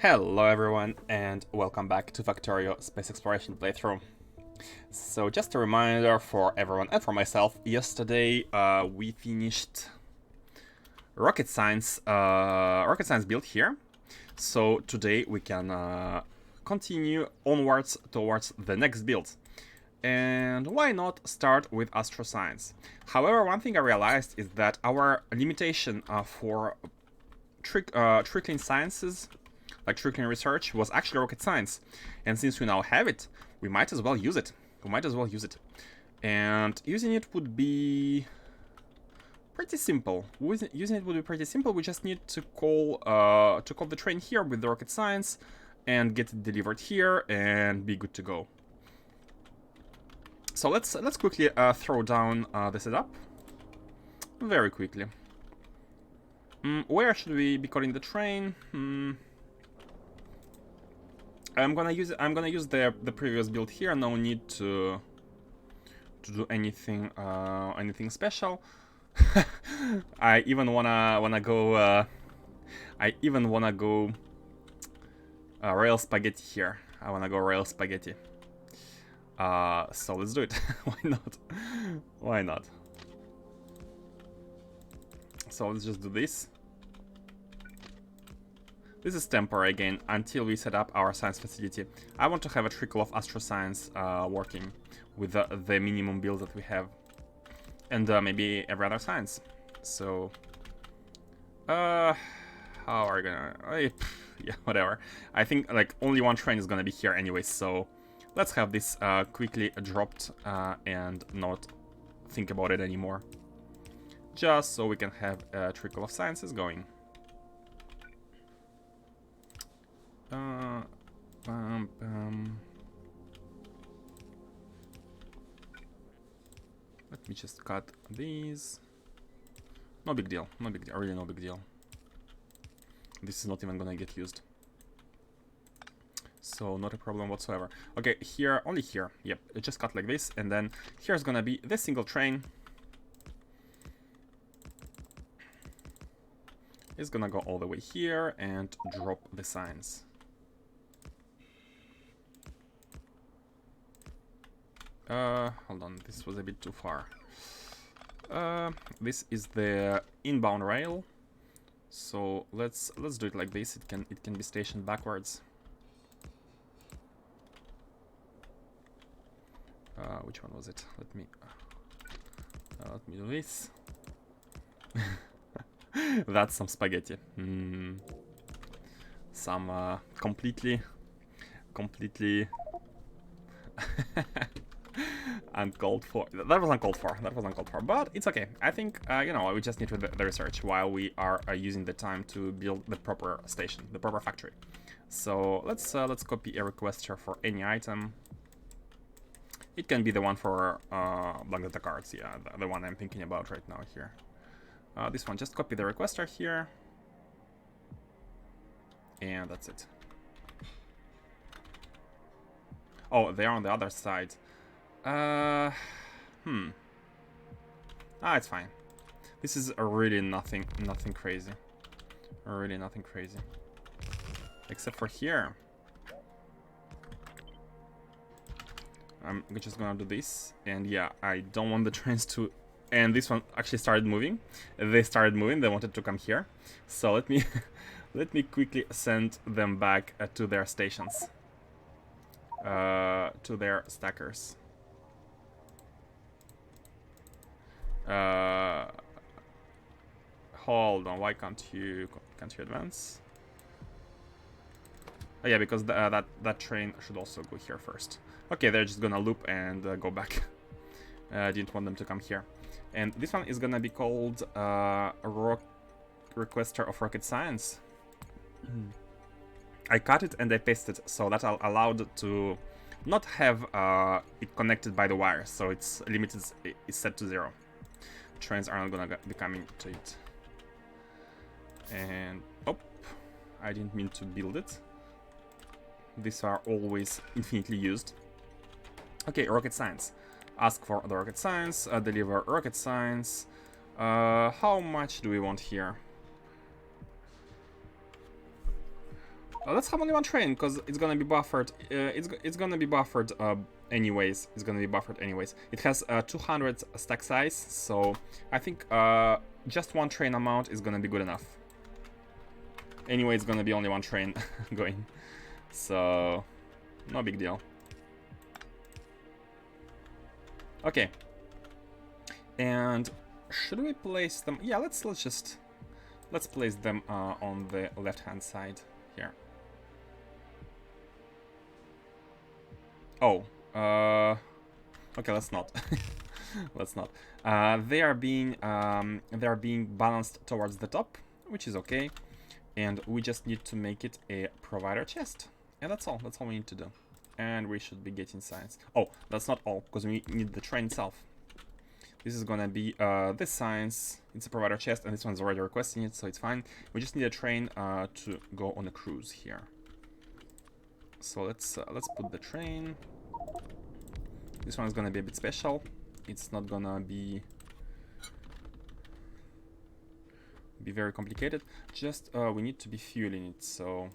Hello everyone and welcome back to Factorio Space Exploration playthrough. So just a reminder for everyone and for myself, yesterday we finished rocket science build here. So today we can continue onwards towards the next build. And why not start with Astro Science? However, one thing I realized is that our limitation for trickling sciences, like trickling research, was actually rocket science. And since we now have it, we might as well use it. And using it would be pretty simple. Using it would be pretty simple. We just need to call the train here with the rocket science and get it delivered here and be good to go. So let's quickly throw down the setup very quickly. Where should we be calling the train? I'm gonna use the previous build here. No need to do anything special. I even wanna go rail spaghetti here. I wanna go rail spaghetti. So let's do it. Why not? So let's just do this. This is temporary again until we set up our science facility. I want to have a trickle of Astro Science working with the minimum build that we have, and maybe every other science. So, how are we gonna? Yeah, whatever. I think like only one train is gonna be here anyway. So, let's have this quickly dropped and not think about it anymore. Just so we can have a trickle of sciences going. Let me just cut these. No big deal, really no big deal. This is not even gonna get used. So not a problem whatsoever. Okay, here, only here. Yep, it just cut like this, and then here's gonna be this single train. It's gonna go all the way here and drop the signs. Hold on, this was a bit too far. This is the inbound rail, so let's do it like this. It can be stationed backwards. Which one was it? Let me do this. That's some spaghetti. Some completely uncalled for. That was uncalled for. But it's okay. I think you know, we just need to do the research while we are using the time to build the proper station, the proper factory. So let's copy a requester for any item. It can be the one for black data cards. Yeah, the one I'm thinking about right now here. This one, just copy the requester here, and that's it. Oh, they are on the other side. It's fine. This is really nothing crazy. Really nothing crazy. Except for here. I'm just gonna do this, and yeah, I don't want the trains to. And this one actually started moving. They started moving. They wanted to come here. So let me quickly send them back to their stations. To their stackers. Hold on. Why can't you advance? Oh, yeah, because that train should also go here first. Okay, they're just gonna loop and go back. Didn't want them to come here. And this one is gonna be called Requester of Rocket Science. I cut it and I pasted it, so that allowed to not have it connected by the wires, so it's limited, it's set to 0. Trains are not gonna be coming to it. And oh, I didn't mean to build it. These are always infinitely used. Okay, rocket science. Ask for the rocket science, deliver rocket science. How much do we want here? Let's have only one train, because it's gonna be buffered. It's gonna be buffered anyways. It's gonna be buffered anyways. It has 200 stack size, so I think just one train amount is gonna be good enough. Anyway, it's gonna be only one train going, so no big deal. Okay. And should we place them? Yeah, let's place them on the left-hand side here. Oh, okay, let's not. Let's not. They are being balanced towards the top, which is okay, and we just need to make it a provider chest, and that's all. That's all we need to do, and we should be getting science. Oh, that's not all, because we need the train itself. This is gonna be this science. It's a provider chest, and this one's already requesting it, so it's fine. We just need a train to go on a cruise here. So let's put the train. This one is gonna be a bit special. It's not gonna be very complicated. Just we need to be fueling it. So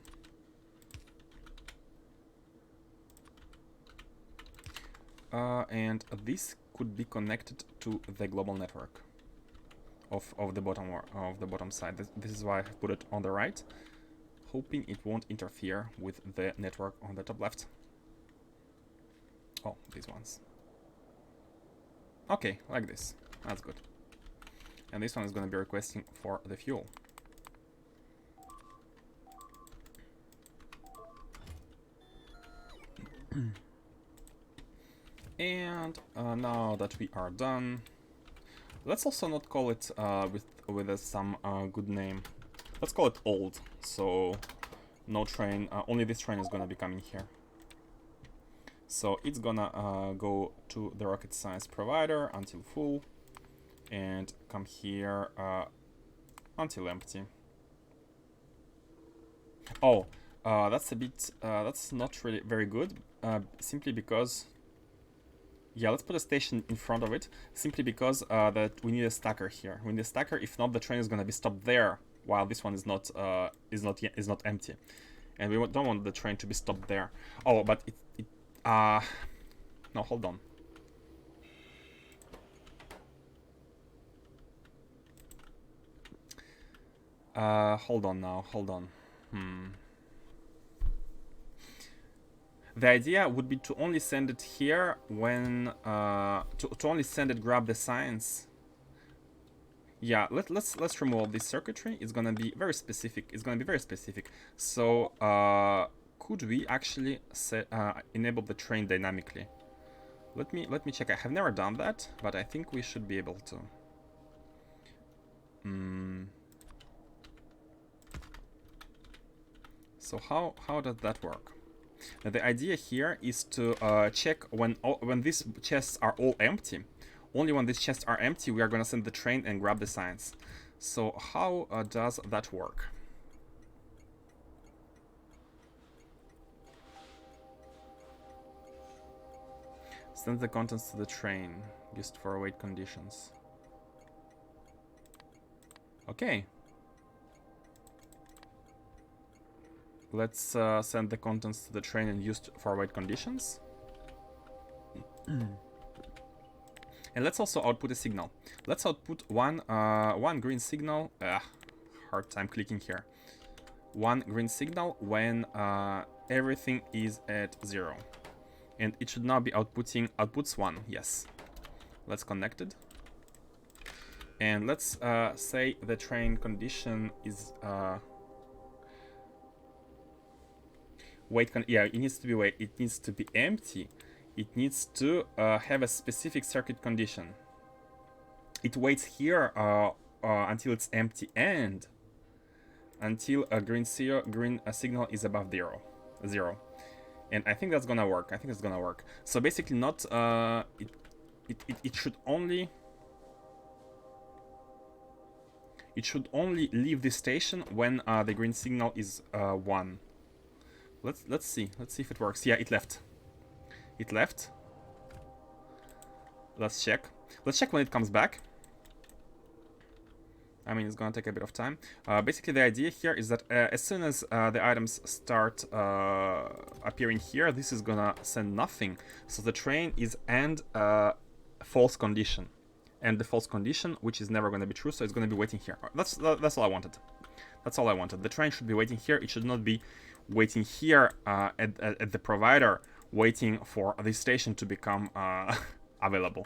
and this could be connected to the global network of the bottom side. This is why I put it on the right, hoping it won't interfere with the network on the top left. Oh, these ones. Okay, like this. That's good. And this one is going to be requesting for the fuel. And now that we are done, let's also not call it with some good name. Let's call it old. So no train. Only this train is gonna be coming here. So it's gonna go to the rocket science provider until full, and come here until empty. Oh, that's a bit. That's not really very good. Simply because. Yeah, let's put a station in front of it, simply because that we need a stacker here. We need a stacker. If not, the train is gonna be stopped there, while this one is not empty, and we don't want the train to be stopped there. Oh, but no, hold on. Hold on now. Hold on. The idea would be to only send it here when to only send it grab the science. Yeah, let's remove this circuitry. It's gonna be very specific. It's gonna be very specific. So could we actually enable the train dynamically? Let me check. I have never done that, but I think we should be able to. So how does that work? The idea here is to check when these chests are all empty. Only when these chests are empty, we are going to send the train and grab the science. So how does that work? Send the contents to the train, used for await conditions. Okay. Let's send the contents to the train and used for await conditions. And let's also output a signal. Let's output one green signal. Hard time clicking here. One green signal when everything is at 0. And it should now be outputs 1. Yes. Let's connect it. And let's say the train condition is yeah, it needs to be it needs to be empty. It needs to have a specific circuit condition. It waits here until it's empty and until a green signal is above 0. And I think that's gonna work. I think it's gonna work. So basically, not it should only leave the station when the green signal is 1. Let's see if it works. Yeah, it left. It left. Let's check when it comes back. I mean, it's gonna take a bit of time. Basically, the idea here is that as soon as the items start appearing here, this is gonna send nothing. So the train is and false condition. And the false condition, which is never gonna be true, so it's gonna be waiting here. That's all I wanted. That's all I wanted. The train should be waiting here. It should not be waiting here at the provider, waiting for this station to become available,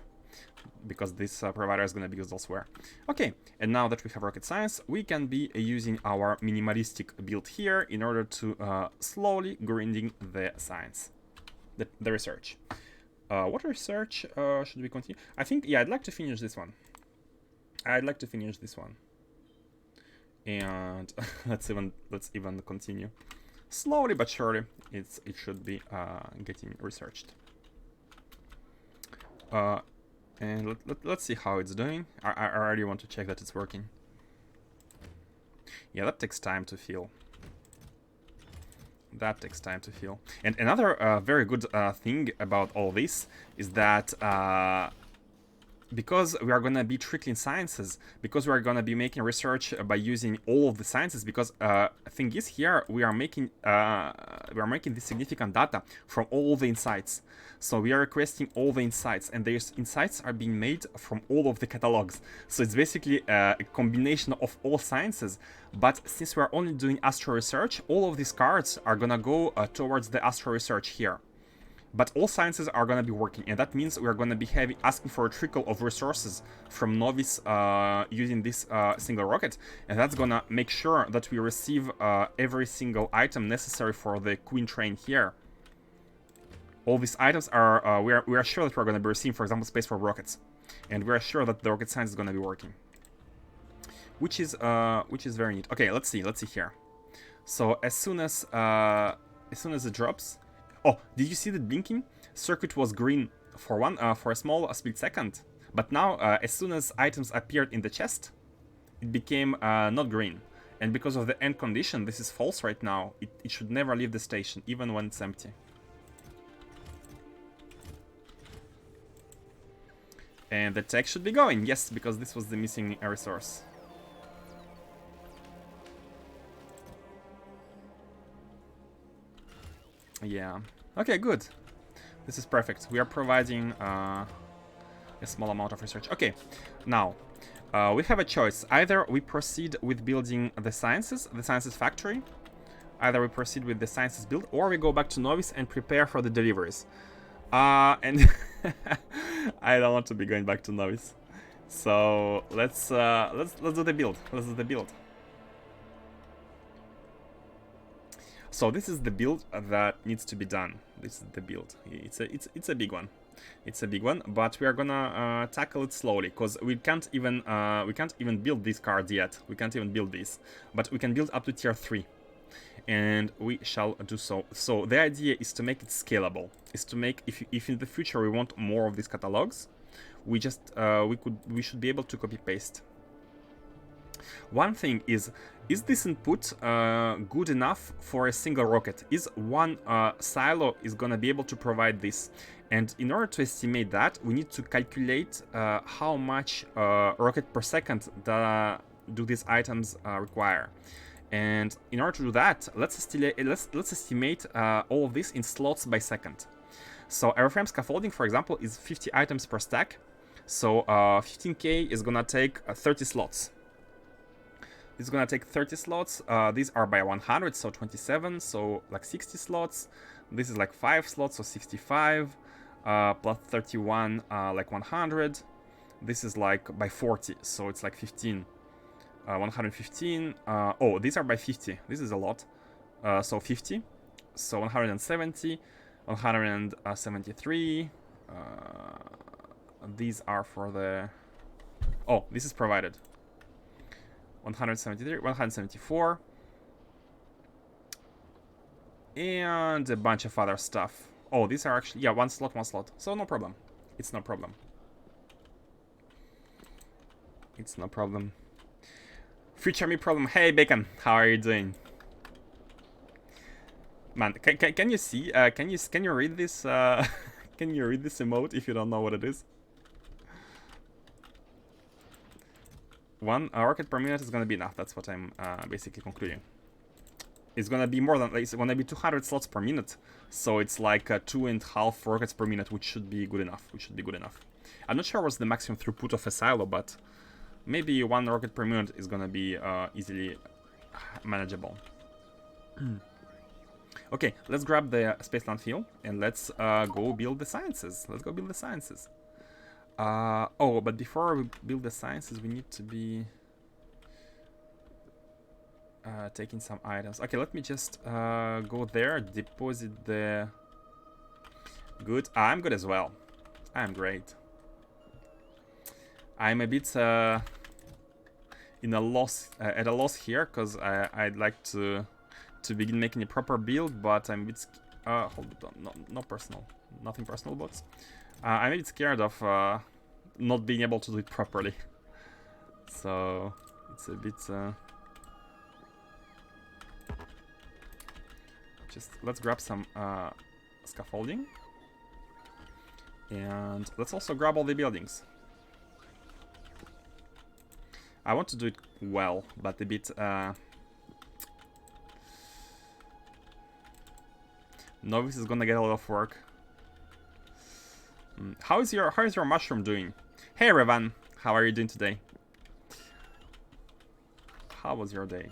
because this provider is going to be used elsewhere. Okay, and now that we have rocket science, we can be using our minimalistic build here in order to slowly grinding the science, the research. What research should we continue? I think, yeah, I'd like to finish this one. And let's even continue. Slowly but surely, it should be getting researched. And let's see how it's doing. I already want to check that it's working. Yeah, that takes time to fill. That takes time to fill. And another very good thing about all this is that because we are going to be trickling sciences, because we are going to be making research by using all of the sciences, because thing is here we are making this significant data from all the insights. So we are requesting all the insights, and these insights are being made from all of the catalogs. So it's basically a combination of all sciences. But since we are only doing Astro research, all of these cards are gonna go towards the Astro research here. But all sciences are going to be working, and that means we're going to be asking for a trickle of resources from Novice using this single rocket, and that's going to make sure that we receive every single item necessary for the Queen train here. All these items are, we are sure that we're going to be receiving, for example, space for rockets, and we are sure that the rocket science is going to be working, which is very neat. Okay, let's see here. So as soon as it drops. Oh, did you see the blinking? Circuit was green for a small split second, but now as soon as items appeared in the chest, it became not green. And because of the end condition, this is false right now. It should never leave the station, even when it's empty. And the tech should be going, yes, because this was the missing resource. Yeah. Okay, good. This is perfect. We are providing a small amount of research. Okay, now we have a choice. Either we proceed with building the sciences factory. Either we proceed with the sciences build, or we go back to Novice and prepare for the deliveries. And I don't want to be going back to Novice. So let's do the build. Let's do the build. So this is the build that needs to be done. This is the build. It's a big one. It's a big one, but we are gonna tackle it slowly, because we can't even build these cards yet. We can't even build these, but we can build up to tier 3, and we shall do so. So the idea is to make it scalable. Is to make, if in the future we want more of these catalogs, we just we should be able to copy paste. One thing is this input good enough for a single rocket? Is one silo is gonna be able to provide this? And in order to estimate that, we need to calculate how much rocket per second do these items require. And in order to do that, let's estimate all of this in slots by second. So airframe scaffolding, for example, is 50 items per stack. So 15K is gonna take 30 slots. It's gonna take 30 slots. These are by 100, so 27, so like 60 slots. This is like 5 slots, so 65, plus 31, like 100. This is like by 40, so it's like 15. 115. Oh, these are by 50. This is a lot. So 50. So 170, 173. These are for the... Oh, this is provided. 173, 174, and a bunch of other stuff. Oh, these are actually, yeah, one slot, so no problem. It's no problem. It's no problem. Future me problem. Hey Bacon, how are you doing? Man, can you see? Can you read this? Can you read this emote if you don't know what it is? one rocket per minute is gonna be enough. That's what I'm basically concluding. It's gonna be more than, it's gonna be 200 slots per minute, so it's like 2.5 rockets per minute, which should be good enough. I'm not sure what's the maximum throughput of a silo, but maybe one rocket per minute is gonna be easily manageable. Okay, let's grab the space landfill and let's go build the sciences. Oh, but before we build the sciences, we need to be taking some items. Okay, let me just go there, deposit the good. I'm good as well. I'm great. I'm a bit in a loss, at a loss here, because I'd like to begin making a proper build, but I'm a bit hold on, no personal, nothing personal, but I'm a bit scared of not being able to do it properly. So it's a bit just let's grab some scaffolding, and let's also grab all the buildings. I want to do it well, but a bit novice is gonna get a lot of work. How is your mushroom doing? Hey Revan, how are you doing today? How was your day?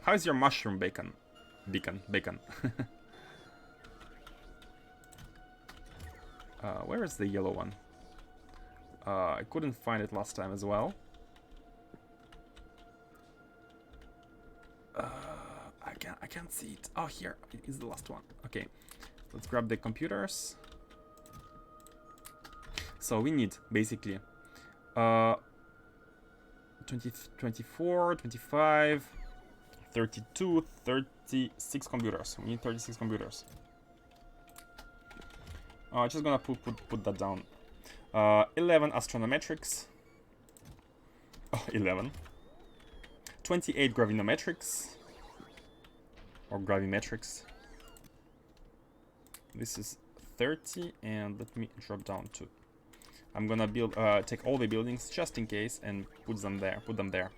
How is your mushroom bacon? Bacon. Where is the yellow one? I couldn't find it last time as well. I can't see it. Oh, here is the last one. Okay, let's grab the computers. So we need basically 20, 24, 25, 32, 36 computers. We need 36 computers. I'm just gonna put that down. 11 astronometrics. Oh, 11. 28 gravimetrics. Or gravimetrics. This is 30, and let me drop down to. I'm gonna build, take all the buildings just in case and put them there.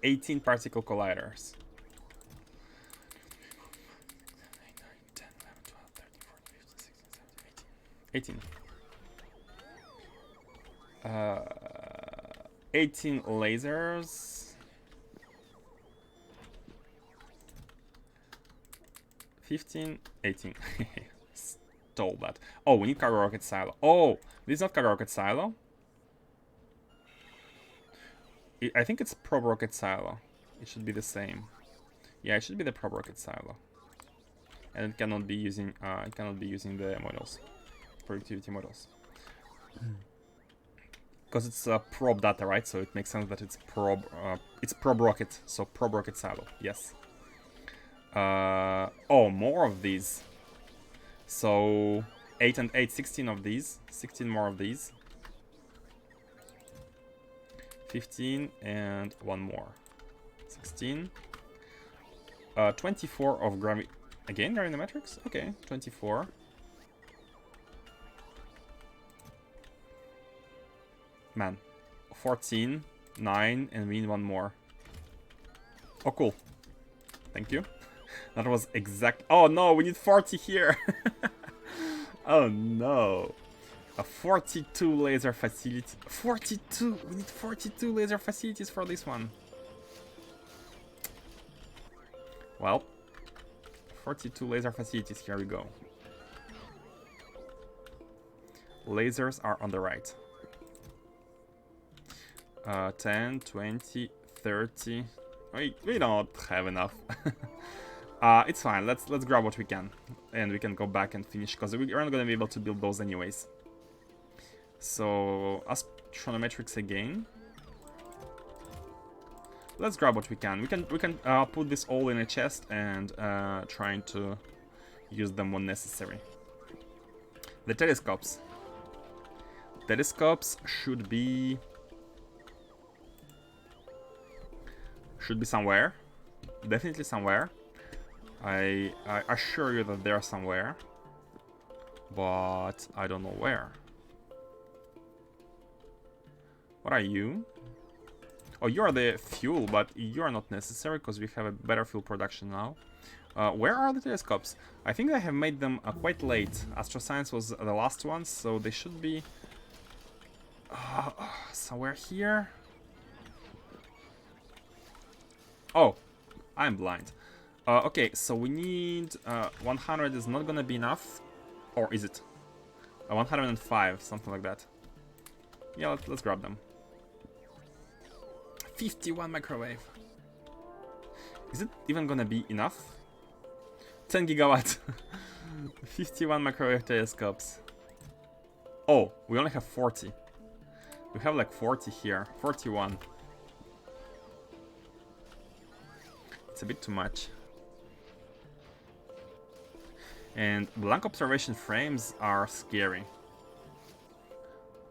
18 particle colliders. 18. 18 lasers. 15, 18. Stole that. Oh, we need cargo rocket silo. Oh, this is not cargo rocket silo. I think it's probe rocket silo. It should be the same. Yeah, it should be the probe rocket silo. And it cannot be using the models, productivity models. Because it's probe data, right? So it makes sense that it's probe rocket. So probe rocket silo. Yes. Oh, more of these. So 8 and 8, 16 of these. 16 more of these. 15 and one more. 16. 24 of again, gravimetrics? Okay, 24. Man. 14, 9, and we need one more. Oh, cool. Thank you. That was exact. Oh no, we need 40 here. Oh no. A 42 laser facility. 42! We need 42 laser facilities for this one. Well, 42 laser facilities, here we go. Lasers are on the right. 10, 20, 30. We don't have enough. It's fine. Let's grab what we can, and we can go back and finish because we aren't gonna be able to build those anyways. So astronometrics again. Let's grab what we can. We can put this all in a chest and trying to use them when necessary. The telescopes. Telescopes should be somewhere. Definitely somewhere. I assure you that they are somewhere, but I don't know where. What are you? Oh, you are the fuel, but you are not necessary because we have a better fuel production now. Where are the telescopes? I think I have made them quite late. Astro Science was the last one, so they should be somewhere here. Oh, I'm blind. Okay, so we need 100 is not gonna be enough, or is it? 105, something like that. Yeah, let's grab them. 51 microwave. Is it even gonna be enough? 10 gigawatt. 51 microwave telescopes. Oh, we only have 40. We have like 40 here. 41. It's a bit too much. And blank observation frames are scary.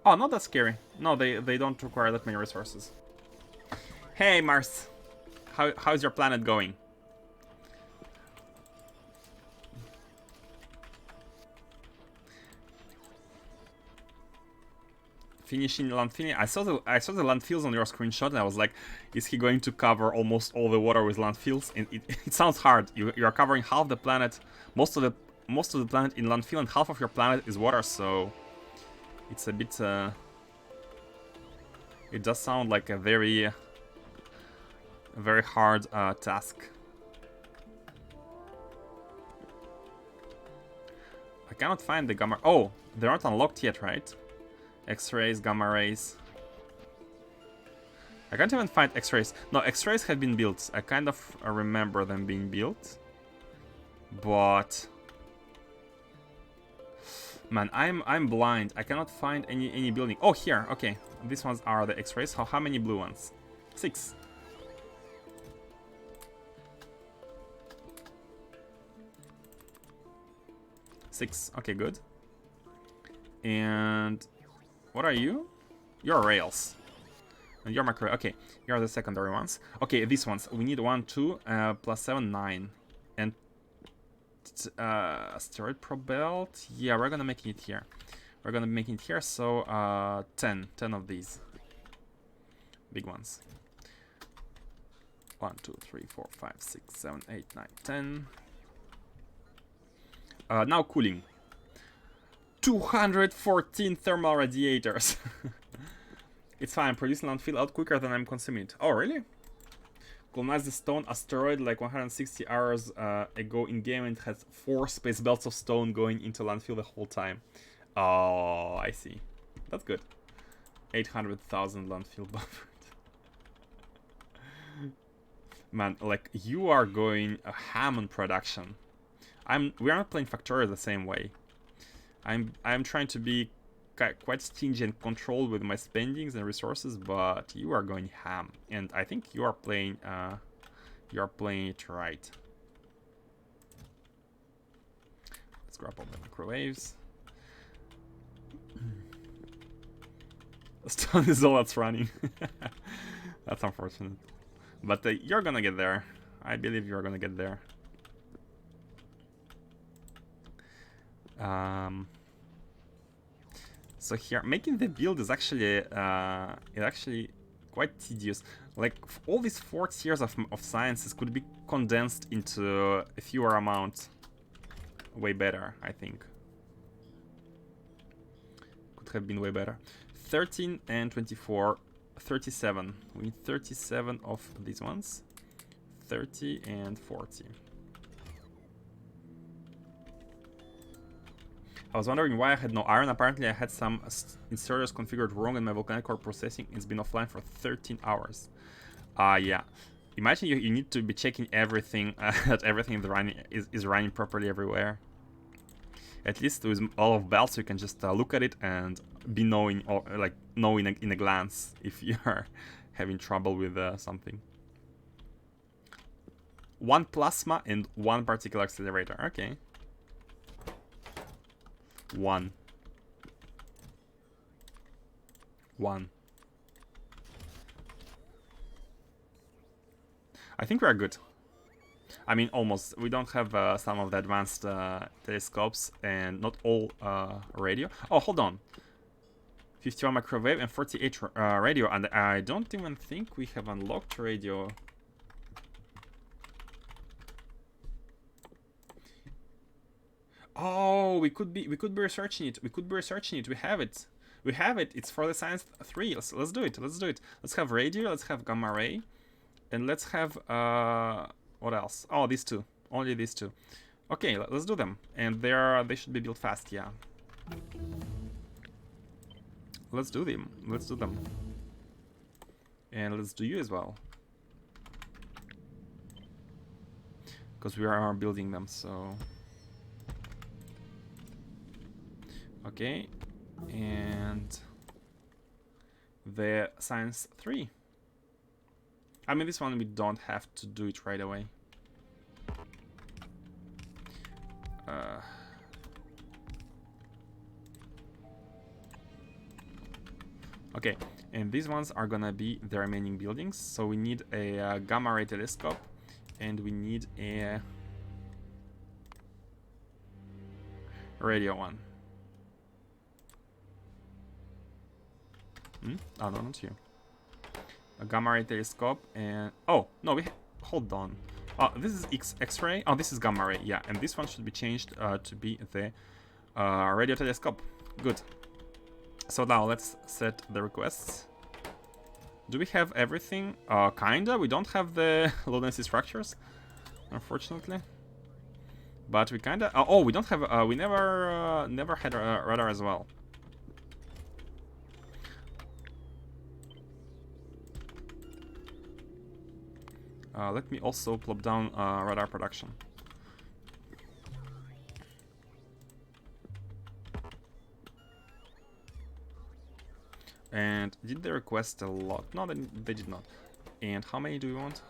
Oh, not that scary. No, they don't require that many resources. Hey, Mars. How's your planet going? Finishing landfilling. I saw the landfills on your screenshot, and I was like, is he going to cover almost all the water with landfills? And it sounds hard. You are covering half the planet, most of the planet in landfill, and half of your planet is water. So it's a bit. It does sound like a very hard task. I cannot find the gamma. Oh, they're not unlocked yet, right? X-rays, gamma rays. I can't even find X-rays. No, X-rays have been built. I kind of remember them being built. But man, I'm blind. I cannot find any building. Oh, here. Okay, these ones are the X-rays. How many blue ones? 6. Okay, good. And what are you? You're rails. And you're micro. Okay, you're the secondary ones. Okay, these ones. We need 1, 2, plus 7, 9. And asteroid probe belt. Yeah, we're gonna make it here. We're gonna make it here. So 10 of these big ones. 1, 2, 3, 4, 5, 6, 7, 8, 9, 10. Now cooling. 214 thermal radiators. It's fine, producing landfill out quicker than I'm consuming it. Oh, really? Colonize the stone asteroid like 160 hours ago in game, and it has 4 space belts of stone going into landfill the whole time. Oh, I see. That's good. 800,000 landfill buffered. Man, like, you are going ham on production. We are not playing Factorio the same way. I'm trying to be quite stingy and controlled with my spendings and resources, but you are going ham, and I think you are playing it right. Let's grab all the microwaves. The stone is all that's running. That's unfortunate, but you're gonna get there. I believe you're gonna get there. So here, making the build is actually quite tedious. Like, all these 4 tiers of sciences could be condensed into a fewer amount. Way better, I think. Could have been way better. 13 and 24, 37. We need 37 of these ones. 30 and 40. I was wondering why I had no iron. Apparently I had some inserters configured wrong and my volcanic core processing has been offline for 13 hours. Yeah. Imagine you need to be checking everything, that everything is running properly everywhere. At least with all of belts you can just look at it and be knowing, or like knowing in a glance if you are having trouble with something. 1 plasma and 1 particle accelerator. Okay. 1. I think we are good. I mean, almost. We don't have some of the advanced telescopes and not all radio. Oh, hold on. 51 microwave and 48 radio, and I don't even think we have unlocked radio. Oh, we could be researching it. We could be researching it. We have it. We have it. It's for the Science 3. Let's do it. Let's do it. Let's have radio. Let's have gamma ray, and let's have what else? Oh, these two. Only these two. Okay, let's do them. And they should be built fast. Yeah. Let's do them. Let's do them. And let's do you as well. Because we are building them, so... Okay. And... the Science 3. I mean, this one we don't have to do it right away. Okay, and these ones are gonna be the remaining buildings. So we need a gamma ray telescope, and we need a radio one. Oh, no, not you. A gamma ray telescope and... Oh, no, hold on. Oh, this is X-ray. Oh, this is gamma ray, yeah. And this one should be changed to be the radio telescope. Good. So now let's set the requests. Do we have everything? Kinda. We don't have the low density structures, unfortunately. But we kinda... oh, we don't have... we never had a radar as well. Let me also plop down radar production. And did they request a lot? No, they did not. And how many do we want?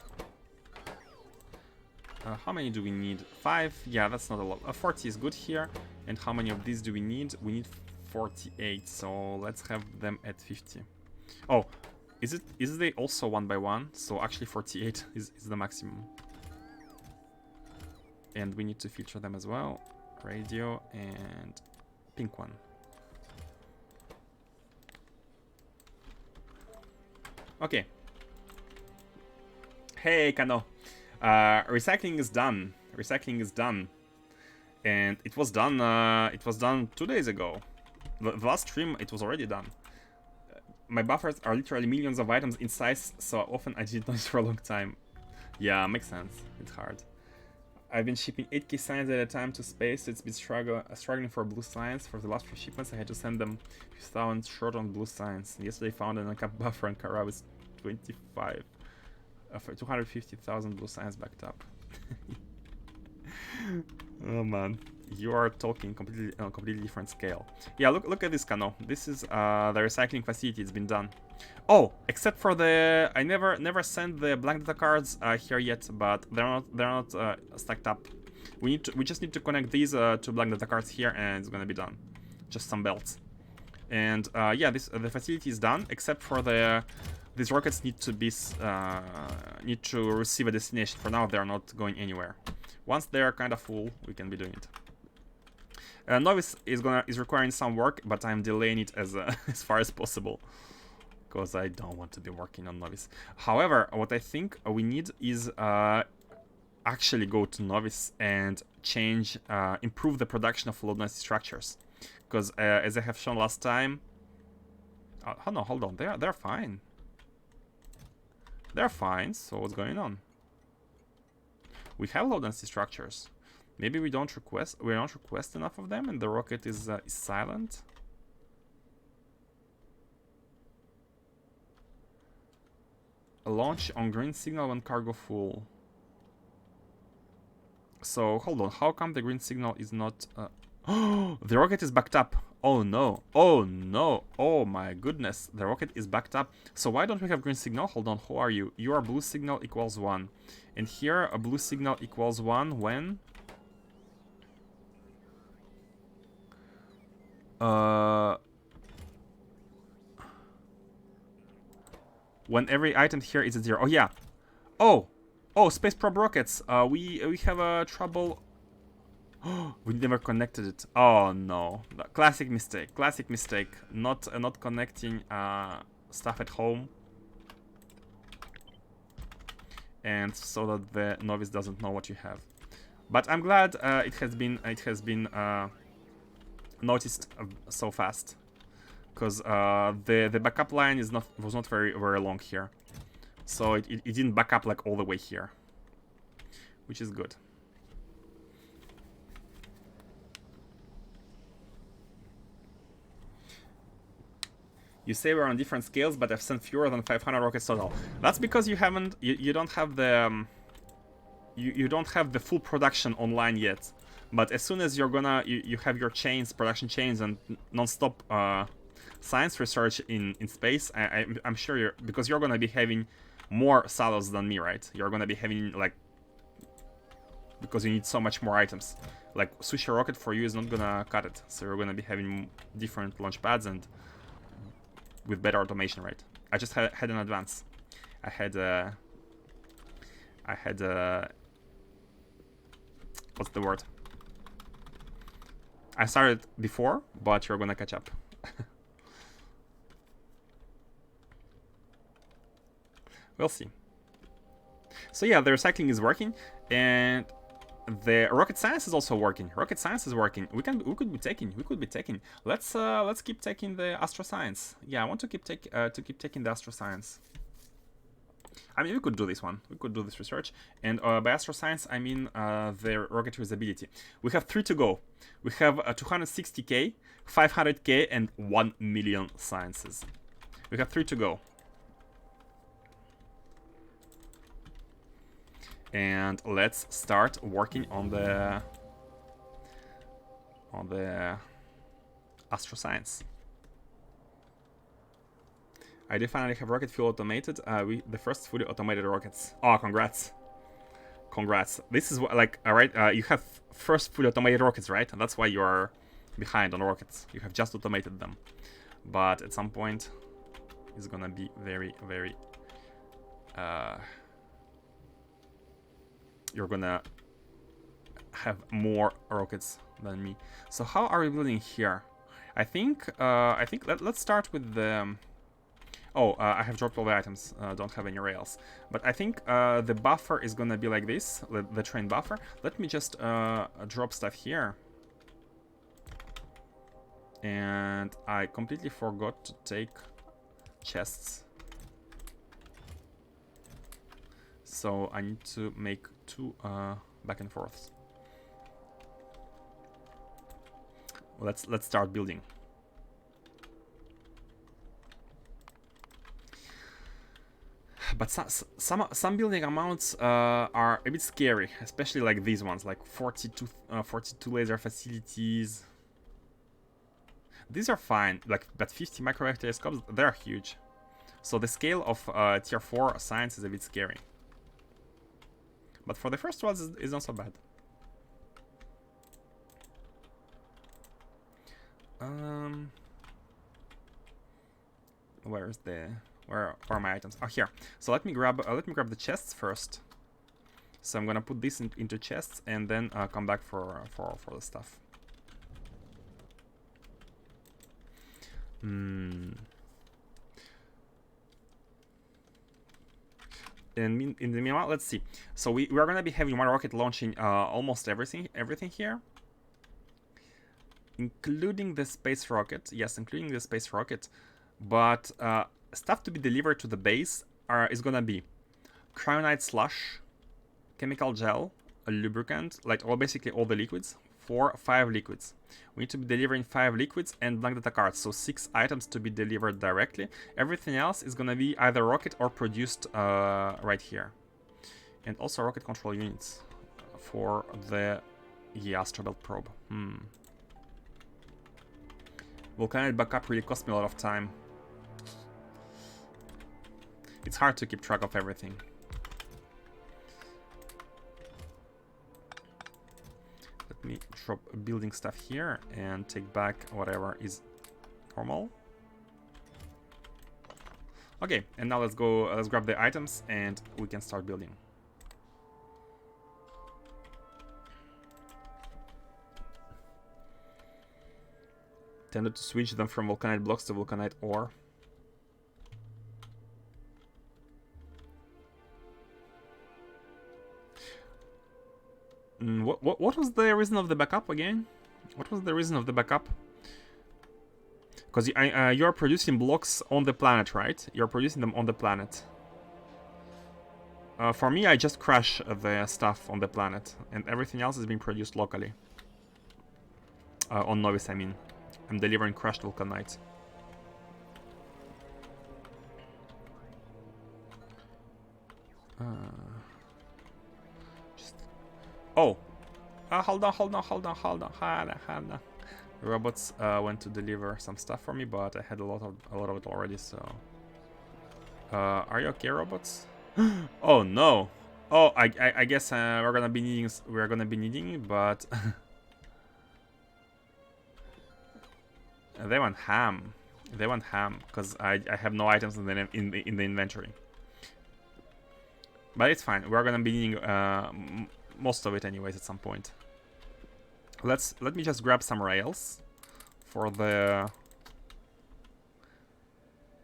How many do we need? 5? Yeah, that's not a lot. 40 is good here. And how many of these do we need? We need 48. So let's have them at 50. Oh, is they also 1 by 1? So actually 48 is the maximum. And we need to filter them as well. Radio and pink one. Okay. Hey, Kano. Recycling is done. Recycling is done. And it was done 2 days ago. The last stream, it was already done. My buffers are literally millions of items in size, so often I did not for a long time. Yeah, makes sense. It's hard. I've been shipping 8k science at a time to space. It's been struggling for blue science. For the last 3 shipments, I had to send them 1,000 short on blue science. Yesterday, found an uncapped buffer and Kara with 250,000 blue science backed up. Oh man, you are talking completely on a completely different scale. Yeah, look at this, Kano. This is the recycling facility. It's been done. Oh, except for the I never sent the blank data cards here yet, but they're not stacked up. We just need to connect these to blank data cards here, and it's gonna be done. Just some belts. And yeah, the facility is done, except for these rockets need to receive a destination. For now, they are not going anywhere. Once they are kind of full, we can be doing it. Novice is requiring some work, but I'm delaying it as as far as possible, because I don't want to be working on Novice. However, what I think we need is actually go to Novice and change, improve the production of low-density structures, because as I have shown last time. Oh no, hold on, they're fine. They're fine. So what's going on? We have low-density structures. Maybe we don't request enough of them, and the rocket is silent. A launch on green signal when cargo full. So hold on, how come the green signal is not? Oh, the rocket is backed up. Oh no! Oh no! Oh my goodness! The rocket is backed up. So why don't we have green signal? Hold on, who are you? You are blue signal equals 1, and here a blue signal equals 1 when. When every item here is at 0. Oh yeah. Oh, space probe rockets. We have trouble. We never connected it. Oh no. Classic mistake. Classic mistake. Not connecting stuff at home. And so that the novice doesn't know what you have. But I'm glad it has been noticed so fast. Because the backup line was not very long here. So it didn't back up like all the way here. Which is good. You say we're on different scales, but I've sent fewer than 500 rockets total. That's because you haven't, you don't have the, you don't have the full production online yet. But as soon as you're gonna, you have your chains, production chains, and non-stop science research in space, I'm sure because you're gonna be having more silos than me, right? You're gonna be having like, because you need so much more items. Like sushi rocket for you is not gonna cut it, so you're gonna be having different launch pads and with better automation, right? I just had an advance. I had what's the word? I started before, but you're gonna catch up. We'll see. So yeah, the recycling is working, and the rocket science is also working. Rocket science is working. We could be taking. Let's keep taking the Astro Science. Yeah, I want to keep taking the Astro Science. I mean, we could do this one. We could do this research. And by Astro Science, I mean the rocket usability. We have 3 to go. We have 260k, 500k, and 1 million sciences. We have 3 to go. And let's start working on the Astro Science. I do finally have rocket fuel automated. The first fully automated rockets. Oh, congrats! Congrats. This is what, like, alright. You have first fully automated rockets, right? And that's why you are behind on rockets. You have just automated them, but at some point, it's gonna be very, very. You're gonna have more rockets than me. So how are we building here? I think let's start with the. I have dropped all the items. Don't have any rails. But I think the buffer is gonna be like this, the train buffer. Let me just drop stuff here. And I completely forgot to take chests. So I need to make 2 back and forths. Let's start building. But some building amounts are a bit scary, especially like these ones, like 42 laser facilities. These are fine, like, but 50 microwave telescopes, they're huge. So the scale of tier 4 science is a bit scary. But for the first ones, it's not so bad. Where are my items? Oh, here. So let me grab the chests first. So I'm gonna put this into chests and then come back for the stuff. In the meanwhile, let's see. So we are gonna be having one rocket launching almost everything here, including the space rocket. Yes, including the space rocket. But stuff to be delivered to the base is gonna be cryonite slush, chemical gel, a lubricant, like basically all the liquids. 5 liquids. We need to be delivering 5 liquids and blank data cards, so 6 items to be delivered directly. Everything else is gonna be either rocket or produced right here. And also rocket control units for the Astrobelt probe. Volcanite backup really cost me a lot of time. It's hard to keep track of everything. Let me drop building stuff here and take back whatever is normal. Okay, and now let's grab the items and we can start building. Tended to switch them from vulcanite blocks to vulcanite ore. What was the reason of the backup again? What was the reason of the backup? Because you're producing blocks on the planet, right? You're producing them on the planet. For me, I just crash the stuff on the planet, and everything else is being produced locally. On Novice, I mean. I'm delivering crushed vulcanite. Oh! Hold on. Robots went to deliver some stuff for me, but I had a lot of it already, so... are you okay, robots? Oh no! Oh, I guess we're gonna be needing it, but... They want ham. They want ham, because I have no items in the inventory. But it's fine. We're gonna be needing most of it anyways at some point. Let me just grab some rails for the...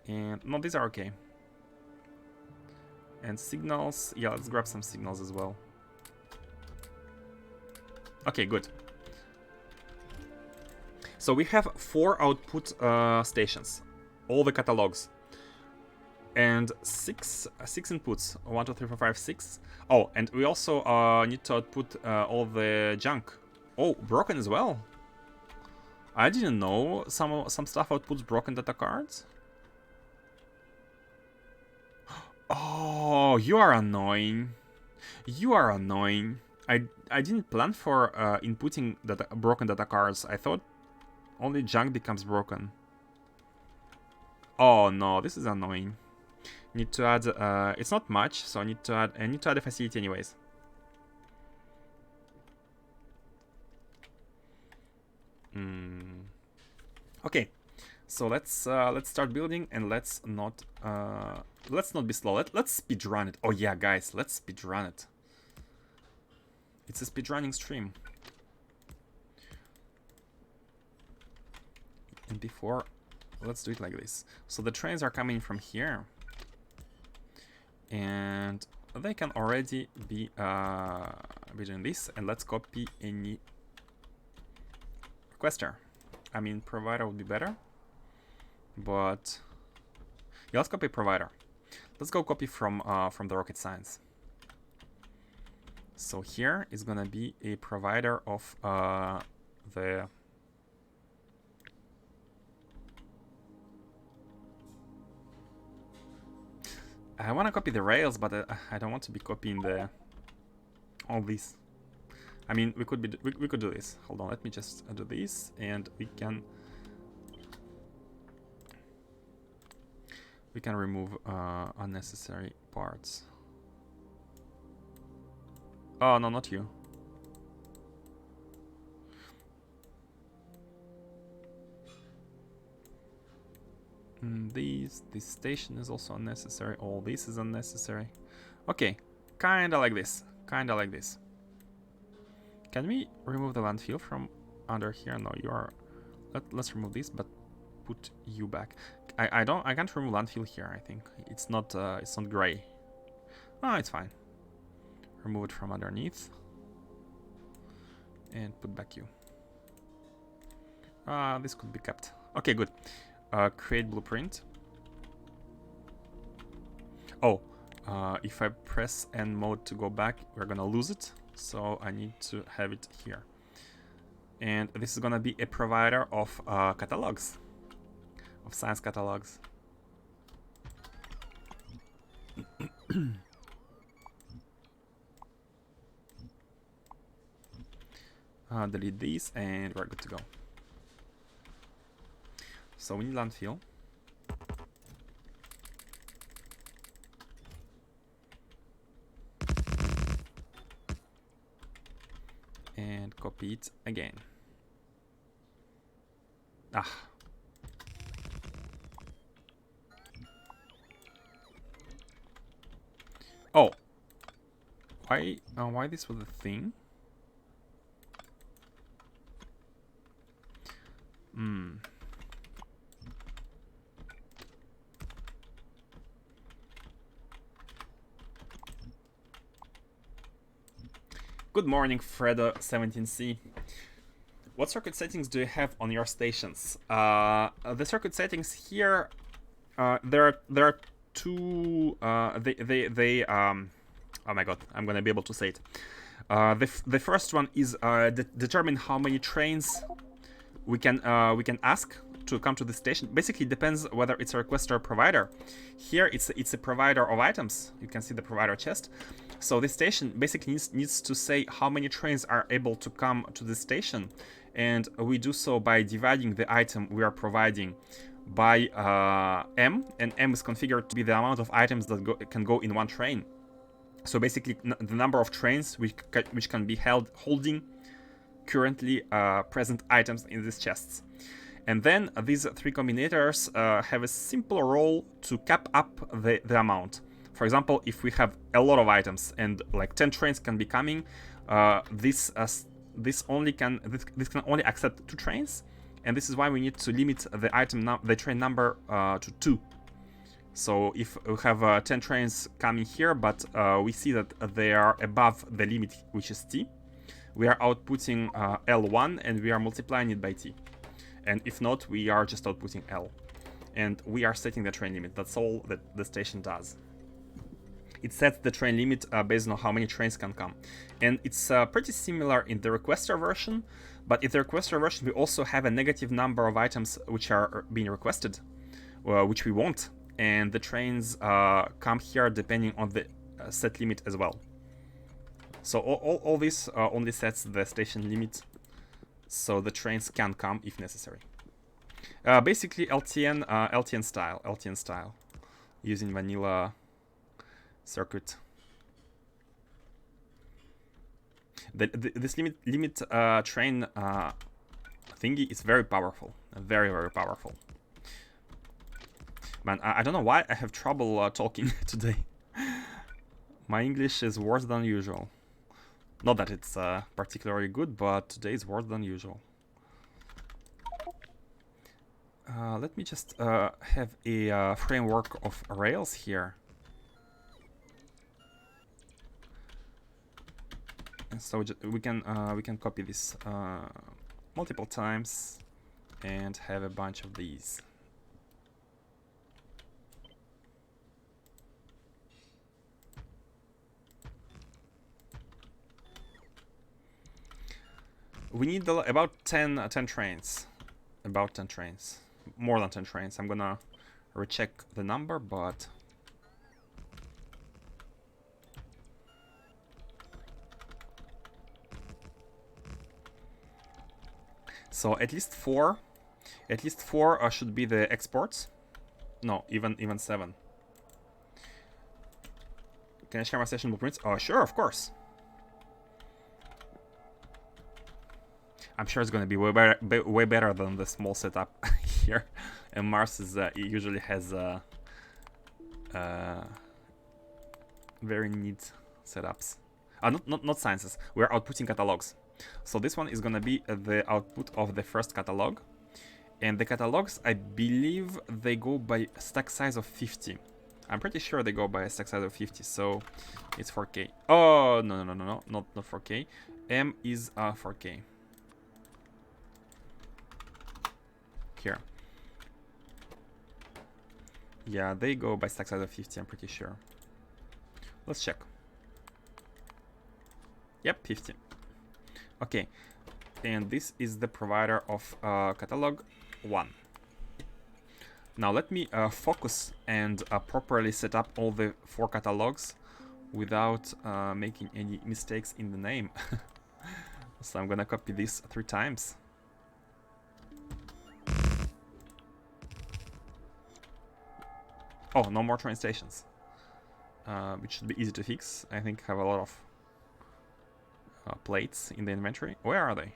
And no, these are okay. And signals. Yeah, let's grab some signals as well. Okay, good. So we have 4 output stations, all the catalogs, and six inputs. 1, 2, 3, 4, 5, 6. Oh, and we also need to output all the junk. Oh, broken as well. I didn't know some stuff outputs broken data cards. Oh, you are annoying. You are annoying. I didn't plan for inputting broken data cards. I thought only junk becomes broken. Oh no, this is annoying. Need to add. It's not much, so I need to add a facility anyways. Okay, so let's start building, and let's not be slow. Let's speedrun it. Oh yeah, guys, let's speedrun it. It's a speedrunning stream. And before, let's do it like this. So the trains are coming from here, and they can already be doing this. And let's copy any requester. I mean, provider would be better, but yeah, let's copy provider. Let's go copy from the Rocket Science. So here is gonna be a provider of the... I want to copy the rails, but I don't want to be copying all these. I mean, we could do this. Hold on, let me just do this, and we can remove unnecessary parts. Oh no, not you. This station is also unnecessary. All this is unnecessary. Okay, kinda like this. Kinda like this. Can we remove the landfill from under here? No, you are... Let's remove this, but put you back. I can't remove landfill here, I think. It's not gray. Oh, it's fine. Remove it from underneath. And put back you. This could be kept. Okay, good. Create blueprint. Oh, if I press N mode to go back, we're gonna lose it. So I need to have it here. And this is gonna be a provider of catalogs, of science catalogs. Delete these, and we're good to go. So we need landfill. And copy it again. Ah. Oh. Why this was a thing? Good morning, Fredo17C. What circuit settings do you have on your stations? The circuit settings here, there are two. Oh my god, I'm gonna be able to say it. The first one is determine how many trains we can ask to come to the station. Basically, it depends whether it's a requester or a provider. Here, it's a provider of items. You can see the provider chest. So the station basically needs to say how many trains are able to come to the station, and we do so by dividing the item we are providing by M, and M is configured to be the amount of items that can go in one train. So basically, the number of trains which can be holding currently present items in these chests. And then these three combinators have a simple role to cap up the amount. For example, if we have a lot of items and like 10 trains can be coming, this can only accept 2 trains, and this is why we need to limit the train number to 2. So if we have 10 trains coming here, but we see that they are above the limit, which is T, we are outputting L1 and we are multiplying it by T. And if not, we are just outputting L. And we are setting the train limit. That's all that the station does. It sets the train limit based on how many trains can come. And it's pretty similar in the requester version, but in the requester version we also have a negative number of items which are being requested, which we want. And the trains come here depending on the set limit as well. So all this only sets the station limit, so the trains can come if necessary. Basically LTN style, using vanilla circuit. This limit train thingy is very powerful, very powerful. Man, I don't know why I have trouble talking today. My English is worse than usual. Not that it's particularly good, but today is worse than usual. Let me just have a framework of rails here. And so we can copy this multiple times and have a bunch of these. We need about 10 trains. About 10 trains. More than 10 trains. I'm gonna recheck the number, but... So at least 4. At least 4 should be the exports. No, even 7. Can I share my session blueprints? Oh, sure, of course. I'm sure it's going to be way better than the small setup here. And Mars is usually has very neat setups. Not sciences. We're outputting catalogs. So this one is going to be the output of the first catalog. And the catalogs, I believe they go by stack size of 50. I'm pretty sure they go by a stack size of 50. So it's 4K. Oh, no, not 4K. M is 4K. Here. Yeah, they go by stack size of 50, I'm pretty sure. Let's check. Yep, 50. Okay, and this is the provider of catalog 1. Now let me focus and properly set up all the 4 catalogs without making any mistakes in the name. So I'm gonna copy this 3 times. Oh, no more train stations, which should be easy to fix. I think I have a lot of plates in the inventory. Where are they?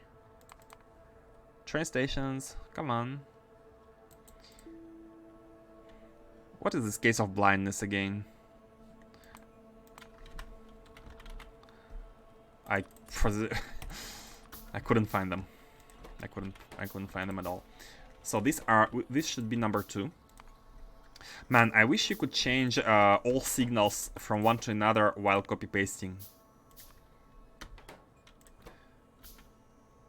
Train stations, come on. What is this case of blindness again? I couldn't find them. I couldn't find them at all. So this should be number 2. Man, I wish you could change all signals from one to another while copy pasting.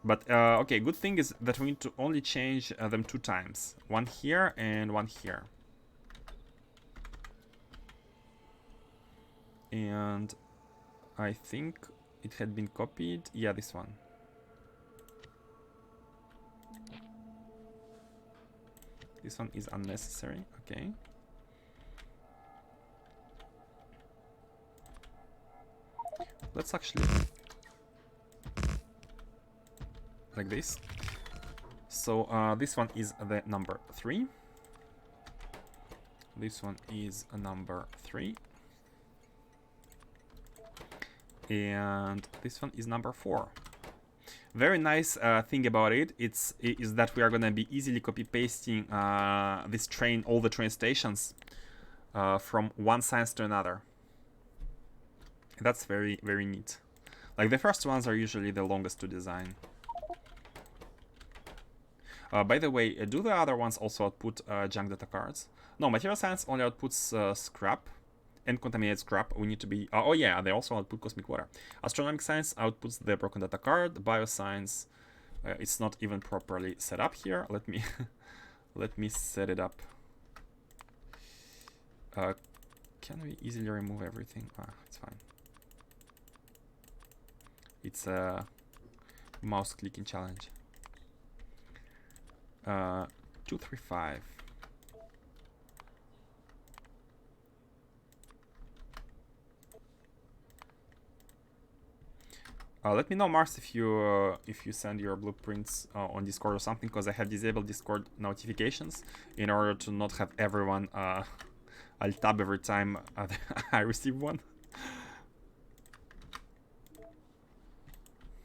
But okay, good thing is that we need to only change them 2 times. One here and one here. And I think it had been copied. Yeah, this one. This one is unnecessary. Okay. Let's actually like this. So this one is the number 3. This one is a number 3. And this one is number 4. Very nice thing about it is that we are gonna be easily copy pasting this train, all the train stations from one science to another. That's very, very neat. Like the first ones are usually the longest to design. By the way, do the other ones also output junk data cards? No, material science only outputs scrap and contaminated scrap. We need to be... oh yeah, they also output cosmic water. Astronomic science outputs the broken data card. Bioscience, it's not even properly set up here. Let me let me set it up. Can we easily remove everything? It's fine. It's a mouse clicking challenge. 235. Let me know, Mars, if you send your blueprints on Discord or something, because I have disabled Discord notifications in order to not have everyone. I'll tab every time I receive one.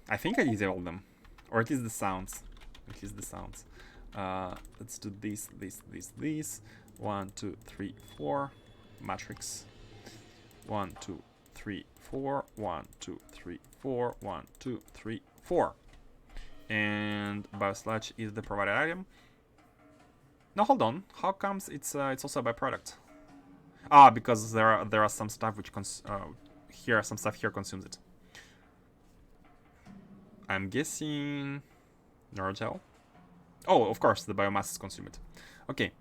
I think I disabled them, or at least the sounds. At least the sounds. Let's do this. 1, 2, 3, 4. Matrix. 1, 2, 3, 4. 1, 2, 3, 4. 1, 2, 3, 4. And biosludge is the provided item. No, hold on. How comes it's also a byproduct? Because there are some stuff which some stuff here consumes it. I'm guessing Neurogel. Oh, of course, the biomasses consume it. Okay.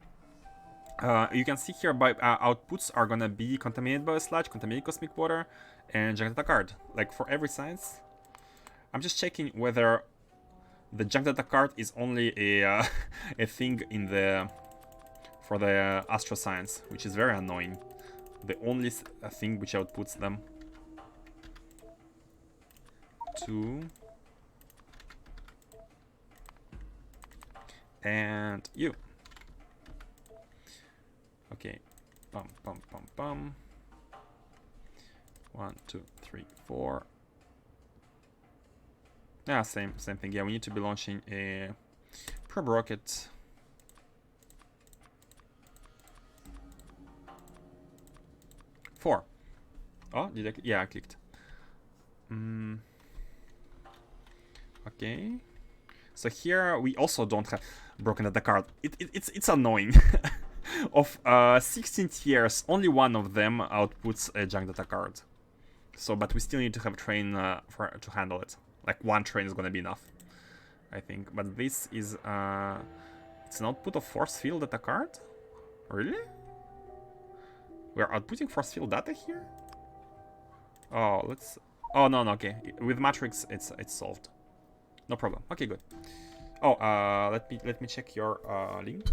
You can see here outputs are gonna be contaminated biosludge, contaminated cosmic water, and junk data card. Like for every science, I'm just checking whether the junk data card is only a a thing in for the Astro Science, which is very annoying. The only thing which outputs them. 2. And you. Okay. Bum, bum, bum, bum. 1, 2, 3, 4. Yeah, same thing. Yeah, we need to be launching a probe rocket. Four. Oh, did I? Yeah, I clicked. Okay. So here we also don't have broken data card. It's annoying. Of 16 tiers, only one of them outputs a junk data card. So, but we still need to have a train to handle it. Like one train is gonna be enough, I think. But this is it's an output of force field data card. Really? We're outputting force field data here. Oh, let's. Oh no, okay. With matrix, it's solved. No problem. Okay, good. Oh, let me check your link.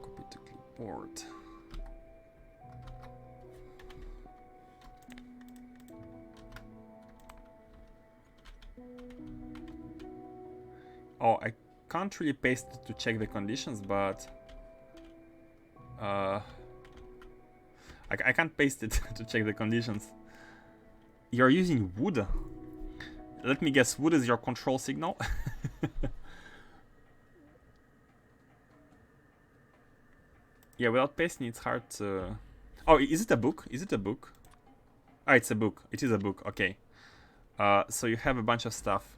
Copy to clipboard. Oh, I can't really paste it to check the conditions, but I can't paste it to check the conditions. You're using wood. Let me guess, wood is your control signal? Yeah, without pasting it's hard to... Oh, is it a book? Is it a book? Ah, it's a book. It is a book, okay. So you have a bunch of stuff.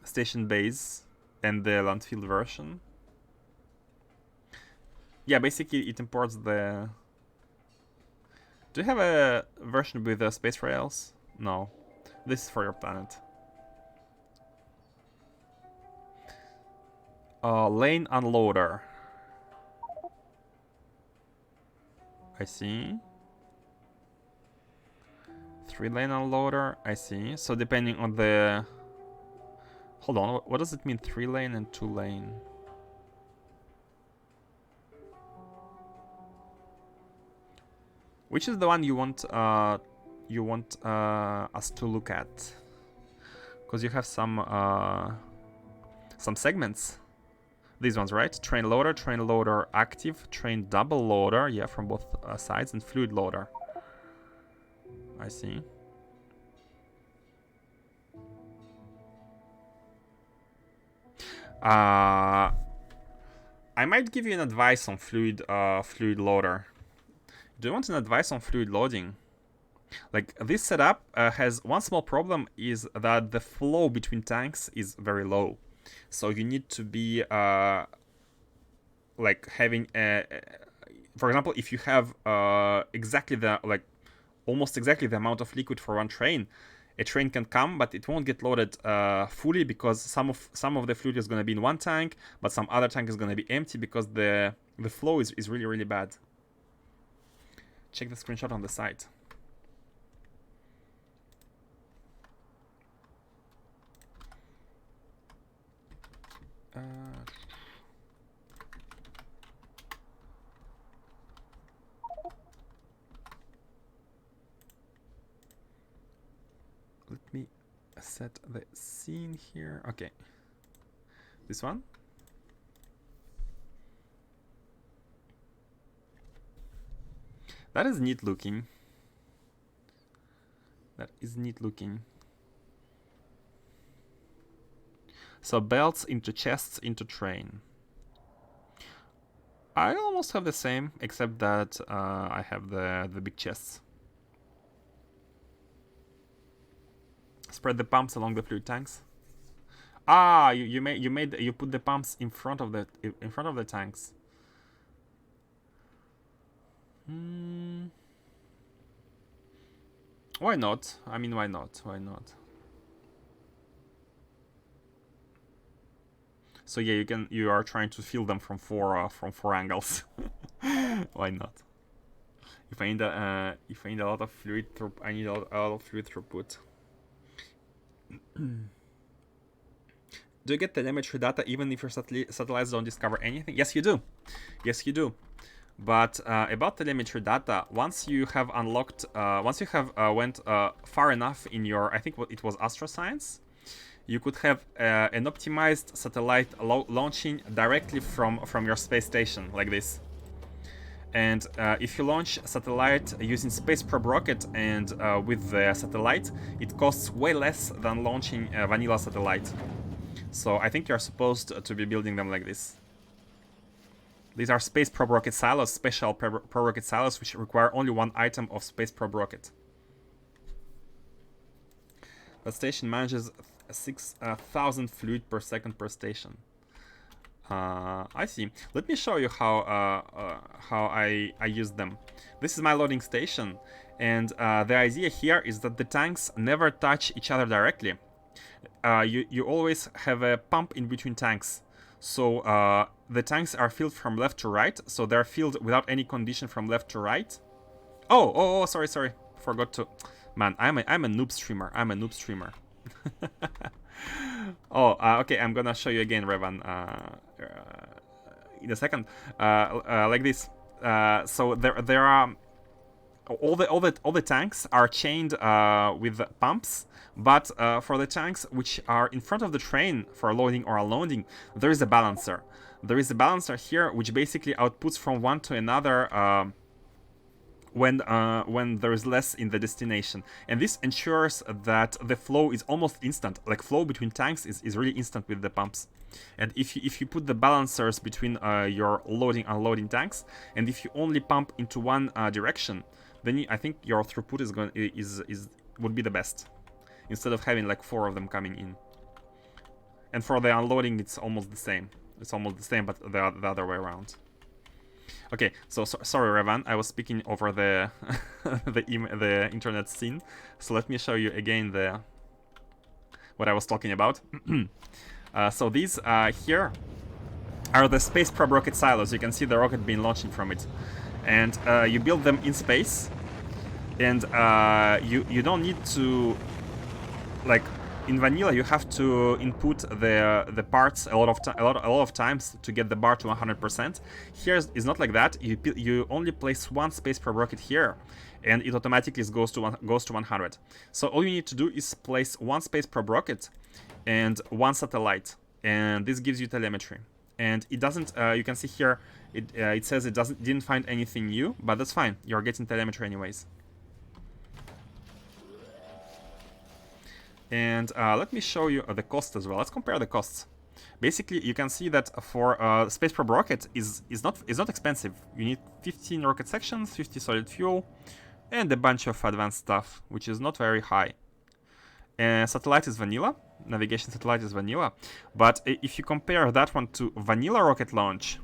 Station base. and the landfill version. Yeah, basically it imports the... Do you have a version with space rails? No. This is for your planet. Lane unloader. I see. 3-lane unloader. I see. So depending on the... Hold on. What does it mean? 3-lane and 2-lane? Which is the one you want us to look at? Because you have some segments. These ones, right? Train loader active, train double loader, yeah, from both sides, and fluid loader. I see. I might give you an advice on fluid loader. Do you want an advice on fluid loading? Like, this setup has one small problem, is that the flow between tanks is very low. So you need to be like having for example, if you have exactly the almost exactly the amount of liquid for one train, a train can come, but it won't get loaded fully, because some of the fluid is going to be in one tank, but some other tank is going to be empty, because the flow is really, really bad. Check the screenshot on the site. Let me set the scene here. Okay. This one? That is neat looking. That is neat looking. So belts into chests into train. I almost have the same, except that I have the big chests. Spread the pumps along the fluid tanks. Ah, you put the pumps in front of the tanks. Why not? I mean, why not? Why not? So yeah, you are trying to fill them from four angles. Why not? If I need a lot of fluid, I need a lot of fluid throughput. Do you get telemetry data even if your satellites don't discover anything? Yes, you do. Yes, you do. But about telemetry data, once you have unlocked, once you have went far enough in your, I think it was Astro Science, you could have an optimized satellite launching directly from your space station, like this. And if you launch a satellite using Space Probe rocket and with the satellite, it costs way less than launching a vanilla satellite. So I think you're supposed to be building them like this. These are Space Probe rocket silos, special probe rocket silos, which require only one item of Space Probe rocket. The station manages 6,000 fluid per second per station. I see. Let me show you how I use them. This is my loading station, and the idea here is that the tanks never touch each other directly. You always have a pump in between tanks. So the tanks are filled from left to right, so they're filled without any condition from left to right. Oh, sorry. Forgot to... Man, I'm a noob streamer. Okay, I'm gonna show you again, Revan, in a second. Like this. So there are... all the tanks are chained with pumps, but for the tanks which are in front of the train for loading or unloading, there is a balancer. There is a balancer here which basically outputs from one to another when there is less in the destination, and this ensures that the flow is almost instant. Like, flow between tanks is really instant with the pumps. And if you put the balancers between your loading unloading tanks, and if you only pump into one direction, then I think your throughput would be the best, instead of having like 4 of them coming in. And for the unloading, it's almost the same. It's almost the same, but the other way around. Okay, so sorry, Revan, I was speaking over the the internet scene. So let me show you again what I was talking about. So these here are the space probe rocket silos. You can see the rocket being launching from it, and you build them in space, and you don't need to, like, in vanilla you have to input the parts a lot of times to get the bar to 100%. Here is not like that. You only place one space probe rocket here, and it automatically goes to 100. So all you need to do is place one space probe rocket and one satellite, and this gives you telemetry. And it doesn't. You can see here it says it didn't find anything new, but that's fine. You're getting telemetry anyways. And let me show you the cost as well. Let's compare the costs. Basically, you can see that for space probe rocket is not expensive. You need 15 rocket sections, 50 solid fuel, and a bunch of advanced stuff, which is not very high. Satellite is vanilla. Navigation satellite is vanilla. But if you compare that one to vanilla rocket launch,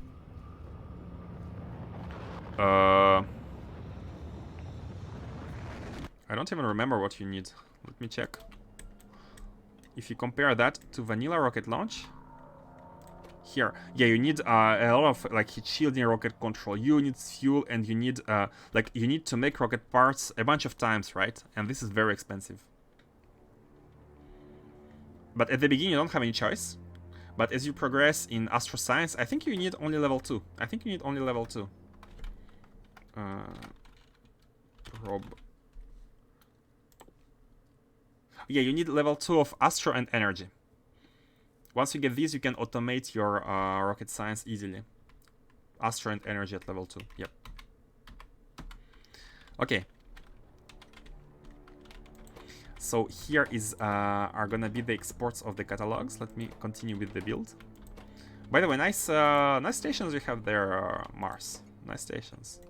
I don't even remember what you need. Let me check. If you compare that to vanilla rocket launch, here, yeah, you need a lot of like heat shielding, rocket control units, fuel, and you need to make rocket parts a bunch of times, right? And this is very expensive. But at the beginning, you don't have any choice. But as you progress in Astro Science, I think you need only level 2. I think you need only level 2. Probe. Yeah, you need level 2 of Astro and Energy. Once you get these, you can automate your rocket science easily. Astro and Energy at level 2. Yep. Okay. So here are gonna be the exports of the catalogs. Let me continue with the build. By the way, nice stations you have there, Mars. Nice stations.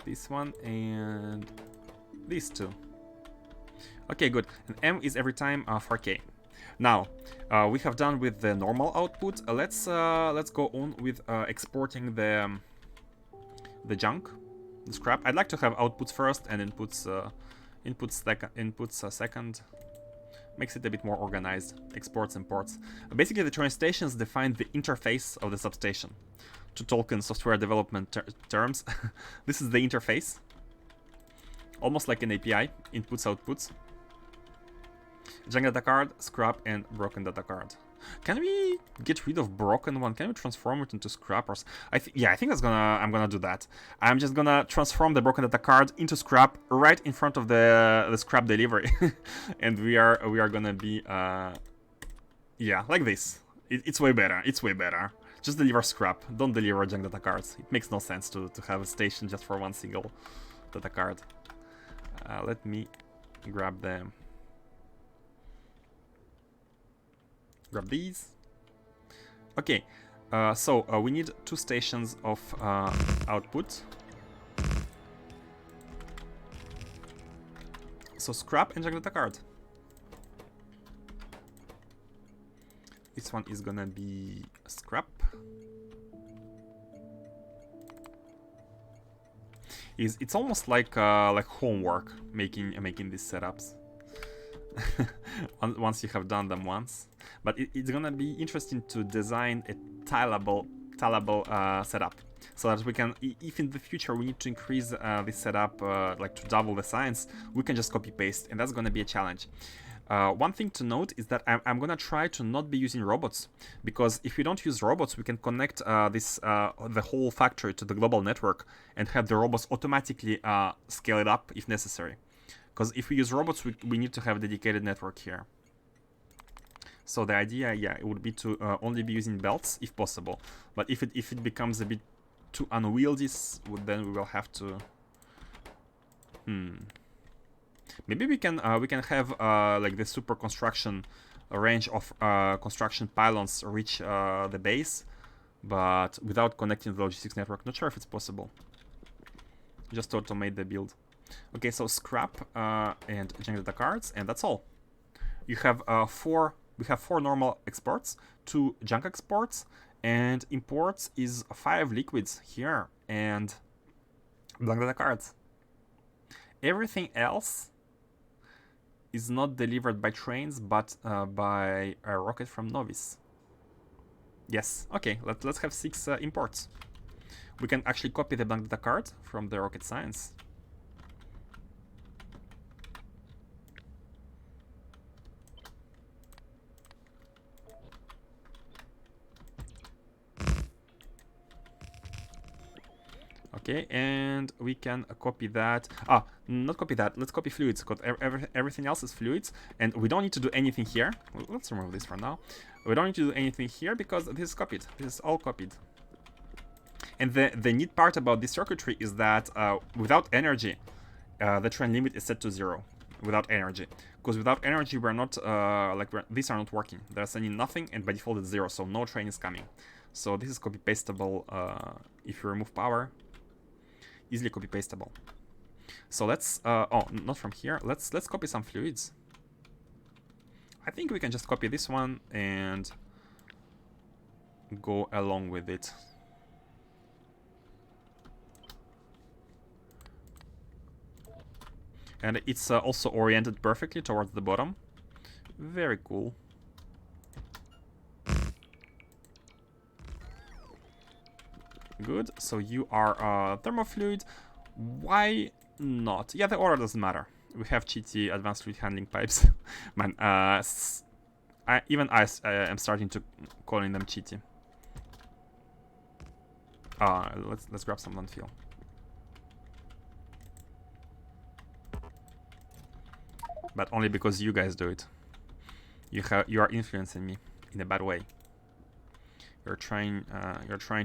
This one and these two. Okay, good. And M is every time 4K. Now we have done with the normal output. Let's go on with exporting the junk, the scrap. I'd like to have outputs first and inputs second. Makes it a bit more organized. Exports, imports. Basically, the train stations define the interface of the substation. To talk in software development terms, this is the interface. Almost like an API, inputs, outputs. Junk data card, scrap, and broken data card. Can we get rid of broken one? Can we transform it into scrappers? Yeah, I think I'm gonna do that. I'm just gonna transform the broken data card into scrap right in front of the scrap delivery, and we are gonna be yeah, like this. It's way better. It's way better. Just deliver scrap. Don't deliver junk data cards. It makes no sense to have a station just for one single data card. Let me grab them. Grab these. Okay, so we need 2 stations of output. So scrap and junk data card. This one is gonna be scrap. It's almost like homework making these setups. Once you have done them once, but it's gonna be interesting to design a tileable setup, so that we can, if in the future we need to increase this setup like to double the science, we can just copy paste, and that's gonna be a challenge. One thing to note is that I'm gonna try to not be using robots, because if we don't use robots, we can connect the whole factory to the global network and have the robots automatically scale it up if necessary. Because if we use robots, we need to have a dedicated network here. So the idea, yeah, it would be to only be using belts if possible. But if it becomes a bit too unwieldy, then we will have to. Maybe we can have like the super construction range of construction pylons reach the base, but without connecting the logistics network. Not sure if it's possible. just to automate the build. Okay, so scrap and junk data cards, and that's all. You have we have 4 normal exports, 2 junk exports, and imports is 5 liquids here and blank data cards. Everything else is not delivered by trains, but by a rocket from Novice. Yes, okay, let's have 6 imports. We can actually copy the blank data card from the rocket science. Okay, and we can copy that. Not copy that. Let's copy fluids, because everything else is fluids, and we don't need to do anything here. Let's remove this for now. We don't need to do anything here because this is copied. This is all copied. And the neat part about this circuitry is that without energy, the train limit is set to 0. Without energy, because without energy we're not these are not working. They're sending nothing, and by default it's 0, so no train is coming. So this is copy pastable. If you remove power, easily copy pastable. So let's oh, not from here. Let's copy some fluids. I think we can just copy this one and go along with it. And it's also oriented perfectly towards the bottom. Very cool. Good. So you are thermofluid. Why not? Yeah, the order doesn't matter. We have GT advanced fluid handling pipes. Man, even I am starting to calling them GT. Let's grab some landfill. But only because you guys do it. You are influencing me in a bad way. You're trying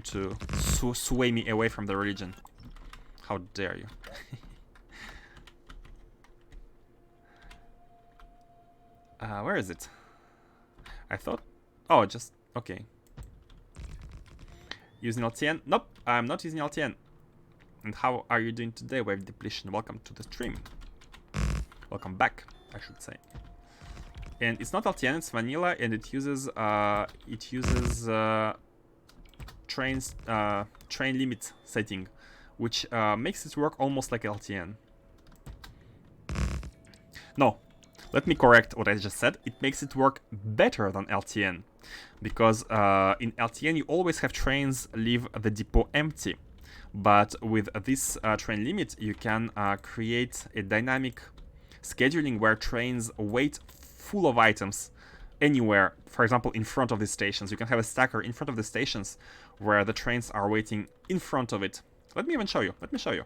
to sway me away from the religion. How dare you? Where is it? I thought. Oh, just okay. Using LTN? Nope, I'm not using LTN. And how are you doing today, Wave Depletion? Welcome to the stream. Welcome back, I should say. And it's not LTN, it's vanilla, and it uses train limit setting, which makes it work almost like LTN. No, let me correct what I just said. It makes it work better than LTN, because in LTN you always have trains leave the depot empty, but with this train limit you can create a dynamic scheduling where trains wait full of items anywhere. For example, in front of the stations, you can have a stacker in front of the stations where the trains are waiting in front of it. Let me even show you. Let me show you.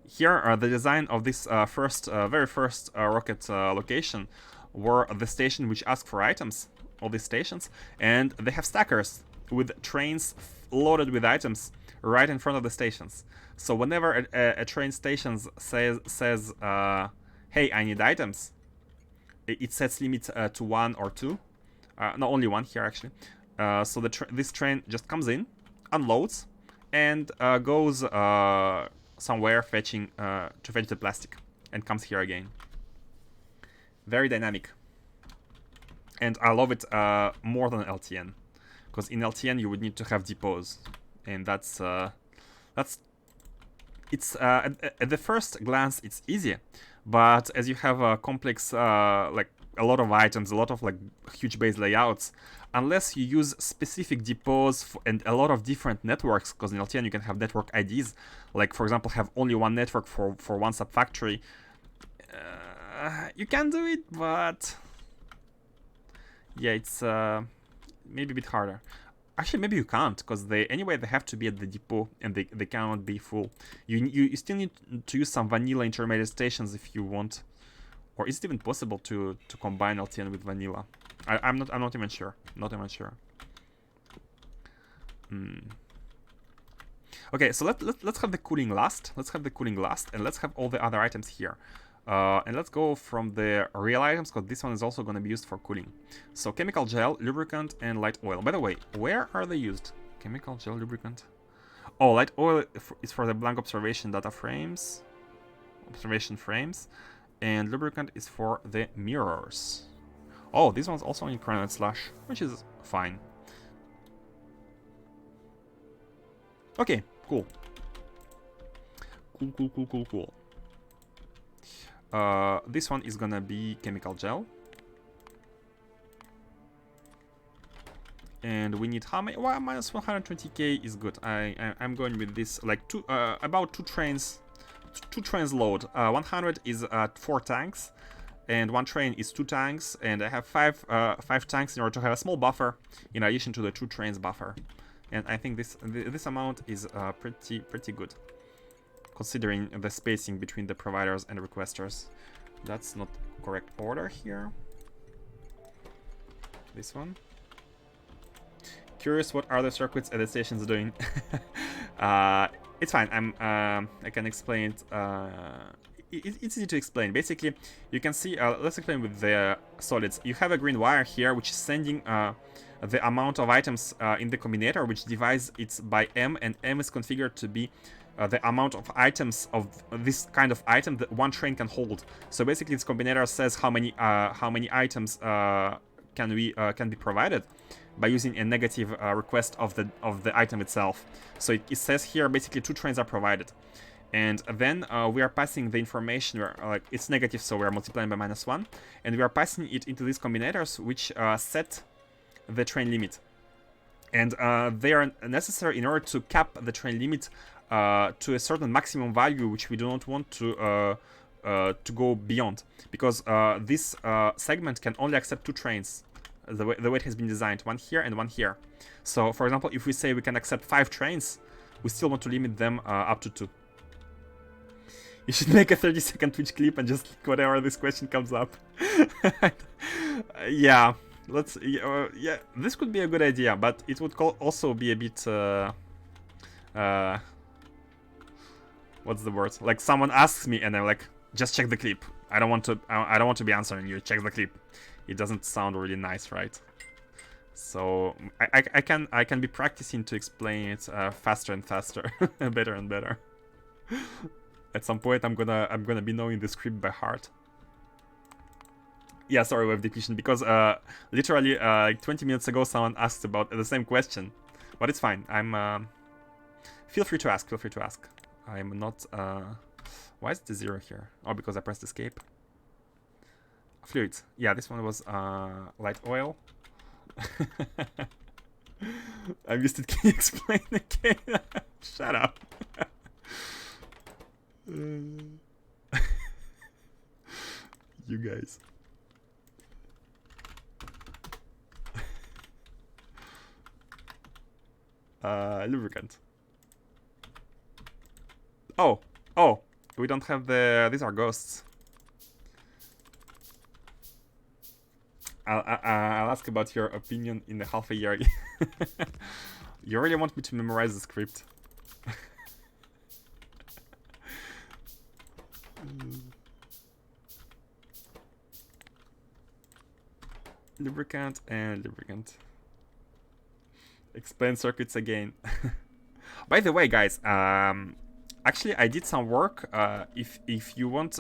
Here are the design of this very first rocket location were the station which asked for items, all these stations, and they have stackers with trains loaded with items right in front of the stations. So whenever a train station says hey, I need items, it sets limit to 1 or 2. No, only 1 here actually. So this train just comes in, unloads, and goes somewhere fetching to fetch the plastic, and comes here again. Very dynamic, and I love it more than LTN, because in LTN you would need to have depots, and that's it's at the first glance it's easy, but as you have a complex like a lot of items, a lot of like huge base layouts, unless you use specific depots and a lot of different networks, because in LTN you can have network IDs, like for example have only one network for one subfactory. You can do it, but yeah, it's maybe a bit harder. Actually, maybe you can't, because they have to be at the depot, and they cannot be full. You still need to use some vanilla intermediate stations if you want, or is it even possible to combine LTN with vanilla? I'm not even sure. Okay, so let's have the cooling last. And let's have all the other items here. And let's go from the real items, because this one is also going to be used for cooling. So chemical gel, lubricant, and light oil. By the way, where are they used? Chemical gel lubricant. Oh, light oil is for the blank observation data frames. Observation frames. And lubricant is for the mirrors. Oh, this one's also in granite slash, which is fine. Okay, cool. Cool. This one is gonna be chemical gel. And we need how many? Well, minus 120k is good. I'm going with this, like about two trains load. 100 is 4 tanks, and 1 train is 2 tanks, and I have 5 tanks in order to have a small buffer in addition to the 2 trains buffer. And I think this amount is pretty good, considering the spacing between the providers and requesters. That's not correct order here. This one. Curious what are the circuits at the stations doing. It's fine. I can explain it. It's easy to explain. Basically, you can see. Let's explain with the solids. You have a green wire here, which is sending the amount of items in the combinator, which divides it by m, and m is configured to be the amount of items of this kind of item that one train can hold. So basically, this combinator says how many items can be provided by using a negative request of the item itself. So it says here basically 2 trains are provided, and then we are passing the information where it's negative, so we are multiplying by -1, and we are passing it into these combinators, which set the train limit, and they are necessary in order to cap the train limit to a certain maximum value, which we do not want to go beyond, because this segment can only accept 2 trains. The way it has been designed, 1 here and 1 here. So, for example, if we say we can accept 5 trains, we still want to limit them up to 2. You should make a 30-second Twitch clip and just click whatever this question comes up. Yeah, let's. Yeah, this could be a good idea, but it would also be a bit. What's the word? Like someone asks me, and I'm like, just check the clip. I don't want to be answering you. Check the clip. It doesn't sound really nice, right? So I can be practicing to explain it faster and faster, better and better. At some point, I'm gonna be knowing the script by heart. Yeah, sorry, web depletion, because literally like 20 minutes ago, someone asked about the same question, but it's fine. Feel free to ask. Feel free to ask. I'm not. Why is the 0 here? Oh, because I pressed escape. Fluids. Yeah, this one was light oil. I missed it. Can you explain again? Shut up. You guys. Lubricant. Oh, we don't have the. These are ghosts. I'll ask about your opinion in a half a year. You really want me to memorize the script? Lubricant and lubricant. Explain circuits again. By the way, guys, actually I did some work. If you want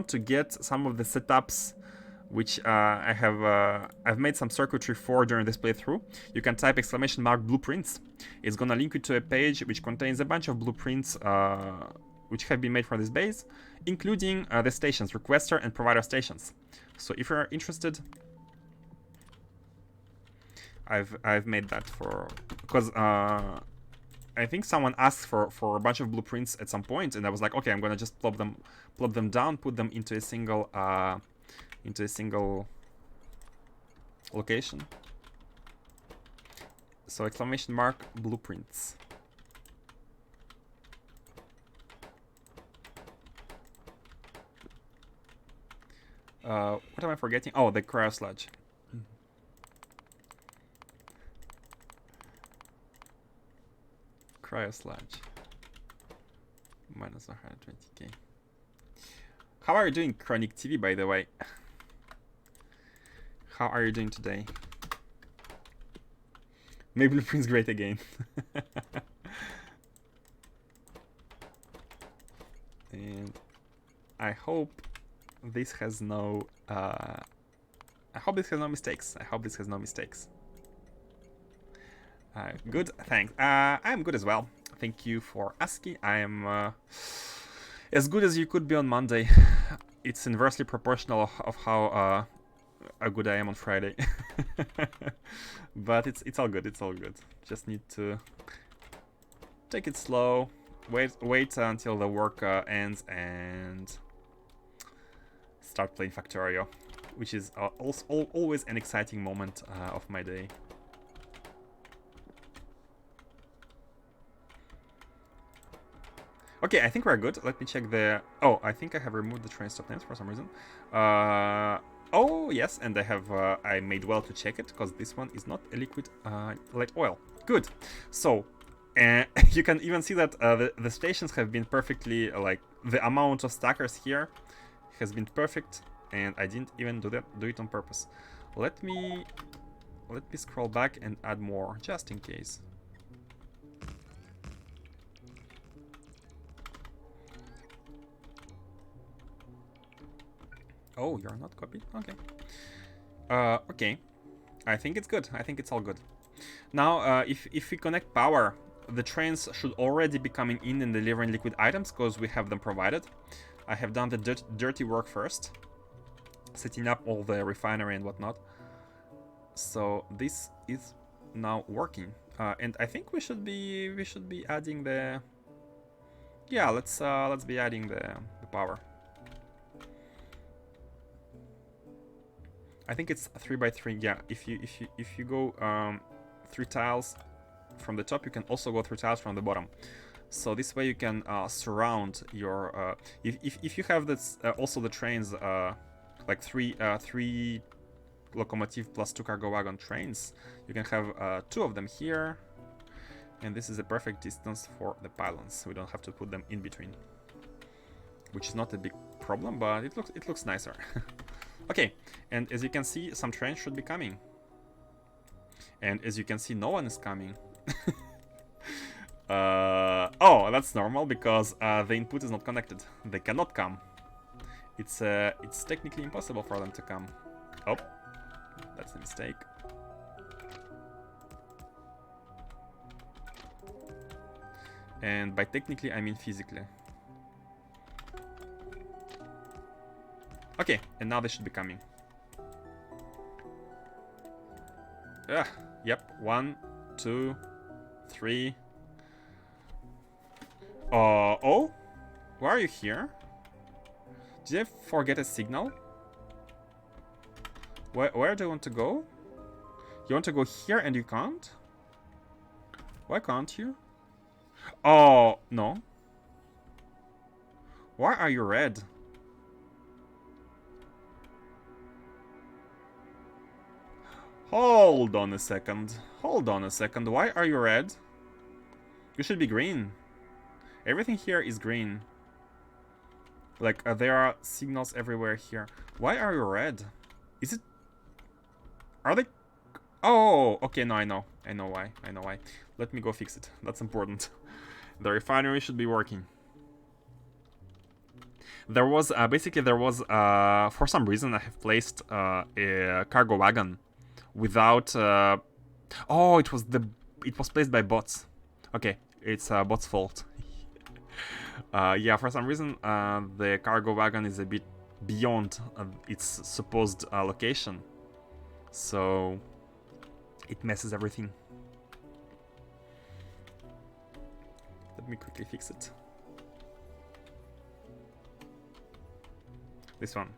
to get some of the setups which I've made some circuitry for during this playthrough, you can type !blueprints. It's gonna link you to a page which contains a bunch of blueprints which have been made for this base, including the stations, requester and provider stations. So if you're interested, I've made that for, because I think someone asked for a bunch of blueprints at some point, and I was like, okay, I'm gonna just plop them down, put them into a single location. So !blueprints. What am I forgetting? Oh, the cryosludge. Cryosludge. Minus 120k. How are you doing, Chronic TV, by the way? How are you doing today? Make blueprints great again. And I hope this has no I hope this has no mistakes. I hope this has no mistakes. Good, thanks. I'm good as well. Thank you for asking. I am as good as you could be on Monday. It's inversely proportional of how good I am on Friday. But it's all good. It's all good. Just need to take it slow. Wait until the work ends and start playing Factorio, which is always an exciting moment of my day. Okay, I think we're good. Let me check the... Oh, I think I have removed the train stop names for some reason. Oh, yes, and I have... I made well to check it, because this one is not a liquid light oil. Good. So, you can even see that the stations have been perfectly... Like, the amount of stackers here has been perfect, and I didn't even do it on purpose. Let me scroll back and add more, just in case. Oh, you're not copied? Okay. Okay. I think it's good. I think it's all good. Now, if we connect power, the trains should already be coming in and delivering liquid items because we have them provided. I have done the dirty work first, setting up all the refinery and whatnot. So this is now working, and I think we should be adding the... Yeah, let's be adding the power. I think it's 3x3. Yeah, if you go 3 tiles from the top, you can also go 3 tiles from the bottom. So this way you can surround your. If you have this also the trains like three locomotive plus 2 cargo wagon trains, you can have 2 of them here, and this is a perfect distance for the pylons. We don't have to put them in between, which is not a big problem, but it looks nicer. Okay, and as you can see, some trains should be coming. And as you can see, no one is coming. Oh, that's normal, because the input is not connected. They cannot come. It's technically impossible for them to come. Oh, that's a mistake. And by technically, I mean physically. Okay, and now they should be coming. Yep, 1, 2, 3. Oh? Why are you here? Did I forget a signal? Where do you want to go? You want to go here and you can't? Why can't you? Oh, no. Why are you red? Hold on a second. Hold on a second. Why are you red? You should be green. Everything here is green. Like, there are signals everywhere here. Why are you red? Is it... Are they... Oh, okay, no, I know. I know why. I know why. Let me go fix it. That's important. The refinery should be working. There was, basically, for some reason, I have placed a cargo wagon without... Oh, it was placed by bots. Okay, it's bots' fault. Yeah, for some reason, the cargo wagon is a bit beyond its supposed location. So it messes everything. Let me quickly fix it. This one.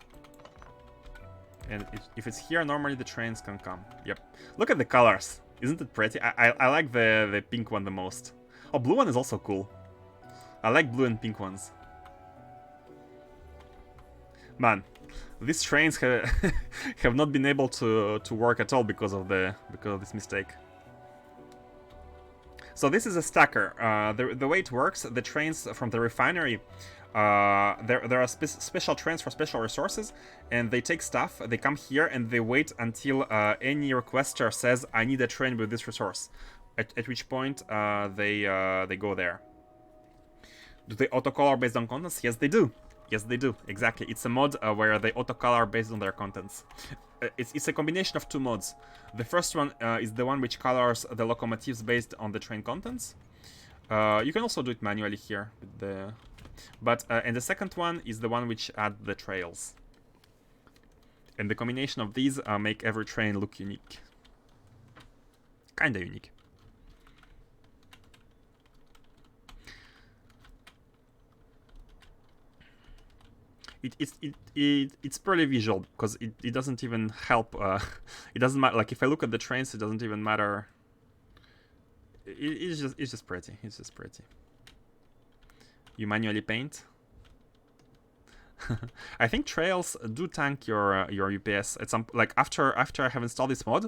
And if it's here, normally the trains can come. Yep. Look at the colors. Isn't it pretty? I like the pink one the most. Oh, blue one is also cool. I like blue and pink ones. Man, these trains have not been able to work at all because of this mistake. So this is a stacker. The way it works, the trains from the refinery, there are special trains for special resources, and they take stuff, they come here, and they wait until any requester says, I need a train with this resource, at which point they go there. Do they autocolor based on contents? Yes, they do. Yes, they do. Exactly. It's a mod where they autocolor based on their contents. It's a combination of two mods. The first one is the one which colors the locomotives based on the train contents. You can also do it manually here with the... and the second one is the one which adds the trails. And the combination of these make every train look unique. Kinda unique. It's pretty visual because it doesn't even help. It doesn't matter. Like if I look at the trains, it doesn't even matter. It's just pretty. It's just pretty. You manually paint. I think trails do tank your UPS at some like after I have installed this mod.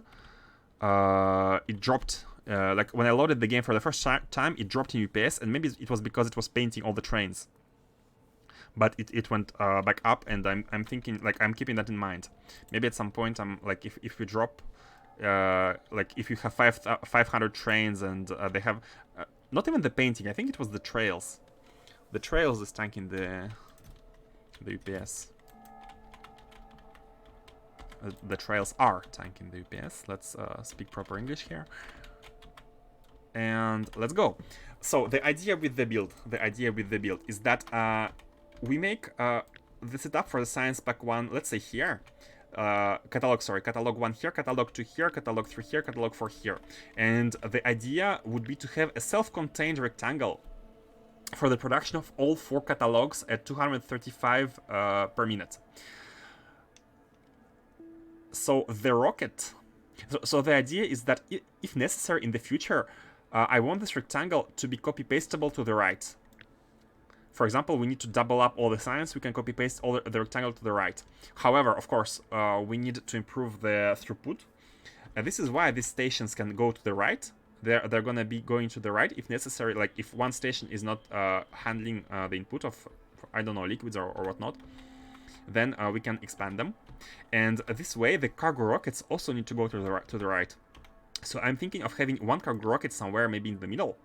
It dropped. Like when I loaded the game for the first time, it dropped in UPS, and maybe it was because it was painting all the trains. But it went back up, and I'm thinking, like, I'm keeping that in mind. Maybe at some point, I'm like, if we drop, like, if you have 500 trains and they have, not even the painting, I think it was the trails. The trails is tanking the UPS. The trails are tanking the UPS. Let's speak proper English here. And let's go. So the idea with the build is that we make the setup for the Science Pack 1, let's say here. Catalog 1 here, Catalog 2 here, Catalog 3 here, Catalog 4 here. And the idea would be to have a self-contained rectangle for the production of all 4 catalogs at 235 per minute. So the rocket... So the idea is that if necessary in the future, I want this rectangle to be copy-pastable to the right. For example, we need to double up all the science, we can copy-paste all the rectangle to the right. However, of course, we need to improve the throughput. And this is why these stations can go to the right. They're going to be going to the right if necessary. Like if one station is not handling the input of, I don't know, liquids or whatnot, then we can expand them. And this way, the cargo rockets also need to go to the right. So I'm thinking of having one cargo rocket somewhere, maybe in the middle.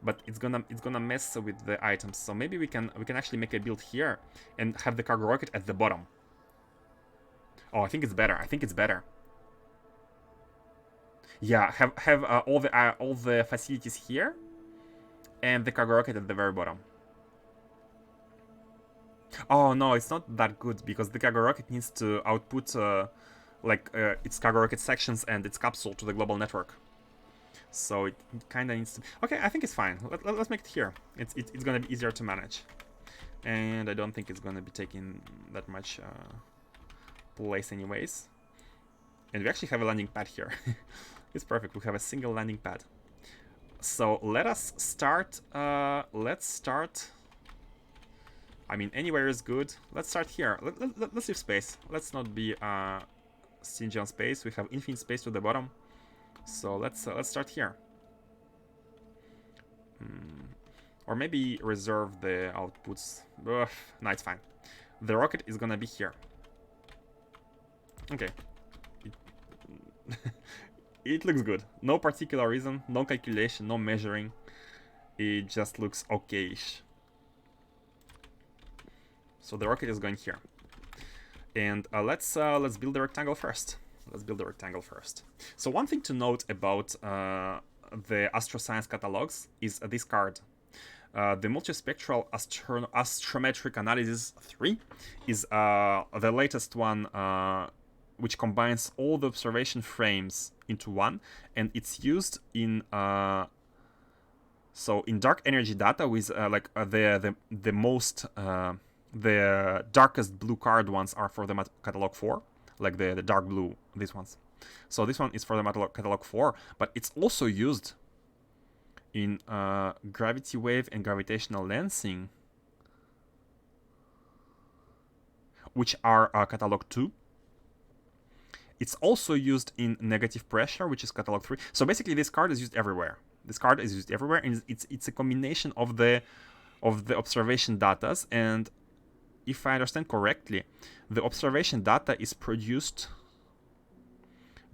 But it's gonna mess with the items. So maybe we can actually make a build here and have the cargo rocket at the bottom. Oh, I think it's better. Yeah, have all the facilities here and the cargo rocket at the very bottom. Oh no, it's not that good because the cargo rocket needs to output its cargo rocket sections and its capsule to the global network. So it kind of needs to... Okay, I think it's fine. Let's make it here. It's going to be easier to manage. And I don't think it's going to be taking that much place anyways. And we actually have a landing pad here. It's perfect. We have a single landing pad. So let us start... let's start... I mean, anywhere is good. Let's start here. Let's leave space. Let's not be stingy on space. We have infinite space to the bottom. So let's start here. Or maybe reserve the outputs. Ugh, no, it's fine. The rocket is gonna be here. Okay. It looks good. No particular reason, no calculation, no measuring. It just looks okay-ish. So the rocket is going here. And let's build the rectangle first. So one thing to note about the Astro Science catalogs is this card. The Multispectral Astrometric Analysis 3 is the latest one which combines all the observation frames into one, and it's used in in dark energy data with the most the darkest blue card ones are for the catalog 4. Like the dark blue, these ones. So this one is for the catalog 4, but it's also used in gravity wave and gravitational lensing, which are catalog 2. It's also used in negative pressure, which is catalog 3. So basically this card is used everywhere. This card is used everywhere, and it's a combination of the observation datas. And if I understand correctly, the observation data is produced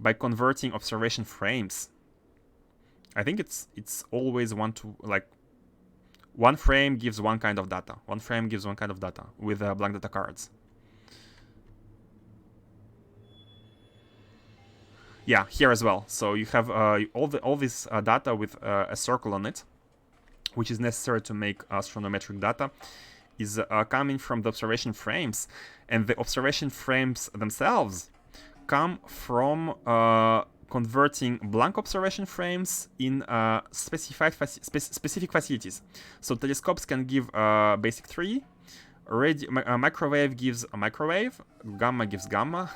by converting observation frames. I think it's always one frame gives one kind of data. One frame gives one kind of data with blank data cards. Yeah, here as well. So you have all this data with a circle on it, which is necessary to make astronometric data, is coming from the observation frames, and the observation frames themselves come from converting blank observation frames in specific facilities. So telescopes can give basic 3, microwave gives a microwave, gamma gives gamma,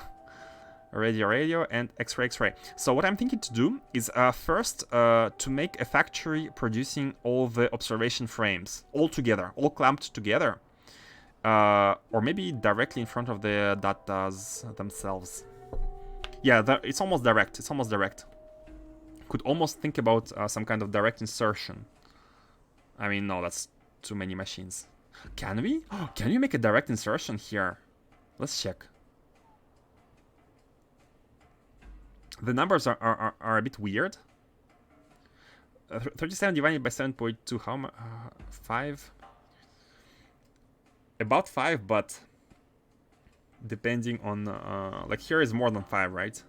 radio, and X-ray. So what I'm thinking to do is first to make a factory producing all the observation frames all together, all clamped together, or maybe directly in front of the datas themselves. Yeah, it's almost direct. Could almost think about some kind of direct insertion. I mean, no, that's too many machines. Can we? Can we make a direct insertion here? Let's check. The numbers are a bit weird. 37 divided by 7.2, how much? 5? About 5, but depending on... like here is more than 5, right?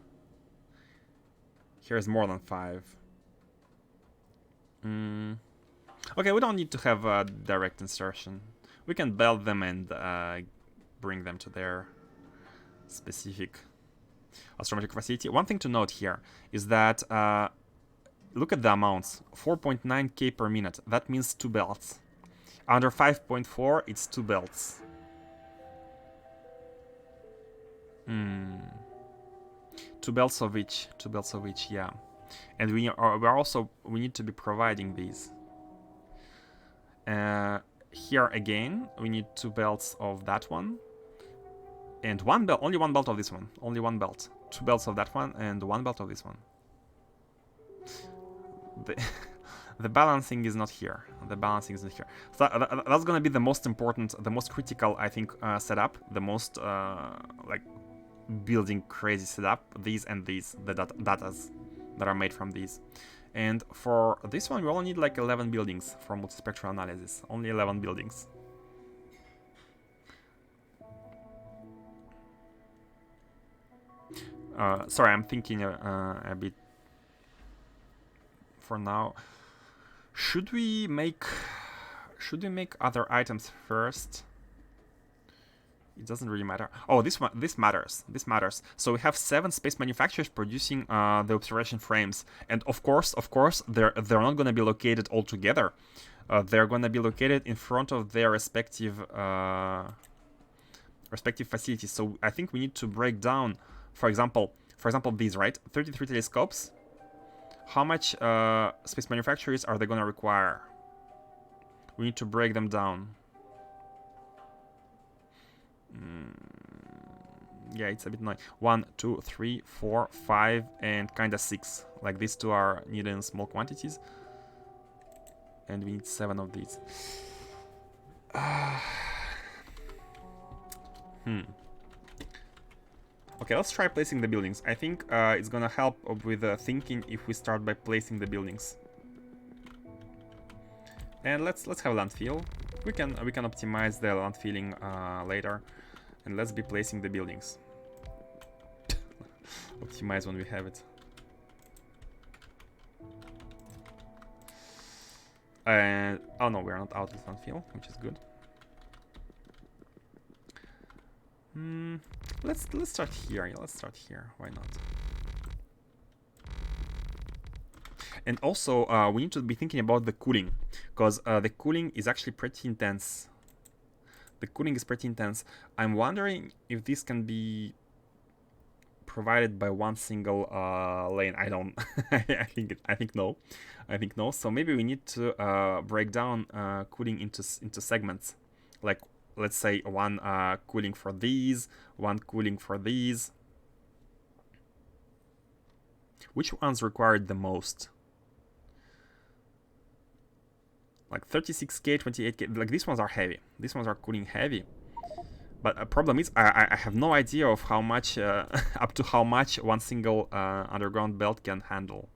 Here is more than 5. Okay, we don't need to have a direct insertion. We can belt them and bring them to their specific astrometric facility. One thing to note here is that look at the amounts. 4.9k per minute. That means 2 belts. Under 5.4, it's 2 belts. 2 belts of each. 2 belts of each, yeah. And we need to be providing these. Here again, we need 2 belts of that one. And one belt, only one belt of this one. Only one belt. 2 belts of that one and 1 belt of this one. The balancing is not here. The balancing is not here. So that's gonna be the most important, the most critical, I think, setup. The most like building crazy setup. These and these, the datas that are made from these. And for this one, we only need like 11 buildings for multispectral analysis. Only 11 buildings. Sorry, I'm thinking a bit for now. Should we make other items first? It doesn't really matter. Oh, this matters. This matters. So we have 7 space manufacturers producing the observation frames, and of course, they're not going to be located all together. They're going to be located in front of their respective facilities. So I think we need to break down. For example, these, right? 33 telescopes. How much space manufacturers are they going to require? We need to break them down. Yeah, it's a bit annoying. 1, 2, 3, 4, 5, and kinda 6. Like these 2 are needed in small quantities. And we need 7 of these. Okay, let's try placing the buildings. I think it's gonna help with thinking if we start by placing the buildings. And let's have landfill. We can optimize the landfilling later, and let's be placing the buildings. Optimize when we have it. And oh no, we're not out of landfill, which is good. Let's start here. Let's start here. Why not? And also, we need to be thinking about the cooling, because the cooling is actually pretty intense. The cooling is pretty intense. I'm wondering if this can be provided by one single lane. I don't. I think no. I think no. So maybe we need to break down cooling into segments, like let's say one cooling for these, one cooling for these. Which ones required the most? Like 36K, 28K, like these ones are heavy. These ones are cooling heavy. But a problem is I have no idea of how much, up to how much one single underground belt can handle.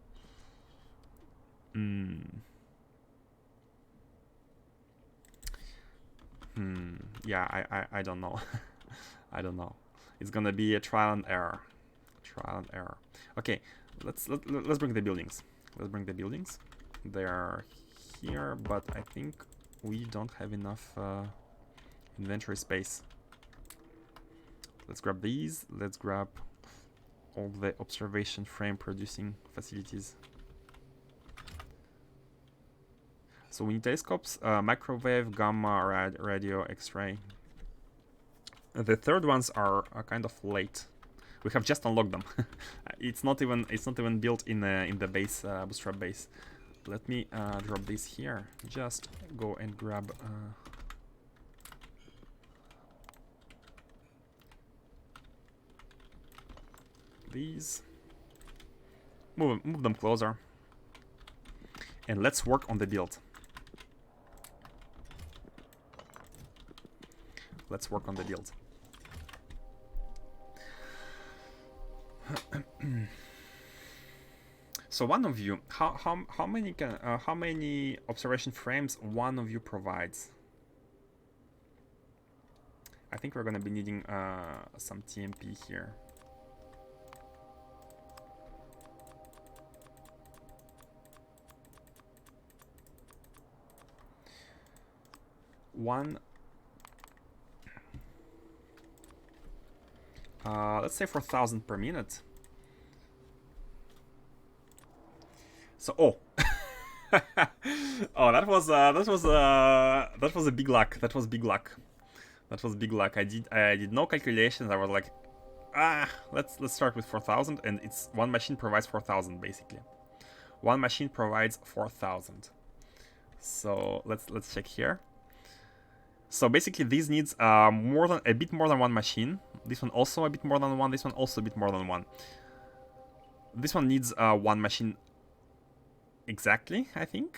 Yeah, I don't know. I don't know. It's gonna be a trial and error. Trial and error. Okay, let's bring the buildings. Let's bring the buildings. They are here, but I think we don't have enough inventory space. Let's grab these. Let's grab all the observation frame producing facilities. So we need telescopes, microwave, gamma, radio, X-ray. The third ones are kind of late. We have just unlocked them. It's not even built in the base bootstrap base. Let me drop this here. Just go and grab. These. Move them closer. And let's work on the build. Let's work on the build. So one of you, how many observation frames one of you provides? I think we're gonna be needing some TMP here. One. Let's say 4,000 per minute. So oh, oh, that was a big luck. That was big luck. That was big luck. I did no calculations. I was like, let's start with 4,000, and it's one machine provides 4,000 basically. One machine provides 4,000. So let's check here. So basically, these needs a bit more than one machine. This one also a bit more than one. This one also a bit more than one. This one needs one machine exactly, I think.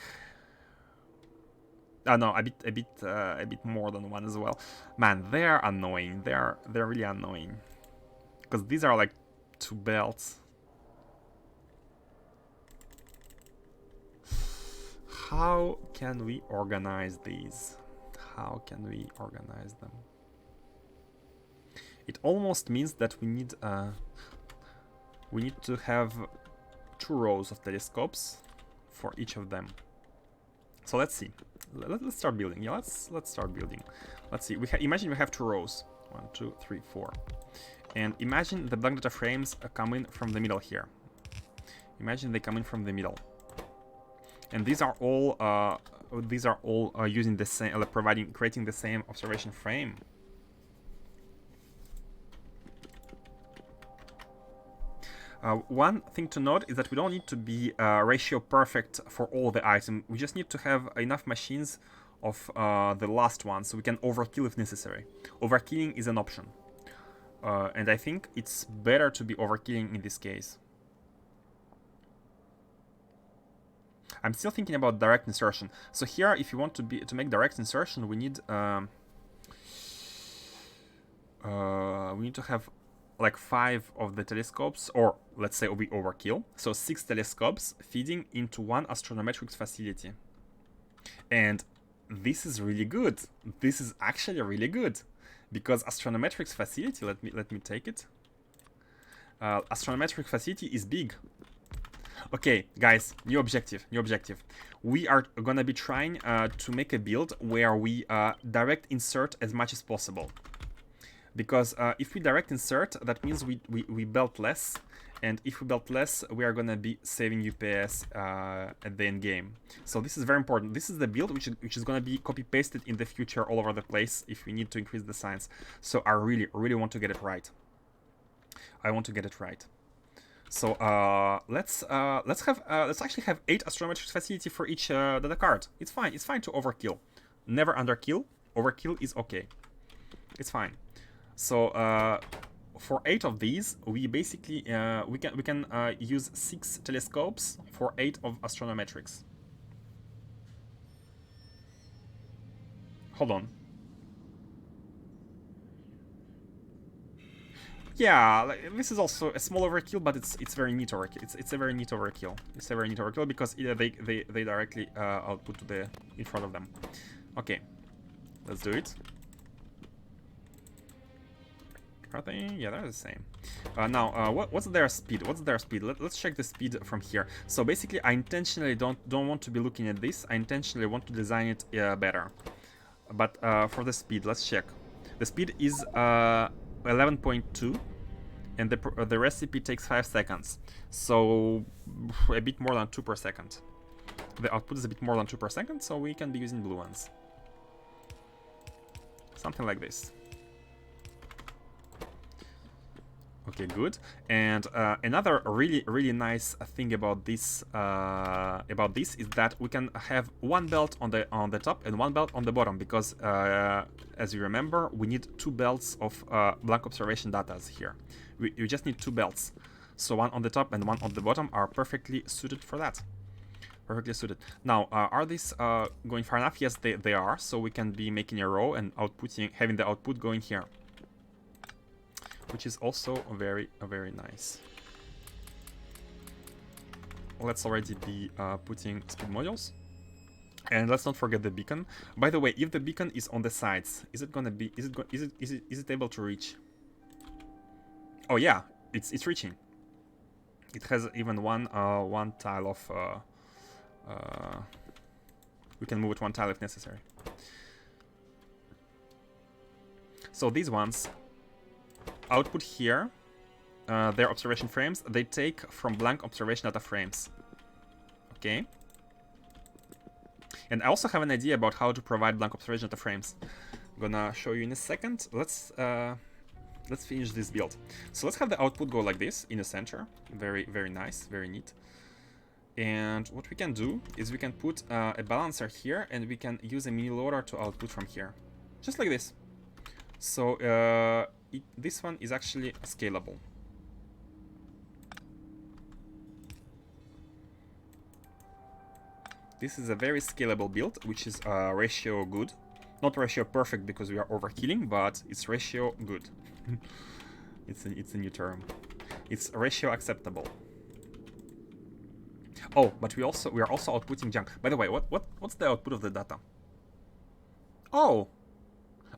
No, a bit more than one as well. Man, they're annoying. They're really annoying because these are like two belts. How can we organize these? How can we organize them? It almost means that we need to have 2 rows of telescopes for each of them. So let's see. Let's start building. Yeah, let's start building. Let's see. Imagine we have 2 rows. 1, 2, 3, 4. And imagine the black data frames come in from the middle here. Imagine they come in from the middle. And these are all using the same, creating the same observation frame. One thing to note is that we don't need to be ratio perfect for all the items. We just need to have enough machines of the last one, so we can overkill if necessary. Overkilling is an option. And I think it's better to be overkilling in this case. I'm still thinking about direct insertion. So here, if you want to make direct insertion, we need to have like 5 of the telescopes, or let's say we overkill. So 6 telescopes feeding into one astronometrics facility. And this is really good. This is actually really good because astronometrics facility. Let me take it. Astronometric facility is big. Okay, guys, new objective. We are gonna be trying to make a build where we direct insert as much as possible. Because if we direct insert, that means we belt less. And if we belt less, we are gonna be saving UPS at the end game. So this is very important. This is the build which is gonna be copy-pasted in the future all over the place if we need to increase the science. So I really want to get it right. I want to get it right. So let's actually have 8 astronometrics facility for each data card. It's fine. It's fine to overkill. Never underkill. Overkill is okay. It's fine. So for 8 of these, we basically we can use 6 telescopes for 8 of astronometrics. Hold on. Yeah, like, this is also a small overkill, but it's very neat overkill. It's a very neat overkill. It's a very neat overkill because they directly output to the in front of them. Okay, let's do it. Are they? Yeah, they're the same. Now, what's their speed? What's their speed? Let's check the speed from here. So basically, I intentionally don't want to be looking at this. I intentionally want to design it better. But for the speed, let's check. The speed is 11.2, and the recipe takes 5 seconds. So a bit more than 2 per second. The output is a bit more than 2 per second, so we can be using blue ones. Something like this. Okay, good. And another really nice thing about this is that we can have one belt on the top and one belt on the bottom, because as you remember, we need 2 belts of blank observation data here. You just need 2 belts, so one on the top and one on the bottom are perfectly suited for that. Perfectly suited. Now, are these going far enough? Yes, they are. So we can be making a row and having the output going here, which is also very nice. Let's already be putting speed modules. And let's not forget the beacon. By the way, if the beacon is on the sides, is it able to reach? Oh yeah, it's reaching. It has even one tile of we can move it one tile if necessary. So these ones output here, their observation frames, they take from blank observation data frames. Okay. And I also have an idea about how to provide blank observation data frames. I'm gonna show you in a second. Let's finish this build. So let's have the output go like this in the center. Very nice, very neat. And what we can do is we can put a balancer here, and we can use a mini loader to output from here, just like this. So this one is actually scalable. This is a very scalable build, which is ratio good. Not ratio perfect because we are overkilling, but it's ratio good. It's a new term. It's ratio acceptable. Oh, but we are also outputting junk. By the way, what's the output of the data? Oh,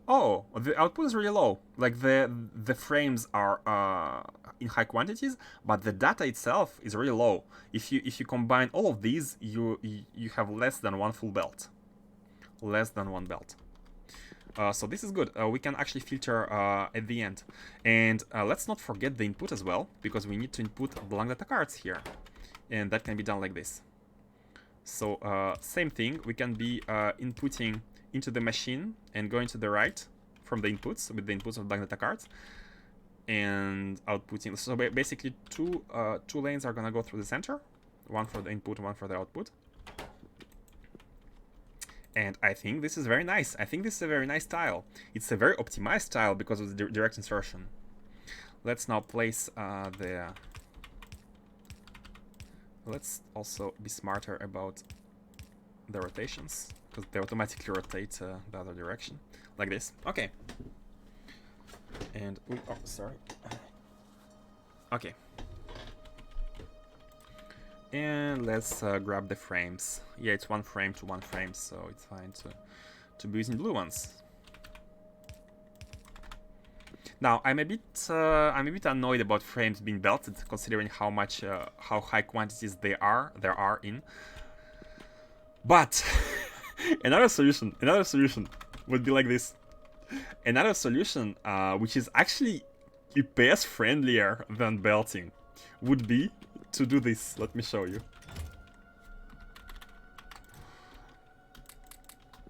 the output is really low. Like the frames are in high quantities, but the data itself is really low. If you combine all of these, you have less than one full belt. Less than one belt. So this is good. We can actually filter at the end. And let's not forget the input as well, because we need to input blank data cards here. And that can be done like this. So same thing, we can be inputting into the machine and going to the right from the inputs with the inputs of blank data cards, and outputting. So basically two lanes are gonna go through the center, one for the input, one for the output. And I think this is very nice. I think this is a very nice tile. It's a very optimized tile because of the direct insertion. Let's now place the... Let's also be smarter about the rotations, because they automatically rotate the other direction, like this. Okay. And, oh, sorry. Okay. And let's grab the frames. Yeah, it's one frame to one frame, so it's fine to be using blue ones. Now, I'm a bit annoyed about frames being belted, considering how high quantities there are in. But another solution would be like this. Another solution, which is actually EPS friendlier than belting, would be to do this. Let me show you.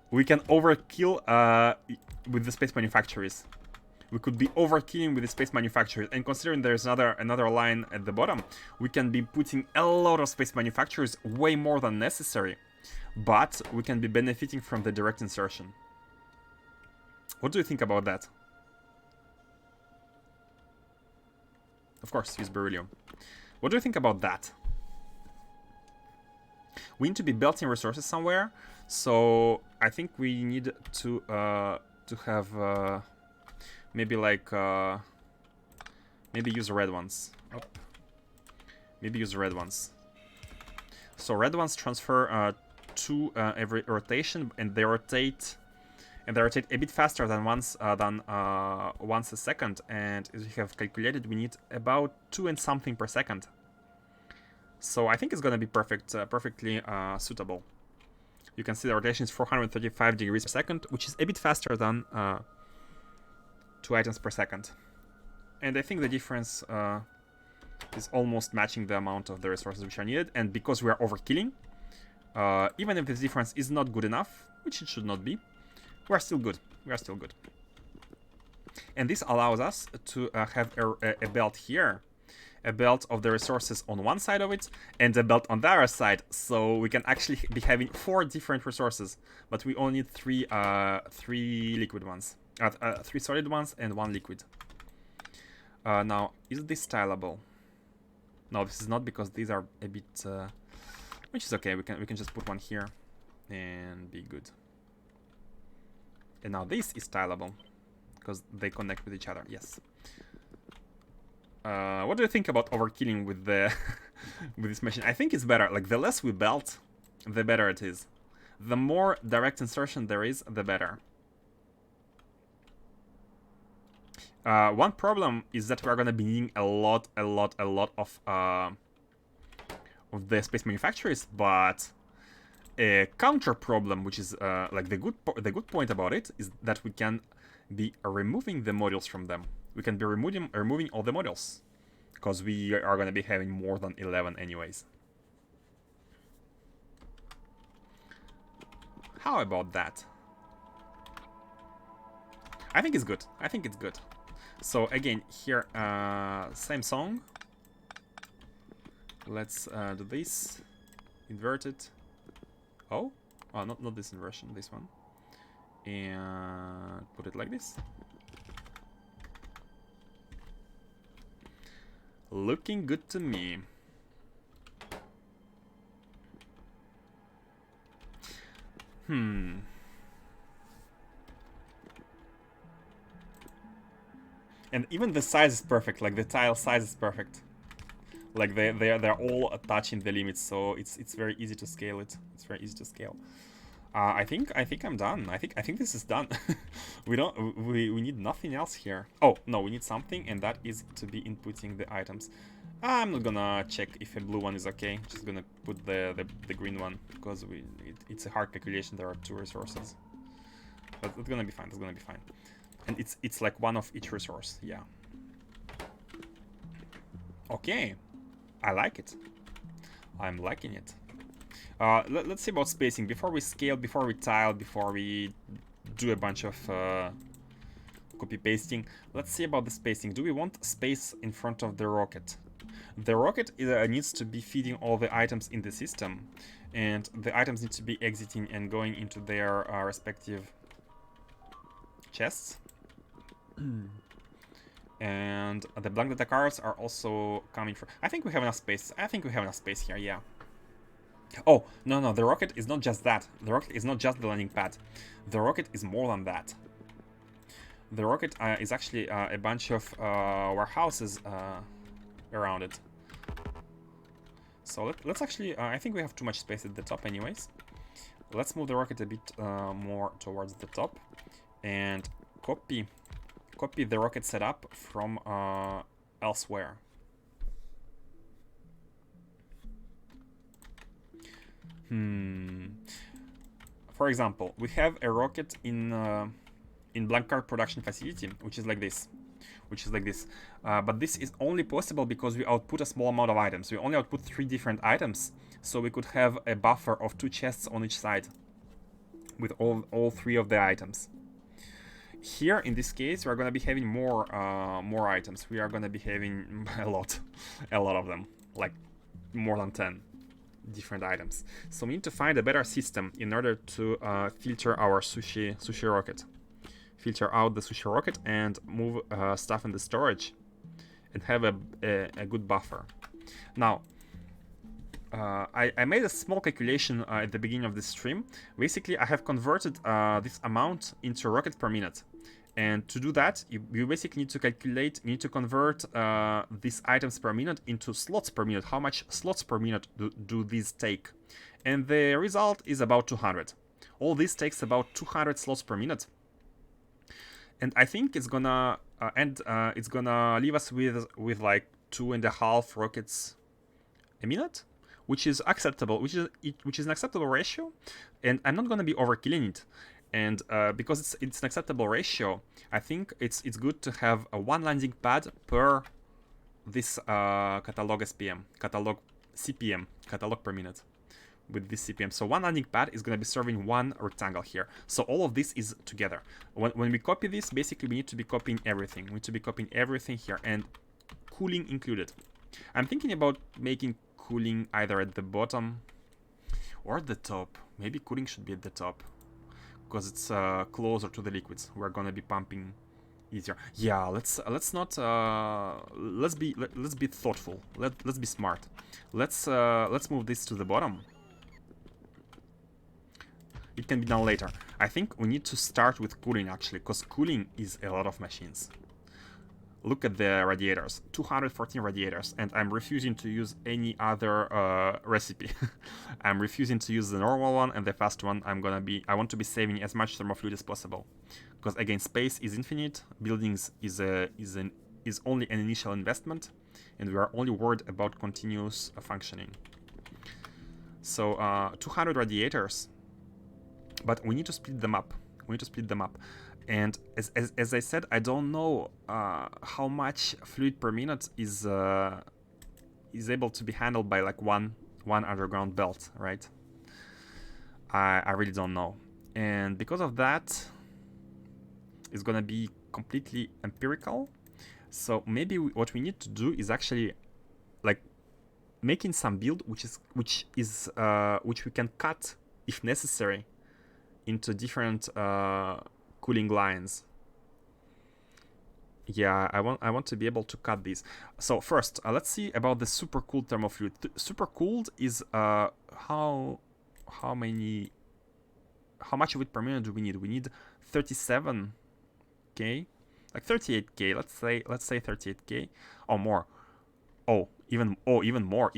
We can overkill with the space manufacturers. We could be overkilling with the space manufacturers, and considering there's another line at the bottom, we can be putting a lot of space manufacturers, way more than necessary, but we can be benefiting from the direct insertion. What do you think about that? Of course, use beryllium. What do you think about that? We need to be belting resources somewhere, So I think we need to have maybe like maybe use red ones. Oh. Maybe use red ones. So red ones transfer 2 every rotation, and they rotate a bit faster than once a second. And as we have calculated, we need about 2 and something per second. So I think it's gonna be perfectly suitable. You can see the rotation is 435 degrees per second, which is a bit faster than 2 items per second. And I think the difference is almost matching the amount of the resources which are needed. And because we are overkilling, even if this difference is not good enough, which it should not be, we are still good. We are still good. And this allows us to have a belt here, a belt of the resources on one side of it, and a belt on the other side. So we can actually be having 4 different resources, but we only need 3 liquid ones, 3 solid ones and 1 liquid. Now, is this stylable? No, this is not, because these are a bit, which is okay. We can just put one here and be good. And now this is stylable because they connect with each other. Yes. What do you think about overkilling with the with this machine? I think it's better. Like, the less we belt, the better it is. The more direct insertion there is, the better. One problem is that we're gonna be needing a lot of the space manufacturers, but a counter problem, which is like the good point about it, is that we can be removing the modules from them. We can be removing all the modules, because we are gonna be having more than 11 anyways. How about that? I think it's good. I think it's good. So again, here, same song. Let's do this. Invert it. Oh, not this inversion, this one. And put it like this. Looking good to me. And even the size is perfect. Like, the tile size is perfect. Like, they're all touching the limits, so it's very easy to scale it. It's very easy to scale. I think I'm done. I think this is done. we need nothing else here. Oh no, we need something, and that is to be inputting the items. I'm not gonna check if a blue one is okay. Just gonna put the green one, because it's a hard calculation. There are 2 resources, but it's gonna be fine. It's gonna be fine. And it's like 1 of each resource. Yeah. Okay, I like it. I'm liking it. Let's see about spacing. Before we scale, before we tile, before we do a bunch of copy pasting, let's see about the spacing. Do we want space in front of the rocket? The rocket needs to be feeding all the items in the system, and the items need to be exiting and going into their respective chests. And the blank data cards are also coming from... I think we have enough space. I think we have enough space here, yeah. Oh, no, the rocket is not just that. The rocket is not just the landing pad. The rocket is more than that. The rocket is actually a bunch of warehouses around it. So let's actually... I think we have too much space at the top anyways. Let's move the rocket a bit more towards the top. And copy the rocket setup from elsewhere. For example, we have a rocket in blank card production facility, which is like this. But this is only possible because we output a small amount of items. We only output 3 different items, so we could have a buffer of 2 chests on each side with all 3 of the items. Here, in this case, we're gonna be having more items. We are gonna be having a lot of them, like more than 10 different items. So we need to find a better system in order to filter our sushi rocket, filter out the sushi rocket, and move stuff in the storage, and have a good buffer. Now, I made a small calculation at the beginning of this stream. Basically, I have converted this amount into rockets per minute. And to do that, you basically need to calculate, you need to convert these items per minute into slots per minute. How much slots per minute do these take? And the result is about 200. All this takes about 200 slots per minute. And I think it's gonna it's gonna leave us with like 2.5 rockets a minute, which is acceptable, which is an acceptable ratio, and I'm not gonna be overkilling it. And because it's an acceptable ratio, I think it's good to have a one landing pad per this catalog SPM, catalog CPM, catalog per minute, with this CPM. So one landing pad is going to be serving one rectangle here. So all of this is together. When we copy this, basically we need to be copying everything. We need to be copying everything here, and cooling included. I'm thinking about making cooling either at the bottom or at the top. Maybe cooling should be at the top, because it's closer to the liquids. We're gonna be pumping easier. Yeah, let's be thoughtful. Let's be smart. Let's move this to the bottom. It can be done later. I think we need to start with cooling actually, because cooling is a lot of machines. Look at the radiators, 214 radiators, and I'm refusing to use any other recipe. I'm refusing to use the normal one and the fast one. I want to be saving as much thermofluid as possible, because again, space is infinite. Buildings is only an initial investment, and we are only worried about continuous functioning. So 200 radiators, but we need to split them up. And as I said, I don't know how much fluid per minute is able to be handled by like one underground belt, right? I really don't know. And because of that, it's gonna be completely empirical. So maybe what we need to do is actually like making some build which we can cut if necessary into different cooling lines. Yeah, I want to be able to cut these. So first, let's see about the supercooled thermofluid. Supercooled is how much of it per minute do we need? We need 37k, like 38k. Let's say 38k or more. Even more.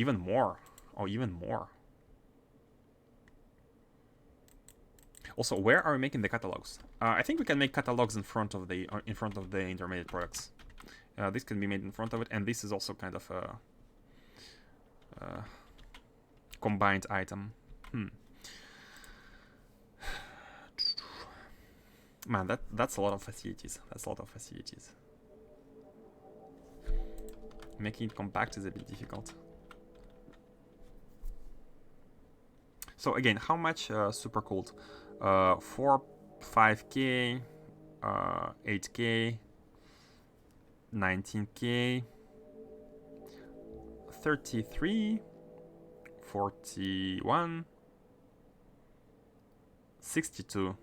Also, where are we making the catalogs? I think we can make catalogs in front of the intermediate products. This can be made in front of it, and this is also kind of a combined item. Man, that's a lot of facilities. Making it compact is a bit difficult. So again, how much supercooled? 5k, 8k, 19k, 33, 41, 62,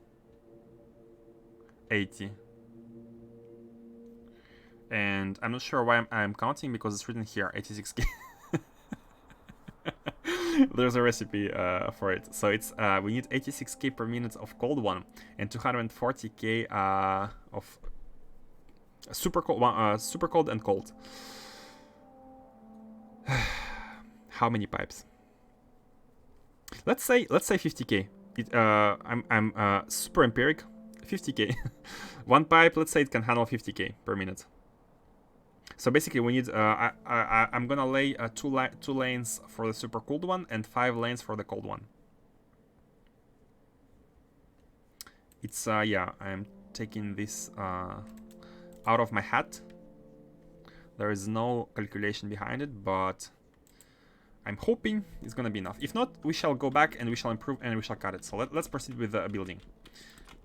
80. And I'm not sure why I'm counting, because it's written here 86k. There's a recipe for it. So it's we need 86k per minute of cold one and 240k of super cold and cold. How many pipes? Let's say 50k. I'm super empiric. 50k. One pipe, let's say it can handle 50k per minute. So basically we need, I'm gonna lay two lanes for the super cooled one and 5 lanes for the cold one. It's, yeah, I'm taking this out of my hat. There is no calculation behind it, but I'm hoping it's gonna be enough. If not, we shall go back and we shall improve and we shall cut it. So let's proceed with the building.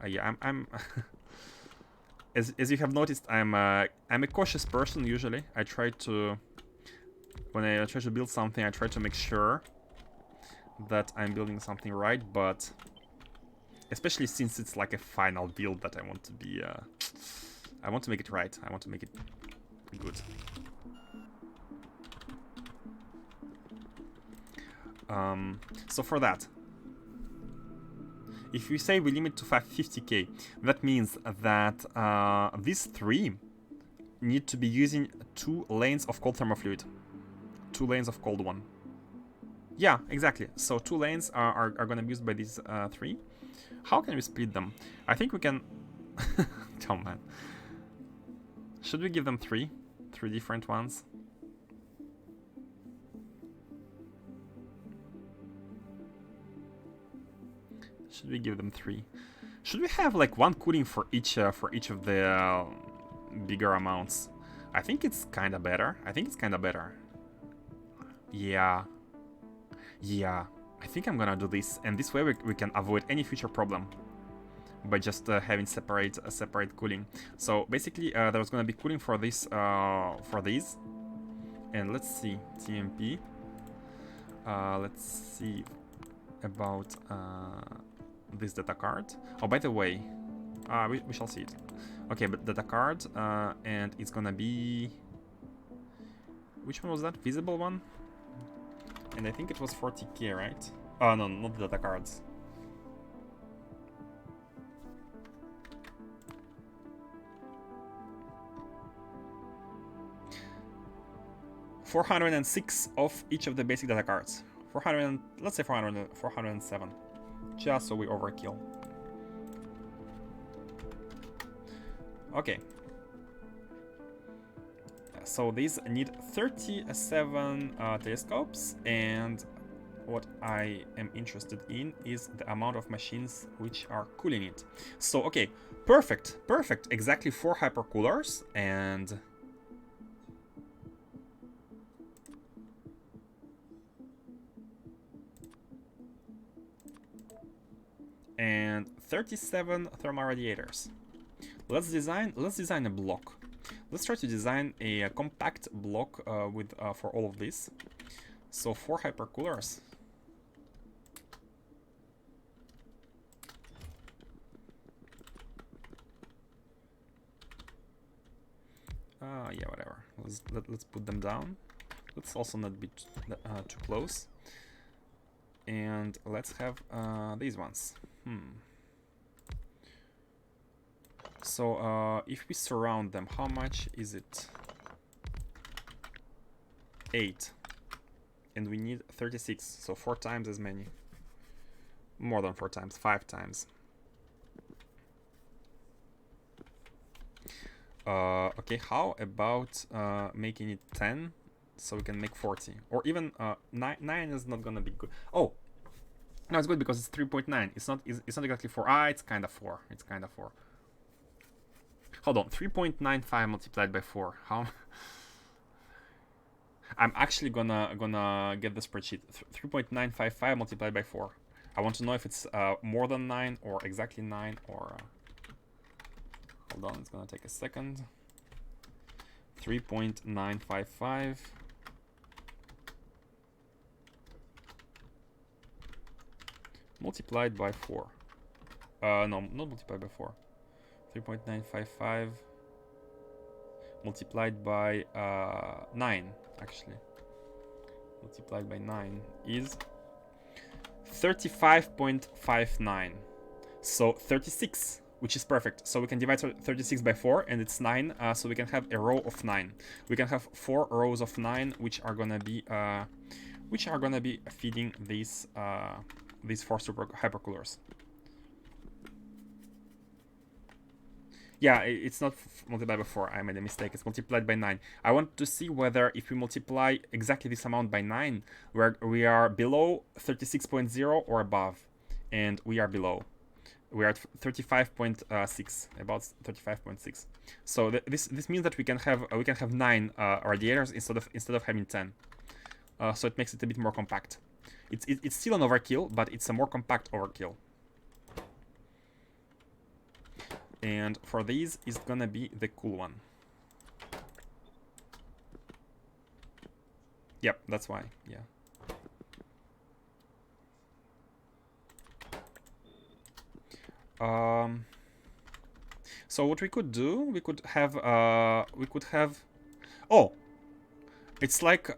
Yeah, I'm As you have noticed, I'm a cautious person usually. I try to, when I try to build something, I try to make sure that I'm building something right, but especially since it's like a final build that I want to be, I want to make it right. I want to make it good. So for that, if we say we limit to 550k, that means that these three need to be using 2 lanes of cold thermofluid. 2 lanes of cold one. Yeah, exactly. So 2 lanes are going to be used by these 3. How can we split them? I think we can... Oh man. Should we give them 3? 3 different ones? Should we give them 3? Should we have like 1 cooling for each of the bigger amounts? I think it's kind of better. Yeah. Yeah. I think I'm gonna do this, and this way we can avoid any future problem by just having separate cooling. So basically, there's gonna be cooling for this for these, and let's see TMP. Let's see about this data card. Oh, by the way, we shall see it. Okay, but data card, and it's gonna be... Which one was that? Visible one? And I think it was 40k, right? Oh, no, not the data cards. $406 of each of the basic data cards. 400, let's say 407. Just so we overkill. Okay. So these need 37 telescopes, and what I am interested in is the amount of machines which are cooling it. So, okay, perfect, exactly 4 hypercoolers, and... and 37 thermal radiators. Let's design a block. Let's try to design a compact block with for all of this. So 4 hypercoolers. Yeah, whatever. Let's put them down. Let's also not be too close. And let's have these ones. So if we surround them, how much is it? 8. And we need 36, so 4 times as many. More than 4 times, 5 times. Okay, how about making it 10, so we can make 40? Or even 9 is not gonna be good. Oh, no, it's good because it's 3.9. It's not exactly 4. It's kind of 4. It's kind of 4. Hold on, 3.95 multiplied by 4. How? I'm actually gonna get the spreadsheet. 3.955 multiplied by 4. I want to know if it's more than 9 or exactly 9 or... hold on, it's gonna take a second. 3.955 multiplied by 4. No, not multiplied by 4. 3.955 multiplied by 9, actually. Multiplied by 9 is 35.59. So 36, which is perfect. So we can divide 36 by 4, and it's 9. So we can have a row of 9. We can have 4 rows of 9, which are gonna be feeding these 4 super hypercoolers. Yeah, it's not multiplied by 4. I made a mistake. It's multiplied by 9. I want to see whether if we multiply exactly this amount by 9, we are below 36.0 or above. And we are below. We are at 35.6, about 35.6. So this means that we can have 9 radiators instead of having 10. So it makes it a bit more compact. It's still an overkill, but it's a more compact overkill. And for these, it's gonna be the cool one. Yep, that's why, yeah. So what we could do, we could have, oh, it's like,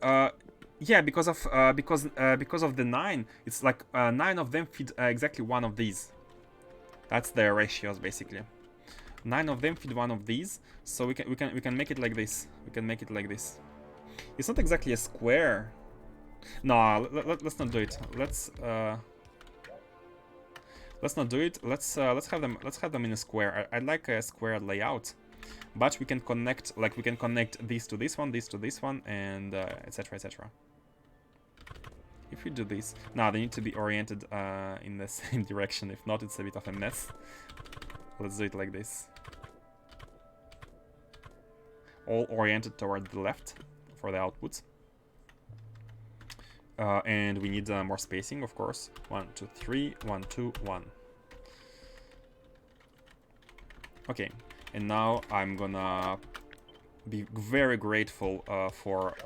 Yeah, because of the 9, it's like 9 of them feed exactly one of these. That's the ratios basically. 9 of them feed one of these, so we can make it like this. We can make it like this. It's not exactly a square. No, let's not do it. Let's not do it. Let's have them in a square. I'd like a square layout, but we can connect these to this one, and etc. etc. If we do this, now they need to be oriented in the same direction. If not, it's a bit of a mess. Let's do it like this. All oriented toward the left for the outputs. And we need more spacing, of course. 1, 2, 3, 1, 2, 1. Okay, and now I'm gonna be very grateful for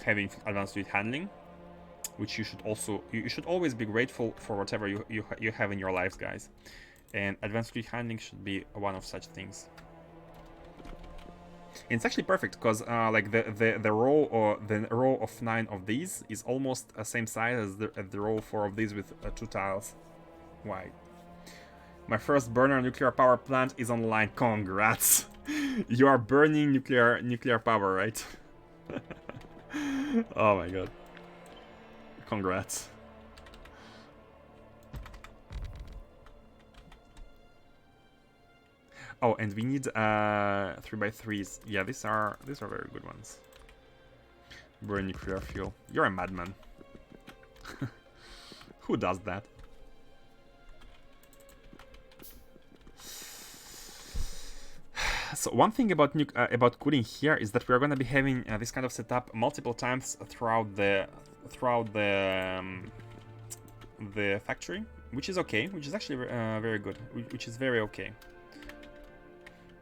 having advanced fluid handling, which you should always be grateful for whatever you have in your lives, guys. And advanced fluid handling should be one of such things. And it's actually perfect because like the row of 9 of these is almost the same size as the row 4 of these with 2 tiles wide. My first burner nuclear power plant is online. Congrats! You are burning nuclear power, right? Oh my god. Congrats. Oh, and we need 3x3s. Yeah, these are very good ones. Burn nuclear fuel. You're a madman. Who does that? So one thing about cooling here is that we are going to be having this kind of setup multiple times throughout the factory, which is okay, which is actually very good, which is very okay.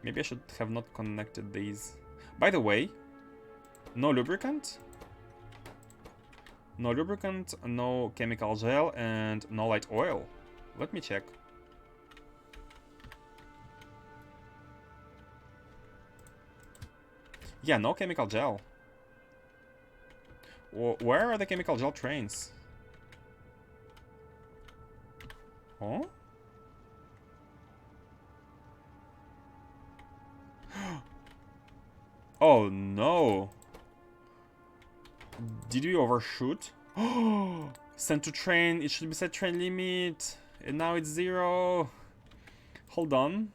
Maybe I should have not connected these. By the way, no lubricant, no chemical gel, and no light oil. Let me check. Yeah, no chemical gel. Where are the chemical gel trains? Huh? Oh no! Did we overshoot? Sent to train. It should be set train limit, and now it's 0. Hold on.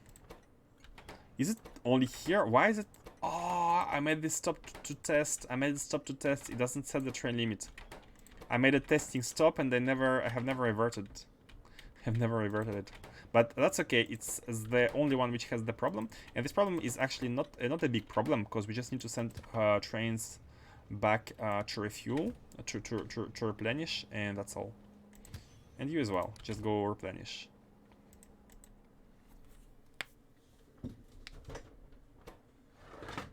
Is it only here? Why is it? Oh, I made this stop to test. It doesn't set the train limit. I made a testing stop, and I have never reverted. It. But that's okay. It's the only one which has the problem, and this problem is actually not a big problem because we just need to send trains back to refuel, to replenish, and that's all. And you as well. Just go replenish.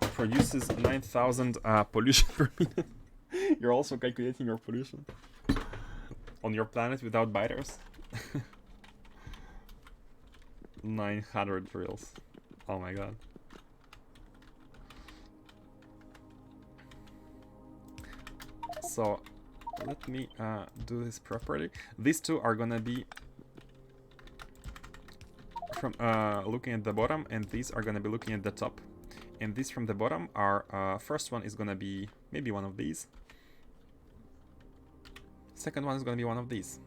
Produces 9,000 pollution per minute. You're also calculating your pollution on your planet without biters. 900 drills. Oh my god. So let me do this properly. These two are gonna be from looking at the bottom, and these are gonna be looking at the top. And these from the bottom are first one is gonna be maybe one of these. Second one is gonna be one of these.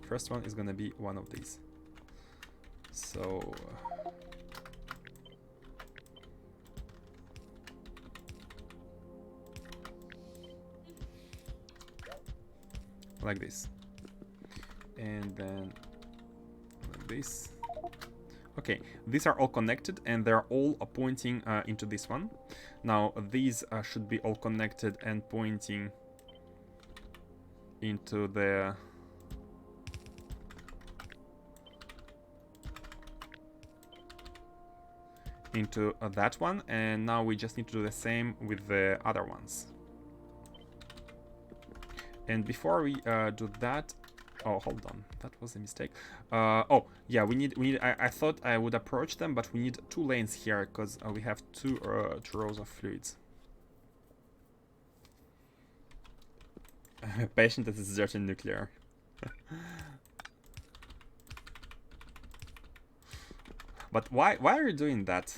First one is gonna be one of these. So like this, and then like this. Okay, these are all connected, and they're all pointing into this one. Now these should be all connected and pointing into the that one, and now we just need to do the same with the other ones. And before we do that, oh, hold on, that was a mistake. Oh yeah, we need I thought I would approach them, but we need 2 lanes here because we have two rows of fluids. Patient that is dirty nuclear. But why are you doing that?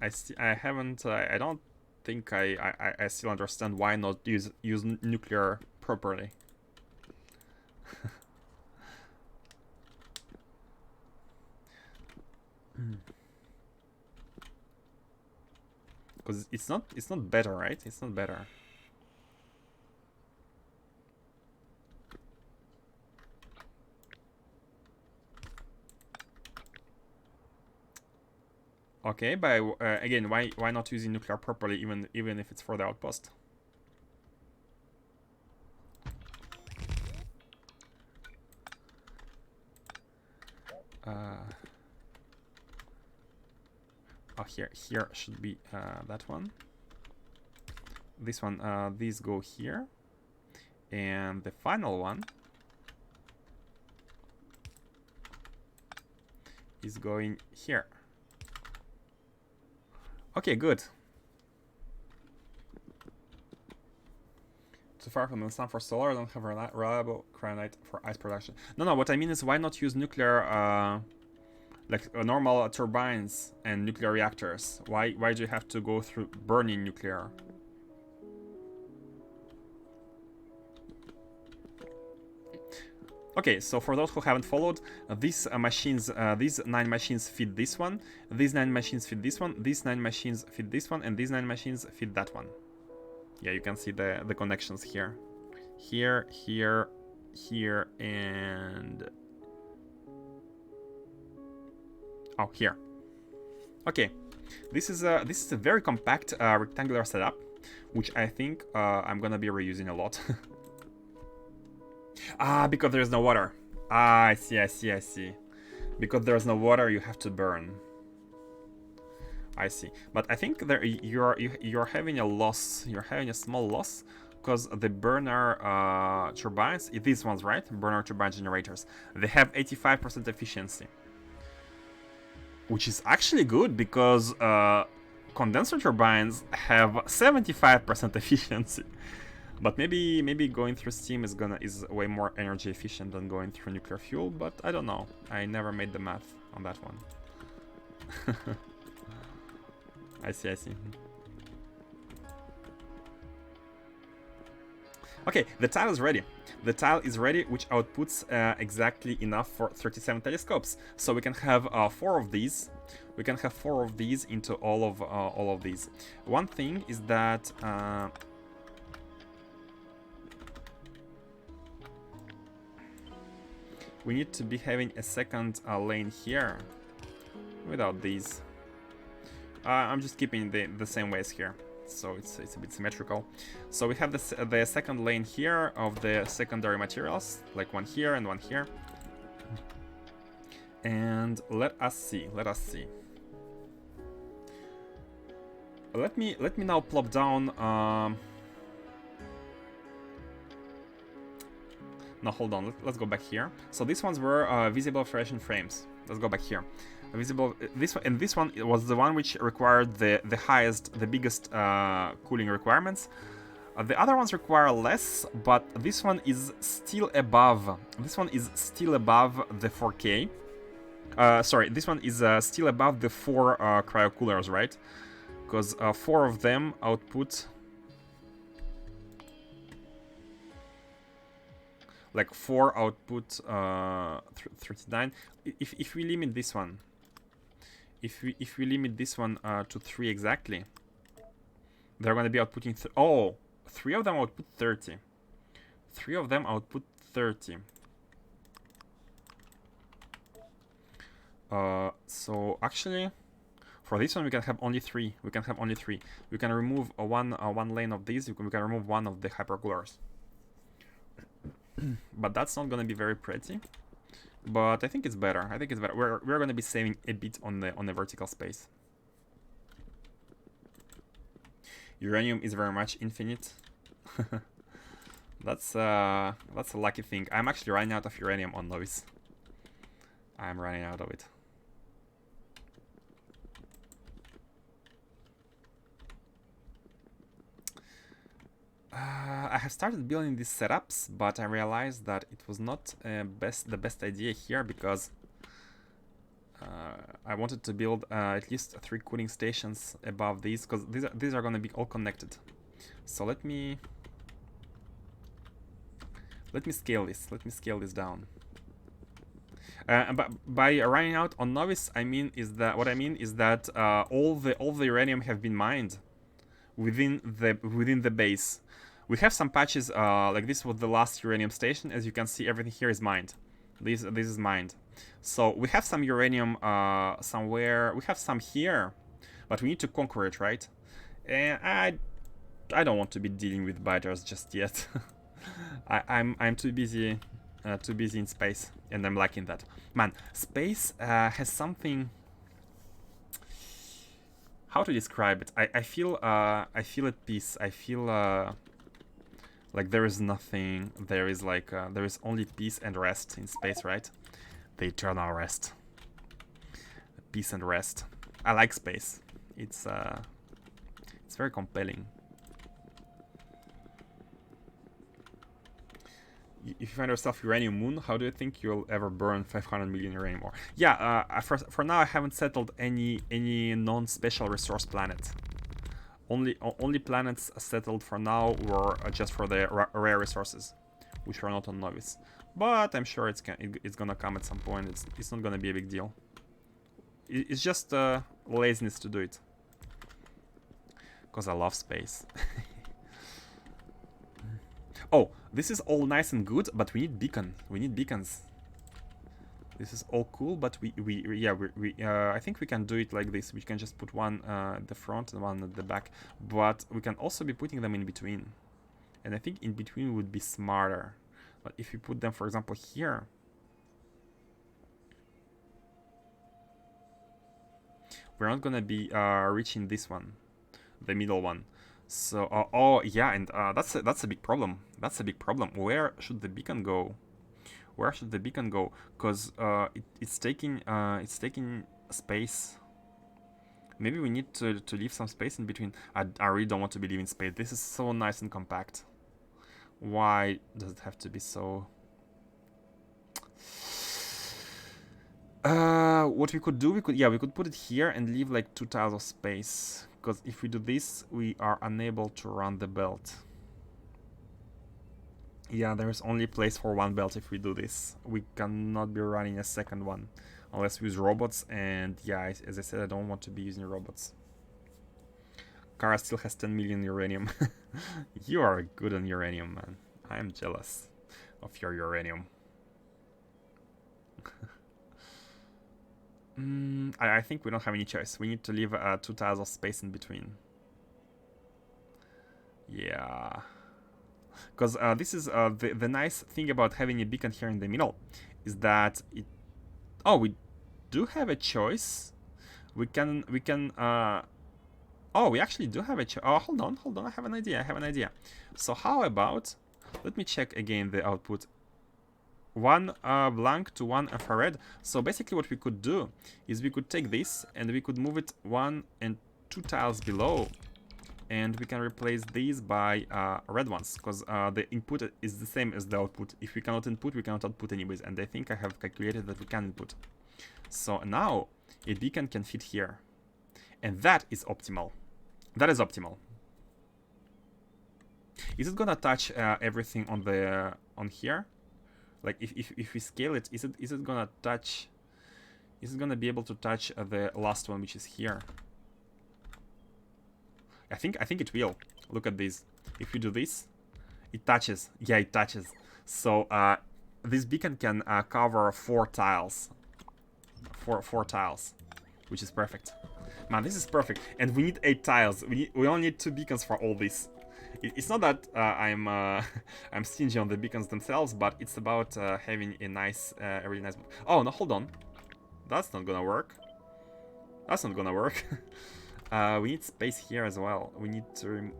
I haven't. I don't think I still understand why not use nuclear properly. Because it's not better, right? It's not better. Okay, but again, why not using nuclear properly, even if it's for the outpost? Oh, here should be that one. This one, these go here, and the final one is going here. Okay, good. Too far from the sun for solar, don't have reliable granite for ice production. No, what I mean is why not use nuclear, like normal turbines and nuclear reactors? Why do you have to go through burning nuclear? Okay, so for those who haven't followed, these machines, these 9 machines feed this one, these 9 machines feed this one, these 9 machines feed this one, and these 9 machines feed that one. Yeah, you can see the connections here. Here, and... oh, here. Okay, this is a very compact rectangular setup, which I think I'm gonna be reusing a lot. Ah, because there's no water. Ah, I see. Because there's no water, you have to burn. I see. But I think there you're having a loss. You're having a small loss because the burner turbines, these ones, right? Burner turbine generators, they have 85% efficiency, which is actually good because condenser turbines have 75% efficiency. But maybe going through steam is way more energy efficient than going through nuclear fuel, but I don't know. I never made the math on that one. I see. Okay, the tile is ready. The tile is ready, which outputs exactly enough for 37 telescopes. So we can have 4 of these. We can have 4 of these into all of these. One thing is that we need to be having a second lane here without these. I'm just keeping the same ways here, so it's a bit symmetrical. So we have the second lane here of the secondary materials, like one here and one here. And let us see. Let me now plop down. No, hold on. Let's go back here. So these ones were visible fluorescent frames. Let's go back here. Visible. This one, and this one was the one which required the biggest cooling requirements. The other ones require less, but this one is still above. This one is still above the 4K. Sorry, this one is still above the 4 cryocoolers, right? Because 4 of them output like 4 output 39. If we limit this one, if we limit this one to 3 exactly, they're going to be outputting 3 of them output 30. 3 of them output 30. So actually, for this one we can have only 3. We can remove one lane of these. We can remove one of the hypercoolers. But that's not gonna be very pretty. But I think it's better. We're gonna be saving a bit on the vertical space. Uranium is very much infinite. That's a lucky thing. I'm actually running out of uranium on Lovis. I'm running out of it. I have started building these setups, but I realized that it was not the best idea here because I wanted to build at least 3 cooling stations above these, because these are going to be all connected. So let me scale this. Let me scale this down. But by running out on novice, I mean is that all the uranium have been mined within the base. We have some patches like this was the last uranium station. As you can see, everything here is mined. This is mined. So we have some uranium somewhere. We have some here, but we need to conquer it, right? And I don't want to be dealing with biters just yet. I'm too busy in space, and I'm liking that. Man, space has something. How to describe it? I feel at peace. I feel like there is nothing. There is there is only peace and rest in space, right? The eternal rest. Peace and rest. I like space. It's very compelling. If you find yourself uranium moon, how do you think you'll ever burn 500 million uranium ore? Yeah, for now I haven't settled any non-special resource planet. Only planets settled for now were just for the rare resources, which were not on novice. But I'm sure it's gonna come at some point. It's not gonna be a big deal. It's just laziness to do it. Because I love space. Oh, this is all nice and good, but we need beacon. We need beacons. This is all cool, but I think we can do it like this. We can just put one at the front and one at the back, but we can also be putting them in between. And I think in between would be smarter. But if you put them, for example, here, we're not gonna be reaching this one, the middle one. So, oh yeah, and that's a big problem. That's a big problem. Where should the beacon go? Where should the beacon go? Because it's taking space. Maybe we need to leave some space in between. I really don't want to be leaving space. This is so nice and compact. Why does it have to be so? What we could do, we could put it here and leave like 2 tiles of space. Because if we do this, we are unable to run the belt. Yeah, there is only place for one belt if we do this. We cannot be running a second one unless we use robots. And yeah, as I said, I don't want to be using robots. Kara still has 10 million uranium. You are good on uranium, man. I am jealous of your uranium. I think we don't have any choice. We need to leave 2 tiles of space in between. Yeah. Because this is the nice thing about having a beacon here in the middle is that it... Oh, we do have a choice. We can oh, we actually do have a choice. Oh, hold on. I have an idea. So how about... Let me check again the output. 1 blank to 1 infrared. So basically what we could do is we could take this and we could move it 1 and 2 tiles below, and we can replace these by red ones, because the input is the same as the output. If we cannot input, we cannot output anyways, and I think I have calculated that we can input. So now a beacon can fit here, and that is optimal. That is optimal. Is it gonna touch everything on here? Like if we scale it, is it gonna touch? Is it gonna be able to touch the last one, which is here? I think it will. Look at this. If you do this, it touches. Yeah, it touches. So this beacon can cover 4 tiles. Four tiles, which is perfect. Man, this is perfect. And we need 8 tiles. We only need 2 beacons for all this. It's not that I'm stingy on the beacons themselves, but it's about having a nice, a really nice... Oh, no, hold on. That's not gonna work. That's not gonna work. We need space here as well. We need to...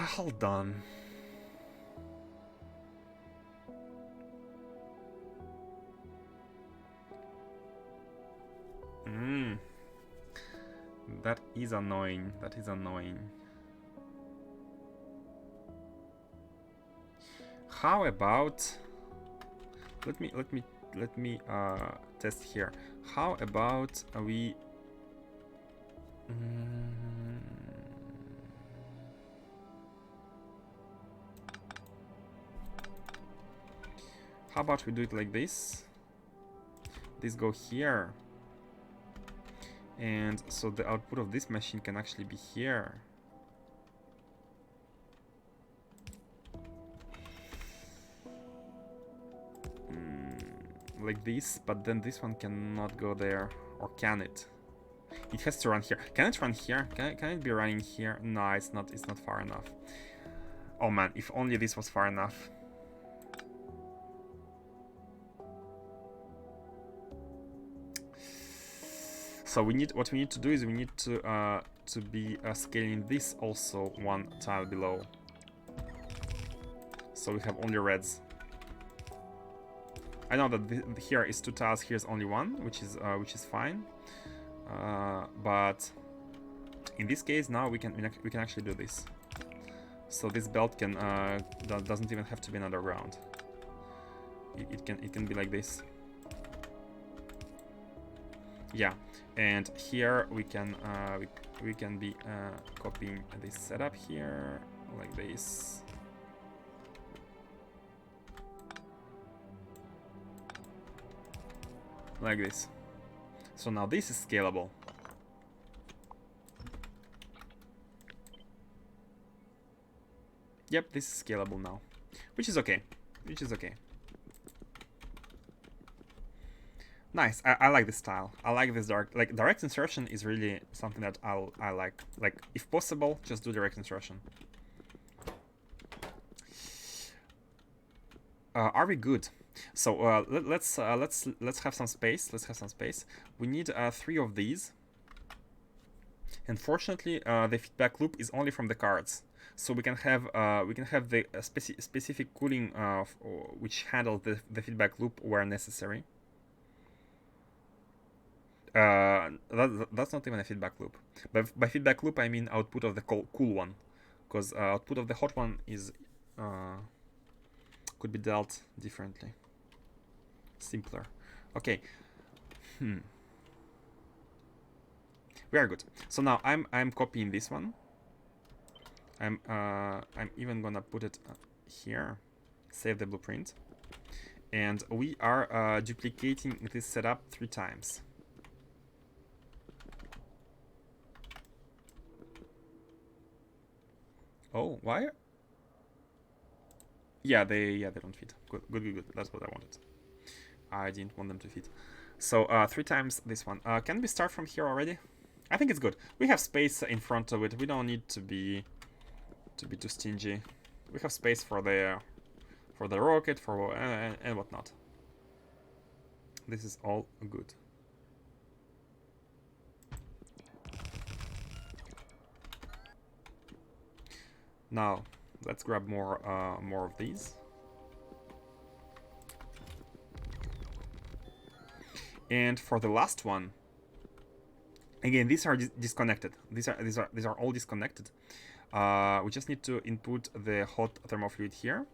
hold on. That is annoying. That is annoying. How about let me test here. How about we how about we do it like this? This go here. And so the output of this machine can actually be here. Like this, but then this one cannot go there. Or can it? It has to run here. Can it run here? Can it be running here? No, it's not far enough. Oh man, if only this was far enough. So what we need to do is we need to be scaling this also one tile below. So we have only reds. I know that here is 2 tiles, here's only 1, which is fine. But in this case now we can actually do this. So this belt can doesn't even have to be an underground. It can be like this. Yeah, and here we can be copying this setup here like this. Like this. So now this is scalable. Yep, this is scalable now, which is okay. Nice. I like this style. I like this direct insertion is really something that I like. Like, if possible, just do direct insertion. Are we good? So let's have some space. We need 3 of these. Unfortunately, the feedback loop is only from the cards, so we can have the specific cooling which handles the feedback loop where necessary. That's not even a feedback loop. But by feedback loop I mean output of the cool one, because output of the hot one is could be dealt differently, simpler. Okay. Very good. So now I'm copying this one. I'm even gonna put it here. Save the blueprint, and we are duplicating this setup 3 times. Oh, why? Yeah, they don't fit. Good. That's what I wanted. I didn't want them to fit. So 3 times this one. Can we start from here already? I think it's good. We have space in front of it. We don't need to be too stingy. We have space for the rocket, and whatnot. This is all good. Now let's grab more of these. And for the last one, again, these are disconnected. These are all disconnected. We just need to input the hot thermofluid here.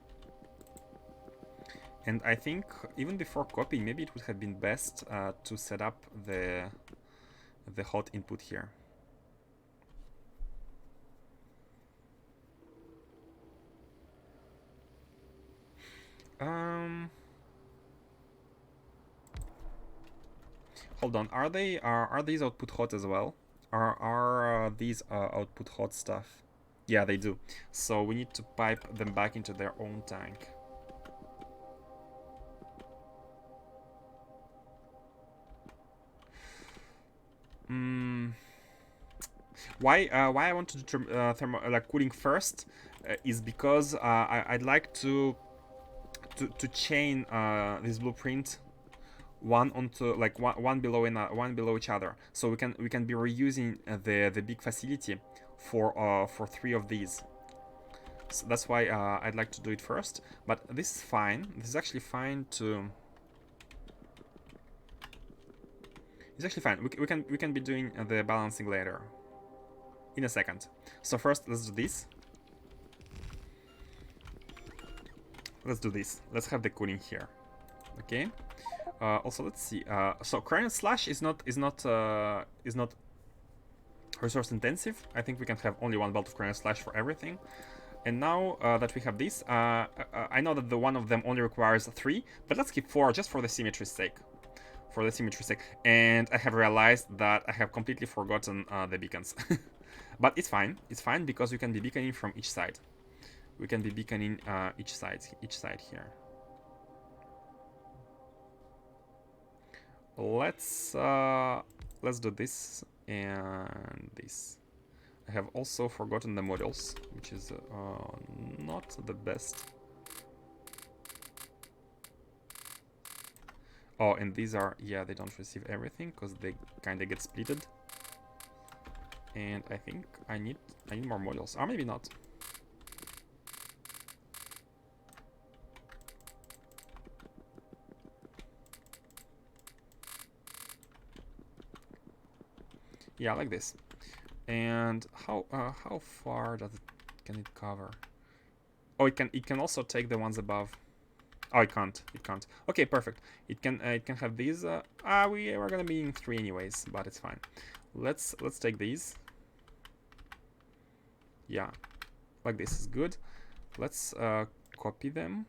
And I think even before copying, maybe it would have been best to set up the hot input here. Hold on. Are these output hot as well? Are these output hot stuff? Yeah, they do. So we need to pipe them back into their own tank. Why I want to do cooling first is because I'd like to chain this blueprint one onto one below each other, so we can be reusing the big facility for 3 of these. So that's why I'd like to do it first. But this is fine. This is actually fine to. It's actually fine. We can be doing the balancing later. in a second. So first, let's do this. Let's do this. Let's have the cooling here. Okay. Also, let's see. So Crayon Slash is not resource intensive. I think we can have only one belt of Crayon Slash for everything. And now that we have this, I know that the one of them only requires 3, but let's keep 4 just for the symmetry's sake. For the symmetry's sake. And I have realized that I have completely forgotten the beacons. But it's fine. It's fine because we can be beaconing from each side. We can be beaconing each side here. Let's do this and this. I have also forgotten the models, which is not the best. Oh, and these are, yeah, they don't receive everything because they kind of get splitted. And I think I need more models. Or maybe not. Yeah, like this. And how far can it cover? Oh, it can also take the ones above. Oh, it can't. Okay, perfect. It can have these. We are gonna be in 3 anyways, but it's fine. Let's take these. Yeah, like this is good. Let's copy them.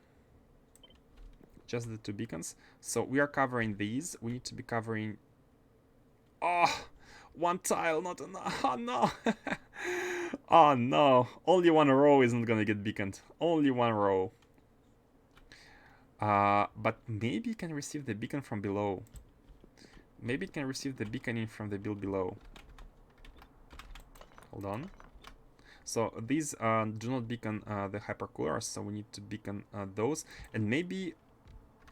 Just the 2 beacons. So we are covering these. We need to be covering. Oh, 1 tile, not enough. Oh no. Oh no. Only 1 row isn't gonna get beaconed. Only 1 row. But maybe it can receive the beacon from below. Maybe it can receive the beaconing from the build below. Hold on. So these do not beacon the hypercoolers, so we need to beacon those. And maybe...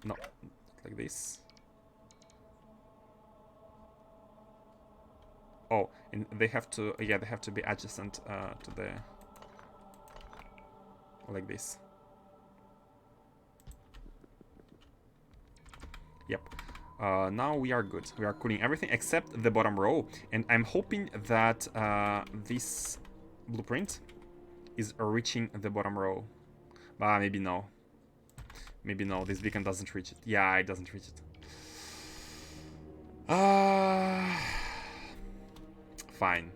No, like this. Oh, and they have to... Yeah, they have to be adjacent to the... Like this. Yep. Now we are good. We are cooling everything except the bottom row. And I'm hoping that this blueprint is reaching the bottom row. Maybe no. Maybe no. This beacon doesn't reach it. Yeah, it doesn't reach it. Fine.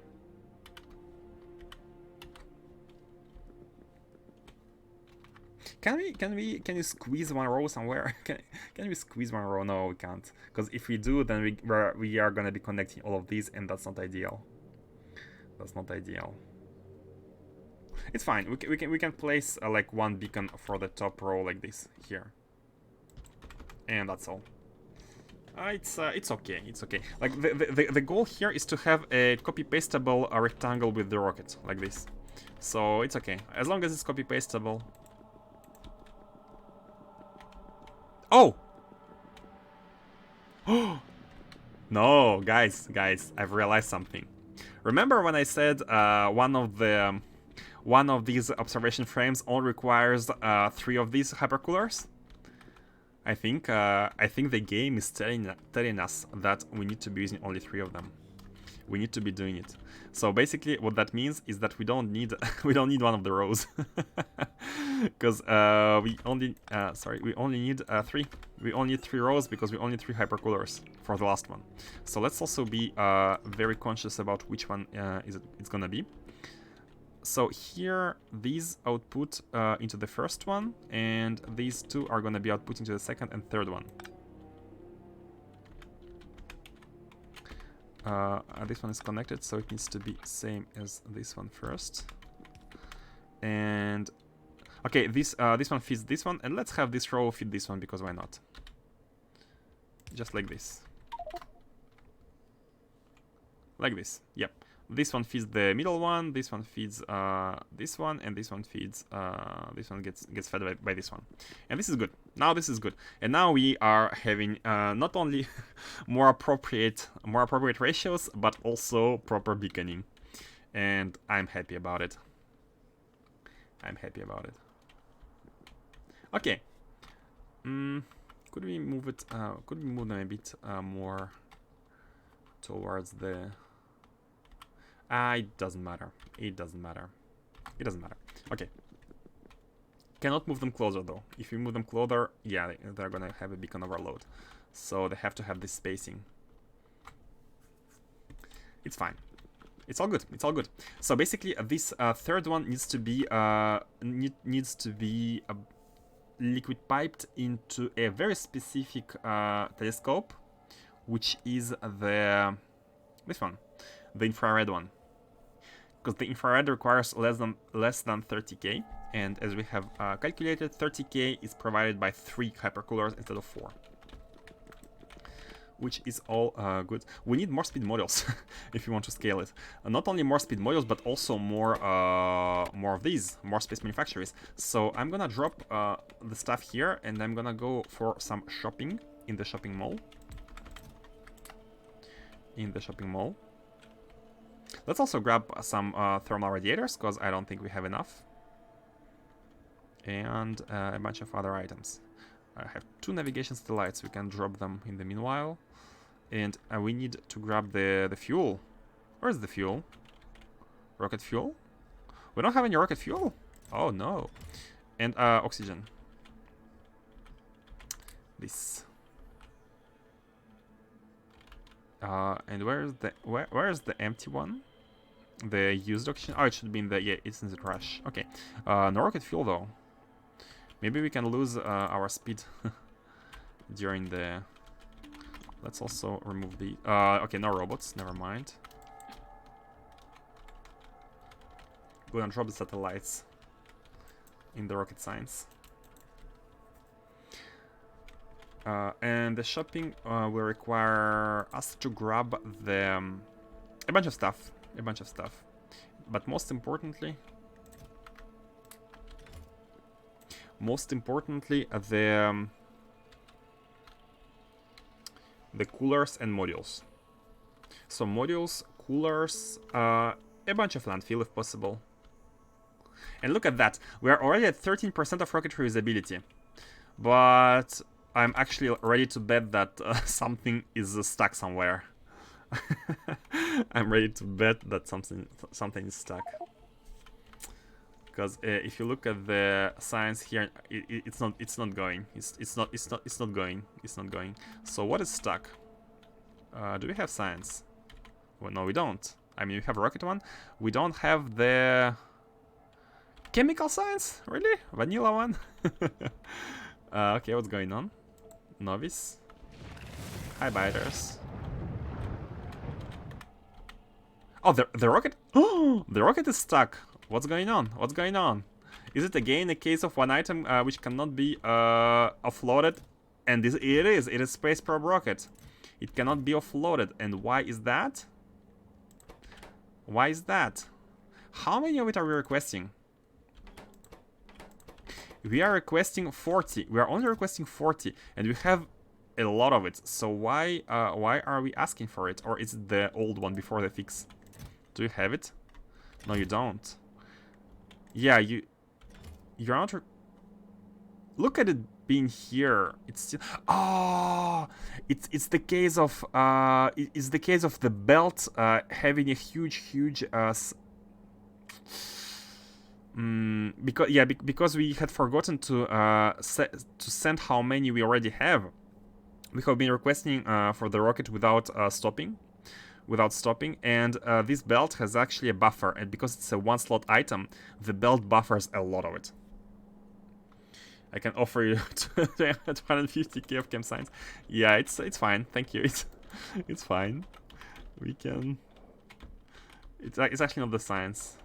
Can you squeeze 1 row somewhere? Can we squeeze 1 row? No, we can't. Because if we do, then we are gonna be connecting all of these, and that's not ideal. That's not ideal. It's fine. We can place like 1 beacon for the top row like this here, and that's all. It's okay. It's okay. Like the goal here is to have a copy pastable rectangle with the rocket like this. So it's okay as long as it's copy pastable. Oh! No, guys, I've realized something. Remember when I said one of these observation frames only requires 3 of these hypercoolers? I think the game is telling us that we need to be using only 3 of them. We need to be doing it. So basically, what that means is that we don't need one of the rows, because we only need 3. We only need 3 rows because we only need 3 hypercoolers for the last one. So let's also be very conscious about which one it's gonna be. So here, these output into the first one, and these 2 are gonna be output into the second and third one. This one is connected, so it needs to be same as this one first. And okay, this one fits this one, and let's have this row fit this one because why not? Just like this. Like this. Yep. This one feeds the middle one, this one feeds this one, and this one feeds this one gets fed by this one. And this is good. Now this is good. And now we are having not only more appropriate ratios, but also proper beaconing. And I'm happy about it. I'm happy about it. Okay. Could we move it? Could we move them a bit more towards the? It doesn't matter. It doesn't matter. It doesn't matter. Okay. Cannot move them closer though. If you move them closer, yeah, they're gonna have a beacon overload. So they have to have this spacing. It's fine. It's all good. It's all good. So basically, this third one needs to be liquid piped into a very specific telescope, which is this one, the infrared one. Because the infrared requires less than 30K, and as we have calculated, 30K is provided by 3 hypercoolers instead of 4, which is all good. We need more speed modules if you want to scale it. Not only more speed modules, but also more of these, more space manufacturers. So I'm gonna drop the stuff here, and I'm gonna go for some shopping in the shopping mall. Let's also grab some thermal radiators, because I don't think we have enough. And a bunch of other items. I have 2 navigation satellites, we can drop them in the meanwhile. And we need to grab the fuel. Where's the fuel? Rocket fuel? We don't have any rocket fuel? Oh no. And oxygen. This. And where's the empty one? The used oxygen? Oh, it should be in the... Yeah, it's in the trash. Okay. No rocket fuel, though. Maybe we can lose our speed during the... Let's also remove the... okay, no robots. Never mind. Go and drop the satellites in the rocket science. And the shopping will require us to grab the... a bunch of stuff. But most importantly, the coolers and modules. So modules, coolers, a bunch of landfill if possible. And look at that, we are already at 13% of rocket reusability. But I'm actually ready to bet that something is stuck somewhere. I'm ready to bet that something is stuck. Because if you look at the science here, it's not going. It's not going. So what is stuck? Do we have science? Well, no, we don't. I mean, we have a rocket one. We don't have the chemical science. Really? Vanilla one? Okay, what's going on? Novice. Hi, biters. Oh, the rocket. Oh, the rocket is stuck. What's going on? What's going on? Is it again a case of one item which cannot be offloaded? And it is space probe rocket. It cannot be offloaded. And why is that? Why is that? How many of it are we requesting? We are requesting 40. We are only requesting 40, and we have a lot of it. So why are we asking for it? Or is it the old one before the fix? Do you have it? No, you don't. Yeah, you're not. Look at it being here. It's still. Oh, it's the case of the belt having a huge because we had forgotten to send how many we already have. We have been requesting for the rocket without stopping, and this belt has actually a buffer, and because it's a 1-slot item, the belt buffers a lot of it. I can offer you 250k of chem science. Yeah, it's fine. Thank you. It's fine. We can. It's actually not the science.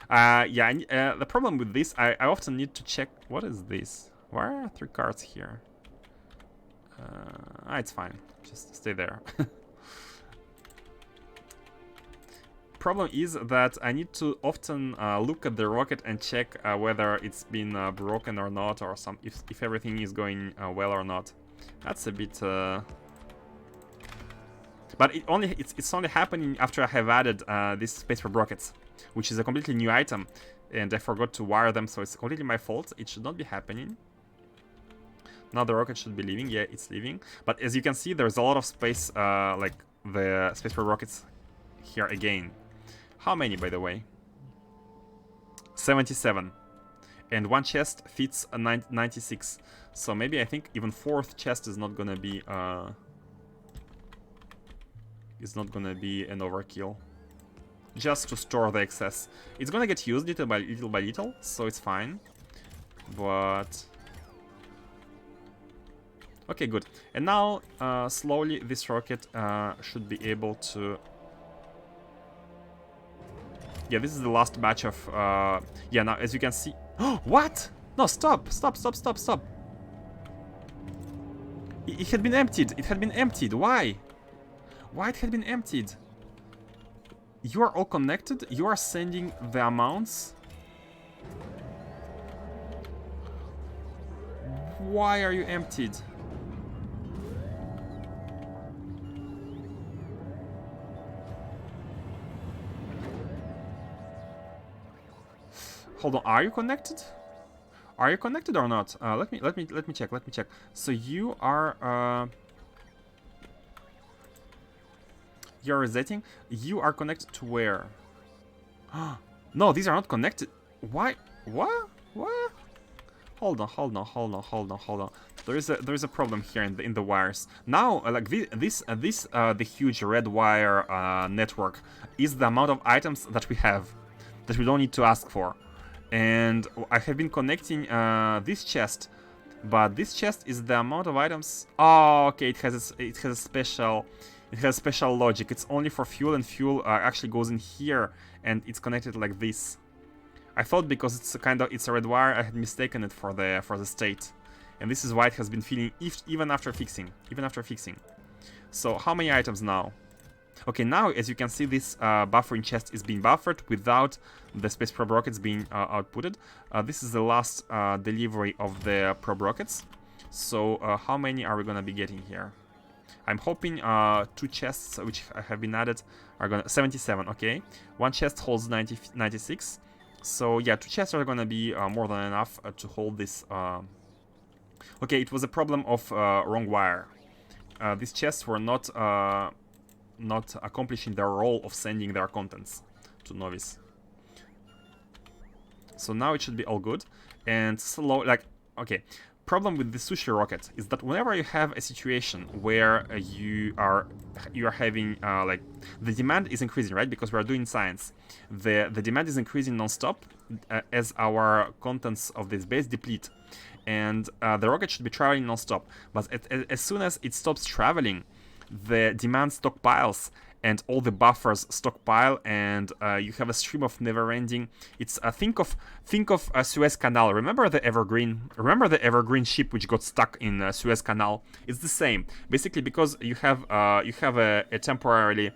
The problem with this, I often need to check. What is this? Why are 3 cards here? It's fine. Just stay there. Problem is that I need to often look at the rocket and check whether it's been broken or not, or if everything is going well or not. That's a bit. But it's only happening after I have added this space for rockets, which is a completely new item, and I forgot to wire them, so it's completely my fault. It should not be happening. Now the rocket should be leaving. Yeah, it's leaving. But as you can see, there's a lot of space, like the space for rockets here again. How many, by the way? 77. And one chest fits a 96. So maybe I think even fourth chest is not gonna be an overkill. Just to store the excess. It's gonna get used little by little, so it's fine. But okay, good. And now slowly this rocket should be able to. Yeah, this is the last batch of yeah, now as you can see. What? No, stop. It had been emptied. It had been emptied. Why? Why it had been emptied? You are all connected. You are sending the amounts. Why are you emptied? Hold on. Are you connected? Are you connected or not? Let me check. So you are you're resetting. You are connected to where? No, these are not connected. Why? What? Hold on. There is a problem here in the wires. Now, like the huge red wire network is the amount of items that we have that we don't need to ask for. And I have been connecting this chest, but this chest is the amount of items. Oh, okay. It has a special logic. It's only for fuel, and fuel actually goes in here, and it's connected like this. I thought because it's a red wire, I had mistaken it for the state, and this is why it has been filling even after fixing. So how many items now? Okay, now as you can see, this buffering chest is being buffered without the space probe rockets being outputted. This is the last delivery of the probe rockets. So how many are we gonna be getting here? I'm hoping 2 chests which have been added are gonna 77. Okay, one chest holds 96. So yeah, 2 chests are gonna be more than enough to hold this. Okay, it was a problem of wrong wire. These chests were not accomplishing their role of sending their contents to Novice. So now it should be all good. And slow, like, okay. Problem with the sushi rocket is that whenever you have a situation where you are having like the demand is increasing, right? Because we are doing science, the demand is increasing non-stop as our contents of this base deplete, and the rocket should be traveling non-stop. But as soon as it stops traveling, the demand stockpiles and all the buffers stockpile, and you have a stream of never-ending. It's think of a Suez Canal. Remember the Evergreen ship which got stuck in Suez Canal? It's the same, basically, because you have a temporarily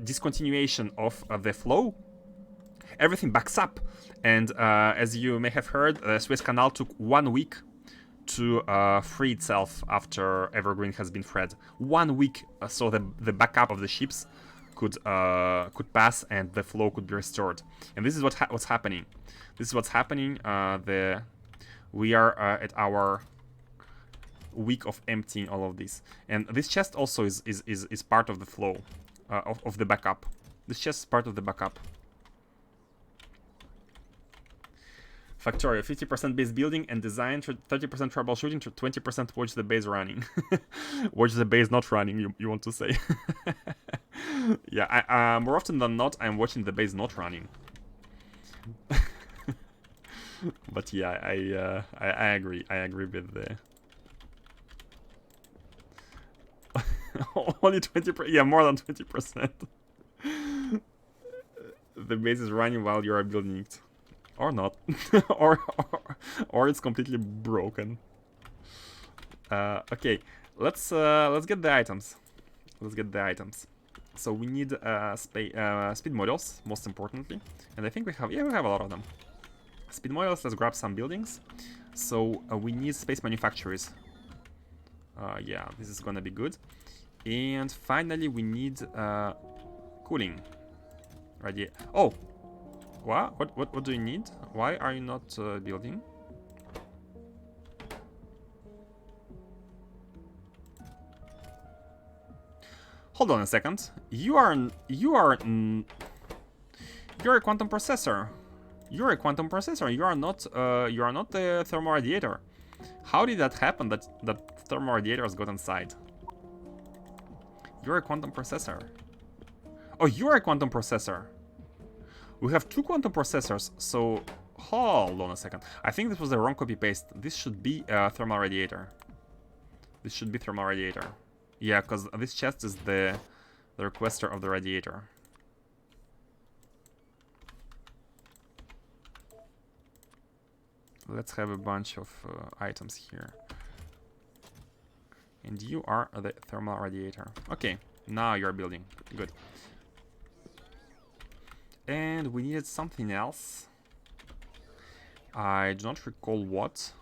discontinuation of the flow. Everything backs up, and as you may have heard, the Suez Canal took 1 week to free itself after Evergreen has been freed. 1 week, so the backup of the ships could pass and the flow could be restored. And this is what's happening. We are at our week of emptying all of this, and this chest also is part of the flow of the backup. This chest is part of the backup. Factorio, 50% base building and design, 30% troubleshooting, 20% watch the base running. Watch the base not running, you want to say. Yeah, more often than not, I'm watching the base not running. But yeah, I agree. I agree with the... Only 20%, yeah, more than 20%. The base is running while you are building it. Or not. or it's completely broken. Okay, let's get the items. So we need speed modules, most importantly, and I think we have a lot of them. Speed modules. Let's grab some buildings. So we need space manufactories. Yeah, this is gonna be good. And finally, we need cooling. Right here. Oh. What do you need? Why are you not building? Hold on a second. You're a quantum processor. You're a quantum processor. You are not a thermal radiator. How did that happen? That thermal radiators got inside. You're a quantum processor. Oh, you're a quantum processor. We have two quantum processors. So hold on a second. I think this was the wrong copy paste. This should be a thermal radiator. This should be thermal radiator. Yeah, because this chest is the requester of the radiator. Let's have a bunch of items here. And you are the thermal radiator. Okay, now you're building. Good. And we needed something else. I do not recall what.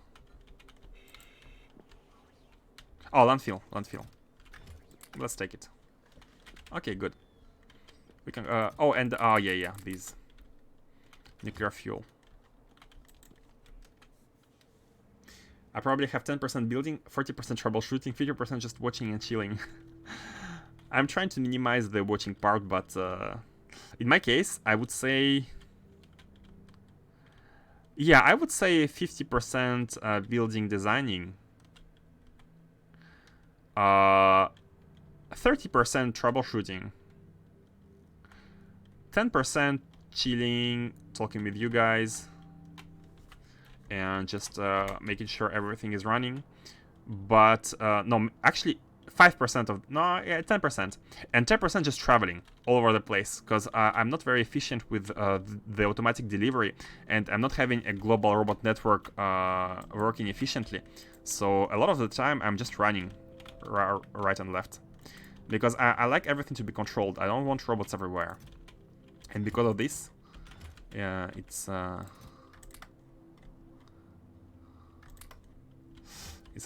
Oh, landfill. Let's take it. Okay, good. We can. Oh, and yeah, these nuclear fuel. I probably have 10% building, 40% troubleshooting, 50% just watching and chilling. I'm trying to minimize the watching part, but in my case, I would say... Yeah, I would say 50% building, designing. 30% troubleshooting. 10% chilling, talking with you guys. And just making sure everything is running. But no, actually 5% of, no, yeah, 10%. And 10% just traveling all over the place, because I'm not very efficient with the automatic delivery, and I'm not having a global robot network working efficiently. So a lot of the time I'm just running right and left, because I like everything to be controlled. I don't want robots everywhere. And because of this, yeah, it's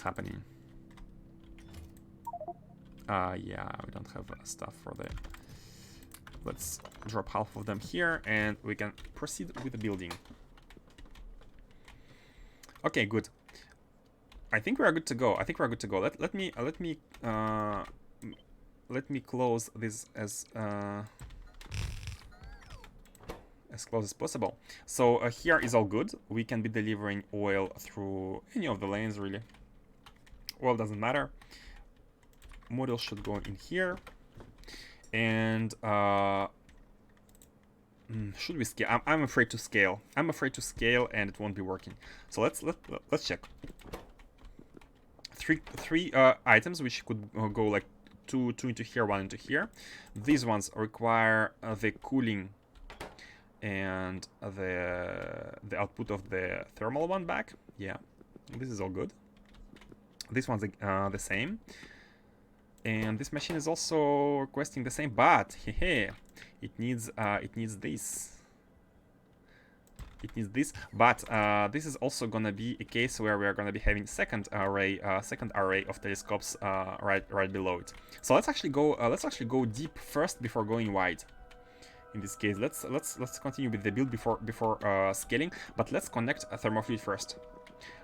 happening. Yeah, we don't have stuff for the... Let's drop half of them here, and we can proceed with the building. Okay, good. I think we are good to go. Let me close this as close as possible. So here is all good. We can be delivering oil through any of the lanes, really. Oil doesn't matter. Model should go in here. And should we scale? I'm afraid to scale. I'm afraid to scale, and it won't be working. So let's check. Three items which could go like two into here, one into here. These ones require the cooling and the output of the thermal one back. Yeah, this is all good. This one's the same. And this machine is also requesting the same, but it needs this. It needs this, but this is also gonna be a case where we are gonna be having second array of telescopes right below it. So let's actually go deep first before going wide. In this case, let's continue with the build before scaling, but let's connect a thermofluid first.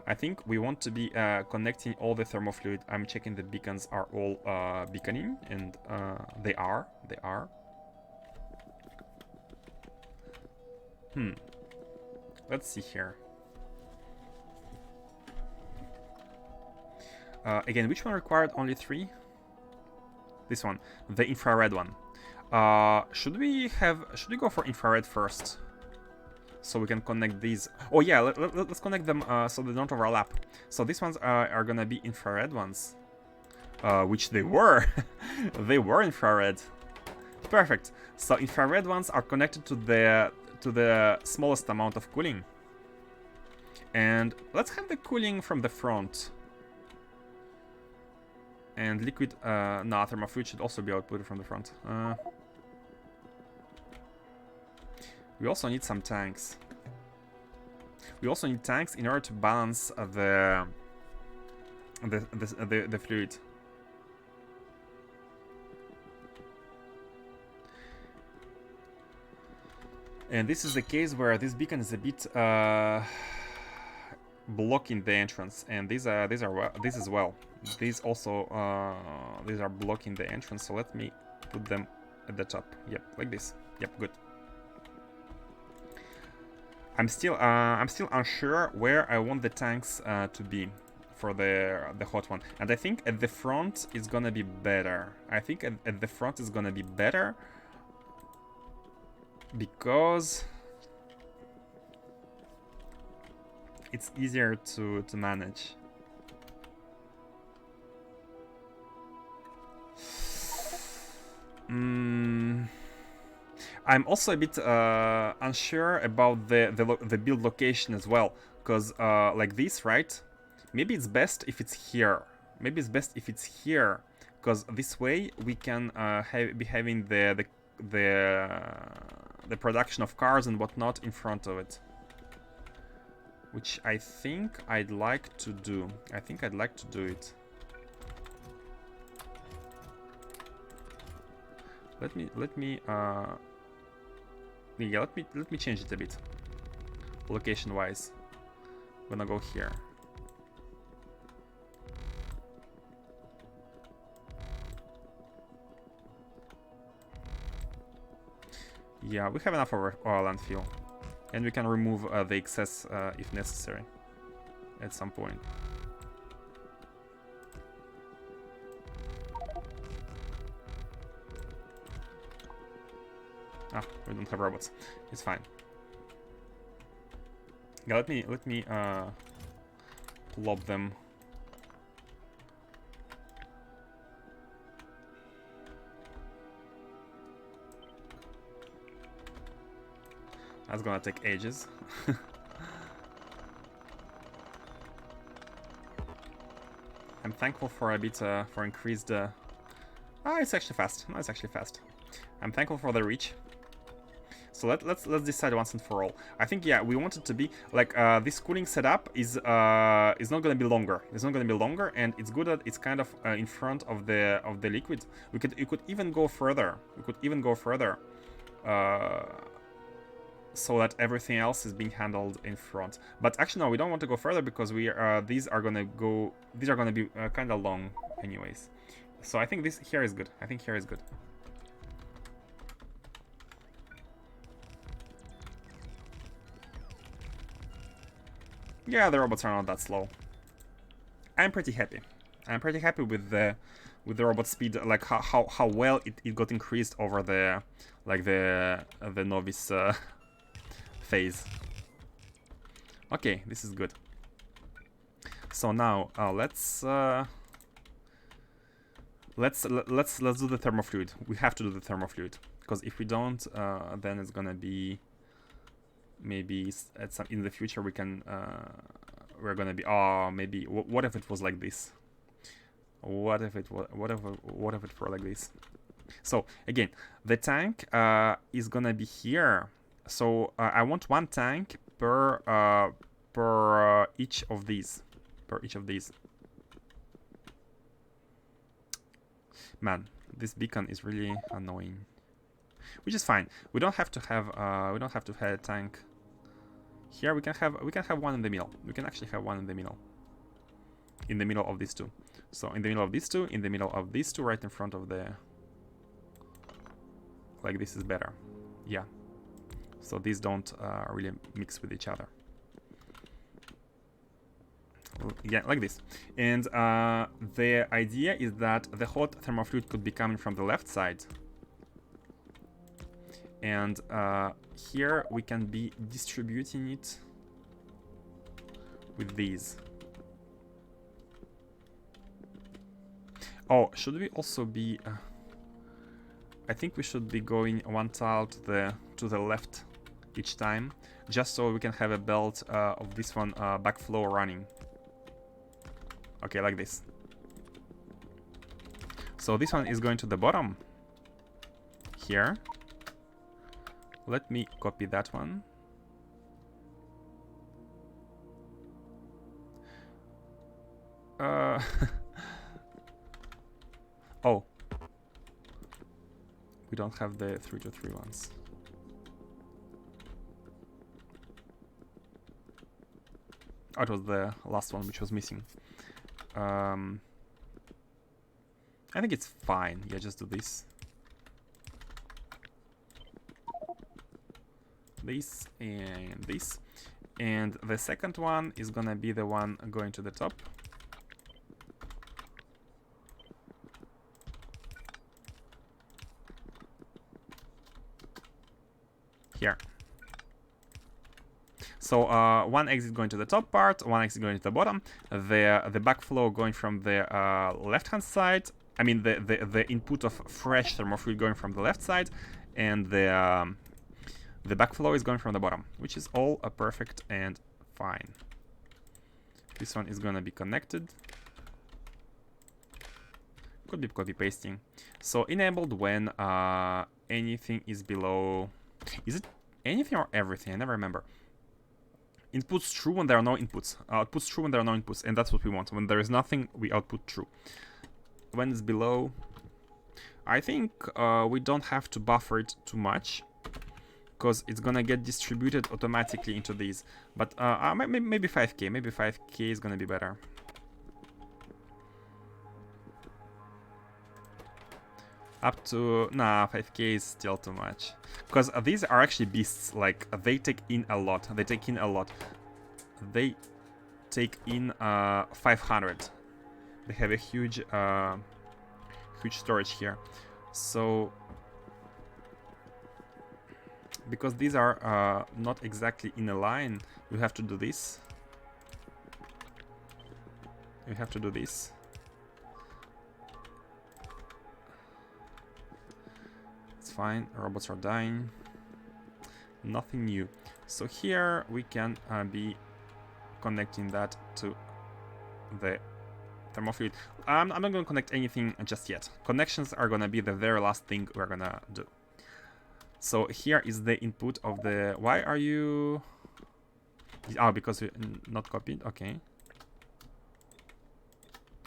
I think we want to be connecting all the thermofluid. I'm checking the beacons are all beaconing, and they are. Let's see here. Again, which one required only 3? This one, the infrared one. Should we go for infrared first? So we can connect these. Oh yeah, let's connect them so they don't overlap. So these ones are gonna be infrared ones, which they were. They were infrared. Perfect. So infrared ones are connected to the smallest amount of cooling. And let's have the cooling from the front. And liquid, no, thermofluid should also be outputted from the front. We also need some tanks. We also need tanks in order to balance the fluid. And this is the case where this beacon is a bit blocking the entrance, and these as well. These also these are blocking the entrance. So let me put them at the top. Yep, like this. Yep, good. I'm still unsure where I want the tanks to be for the hot one, and I think at the front is gonna be better. I think at the front is gonna be better because it's easier to manage. I'm also a bit unsure about the build location as well, because like this, right? Maybe it's best if it's here. Maybe it's best if it's here, because this way we can be having the production of cars and whatnot in front of it, which I think I'd like to do. I think I'd like to do it. Let me yeah, let me change it a bit. Location wise. I'm gonna go here. Yeah, we have enough of our landfill. And we can remove the excess if necessary at some point. Ah, we don't have robots. It's fine. Yeah, let me plop them. That's gonna take ages. I'm thankful for a bit for increased. Ah, it's actually fast. No, it's actually fast. I'm thankful for the reach. So let's decide once and for all. I think, yeah, we want it to be like this cooling setup is not gonna be longer. It's not gonna be longer, and it's good that it's kind of in front of the liquid. You could even go further. We could even go further, so that everything else is being handled in front. But actually, no, we don't want to go further because we these are gonna be kind of long, anyways. So I think this here is good. I think here is good. Yeah, the robots are not that slow. I'm pretty happy. I'm pretty happy with the robot speed, like how well it got increased over the novice phase. Okay, this is good. So now let's do the thermofluid. We have to do the thermofluid because if we don't, then it's gonna be maybe at some in the future we can we're gonna be maybe what if it was like this? What if it were like this? So again, the tank is gonna be here. So I want one tank per each of these. Man, this beacon is really annoying. Which is fine. We don't have to have a tank. Here we can have one in the middle. We can actually have one in the middle. In the middle of these two. So in the middle of these two, in the middle of these two, right in front of the. Like this is better. Yeah. So these don't really mix with each other. Yeah, like this. And the idea is that the hot thermofluid could be coming from the left side. And here we can be distributing it with these. Oh, should we also be... I think we should be going one tile to the left each time, just so we can have a belt of this one backflow running. Okay, like this. So this one is going to the bottom here. Let me copy that one. Oh. We don't have the 3-to-3 ones. Oh, it was the last one which was missing. I think it's fine. Yeah, just do this. this and this. And the second one is gonna be the one going to the top. Here. So one exit going to the top part, one exit going to the bottom. The backflow going from the left-hand side. I mean the input of fresh thermofluid going from the left side, and the backflow is going from the bottom, which is all perfect and fine. This one is gonna be connected. Could be copy pasting. So enabled when anything is below. Is it anything or everything? I never remember. Inputs true when there are no inputs. Outputs true when there are no inputs, and that's what we want. When there is nothing, we output true. When it's below, I think we don't have to buffer it too much, because it's gonna get distributed automatically into these. But maybe 5k. Maybe 5k is gonna be better. Up to... Nah, 5k is still too much. Because these are actually beasts. Like, they take in a lot. They take in a lot. They take in 500. They have a huge, huge storage here. So... because these are not exactly in a line, you have to do this. You have to do this. Fine, robots are dying. Nothing new. So here we can be connecting that to the thermofluid. I'm not going to connect anything just yet. Connections are going to be the very last thing we're going to do. So here is the input of the... Why are you... Oh, because you're not copied. Okay.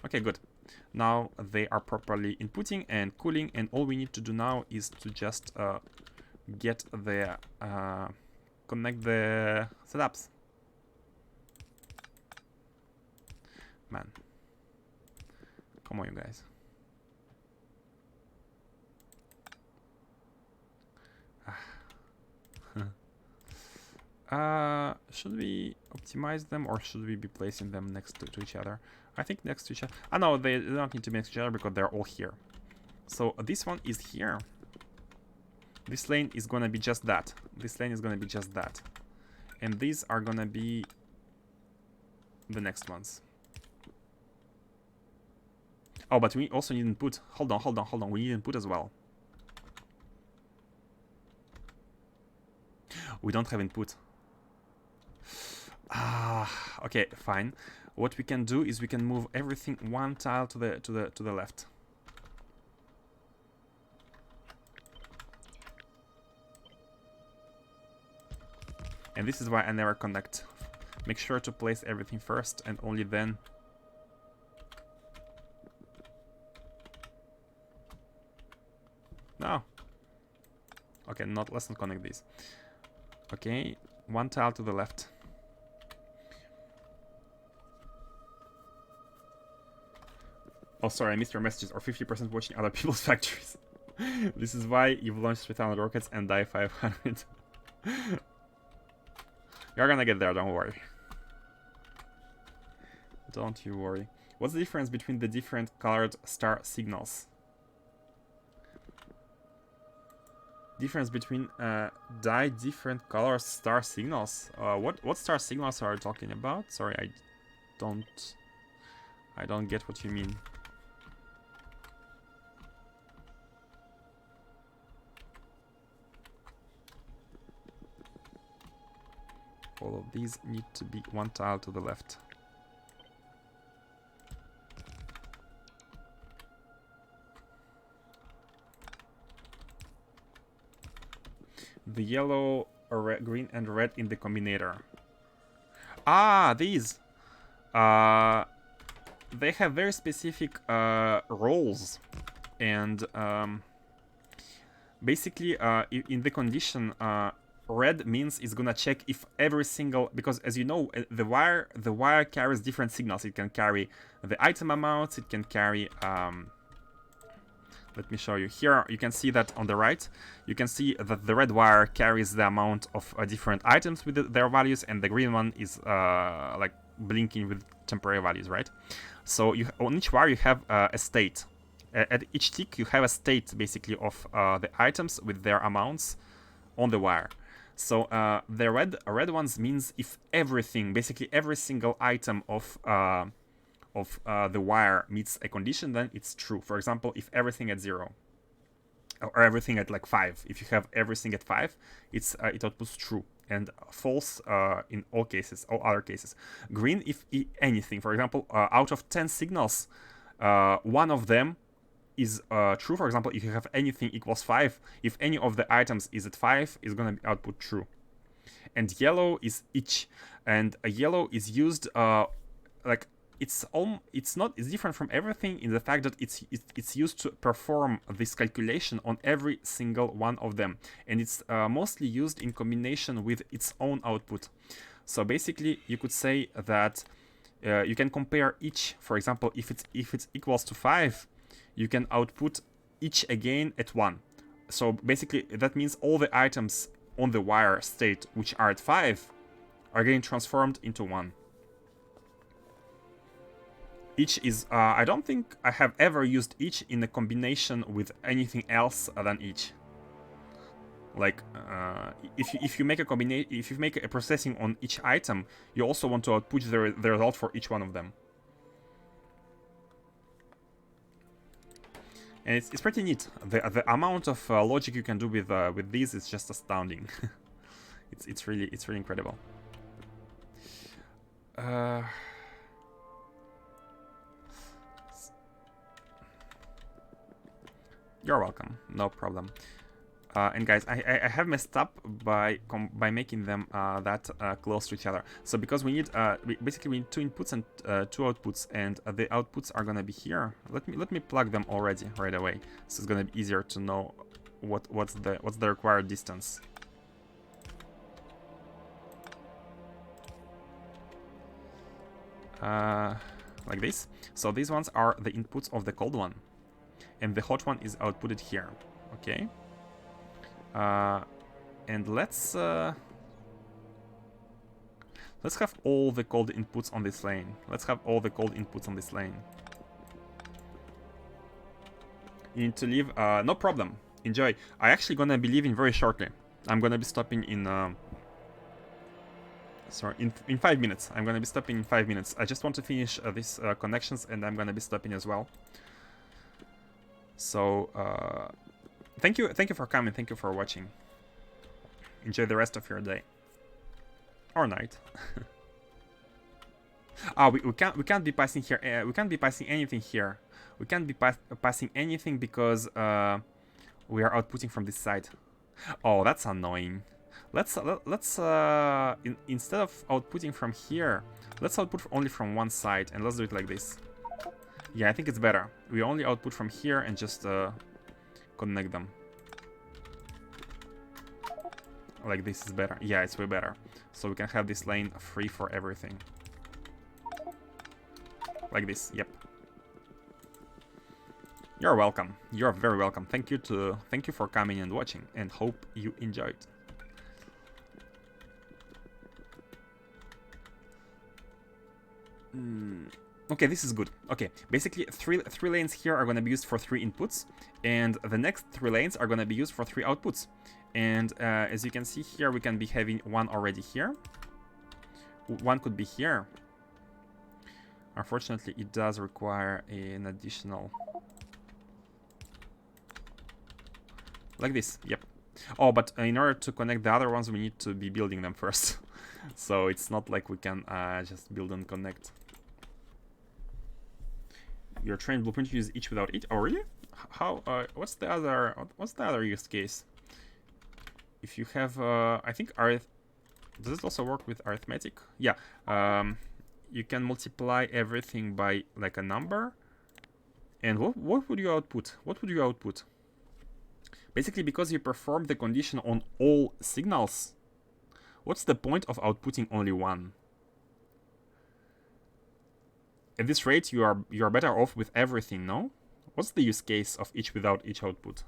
Okay, good. Now they are properly inputting and cooling, and all we need to do now is to just get the connect the setups. Man, come on, you guys. Should we optimize them, or should we be placing them next to each other? I think next to each other. Ah, no, they don't need to be next to each other because they're all here. So this one is here. This lane is gonna be just that. This lane is gonna be just that. And these are gonna be the next ones. Oh, but we also need input. Hold on. We need input as well. We don't have input. Ah, okay, fine. What we can do is we can move everything one tile to the left. And this is why I never connect. Make sure to place everything first and only then. No. Okay, let's not connect these. Okay, one tile to the left. Oh, sorry, I missed your messages. Or 50% watching other people's factories. This is why you've launched 3,000 rockets and die 500. You're gonna get there, don't worry. Don't you worry. What's the difference between the different colored star signals? Difference between die different color star signals. What star signals are you talking about? Sorry, I don't get what you mean. All of these need to be one tile to the left. The yellow, green, and red in the combinator. Ah, these. They have very specific roles, and basically, in the condition, red means it's gonna check if every single, because as you know, the wire carries different signals. It can carry the item amounts. It can carry Let me show you. Here you can see that on the right, you can see that the red wire carries the amount of different items with their values, and the green one is like blinking with temporary values, right? So on each wire you have a state. At each tick you have a state basically of the items with their amounts on the wire. So the red ones means if everything, basically every single item of the wire meets a condition, then it's true. For example, if everything at 0 or everything at like 5, if you have everything at 5, it outputs true, and false in all cases, all other cases. Green if anything. For example, out of 10 signals, one of them is true. For example, if you have anything equals 5, if any of the items is at 5, it's gonna be output true. And yellow is each, and yellow is used like it's different from everything in the fact that it's used to perform this calculation on every single one of them, and it's mostly used in combination with its own output. So basically, you could say that you can compare each. For example, if it's equals to 5, you can output each again at 1. So basically, that means all the items on the wire state which are at 5 are getting transformed into 1. Each is, I don't think I have ever used each in a combination with anything else than each. Like, if you make a combination, if you make a processing on each item, you also want to output the result for each one of them. And it's pretty neat. The amount of logic you can do with these is just astounding. it's really incredible. You're welcome, no problem. And guys, I have messed up by making them that close to each other. So because we need basically we need 2 inputs and 2 outputs, and the outputs are gonna be here. Let me plug them already right away, so it's gonna be easier to know what's the required distance. Like this. So these ones are the inputs of the cold one, and the hot one is outputted here. Okay. And let's have all the cold inputs on this lane. Let's have all the cold inputs on this lane. You need to leave. No problem. Enjoy. I actually gonna be leaving very shortly. I'm gonna be stopping in. Sorry, in 5 minutes. I'm gonna be stopping in 5 minutes. I just want to finish these connections, and I'm gonna be stopping as well. So thank you for coming. Thank you for watching. Enjoy the rest of your day or night. We can't be passing here. We can't be passing anything here. We can't be passing anything because we are outputting from this side. Oh, that's annoying. Let's instead of outputting from here, let's output only from one side, and let's do it like this. Yeah, I think it's better. We only output from here and just connect them. Like this is better. Yeah, it's way better. So we can have this lane free for everything. Like this. Yep. You're welcome. You're very welcome. Thank you for coming and watching, and hope you enjoyed. Okay, this is good. Okay, basically three lanes here are gonna be used for 3 inputs, and the next 3 lanes are gonna be used for 3 outputs. And as you can see here, we can be having one already here. One could be here. Unfortunately, it does require an additional... Like this, yep. Oh, but in order to connect the other ones, we need to be building them first. So it's not like we can just build and connect. Your trained blueprint uses each without each. Oh, really? How? What's the other use case? If you have, I think does it also work with arithmetic? Yeah. You can multiply everything by like a number. And what would you output? What would you output? Basically, because you perform the condition on all signals, what's the point of outputting only one? At this rate, you are better off with everything, no? What's the use case of each without each output?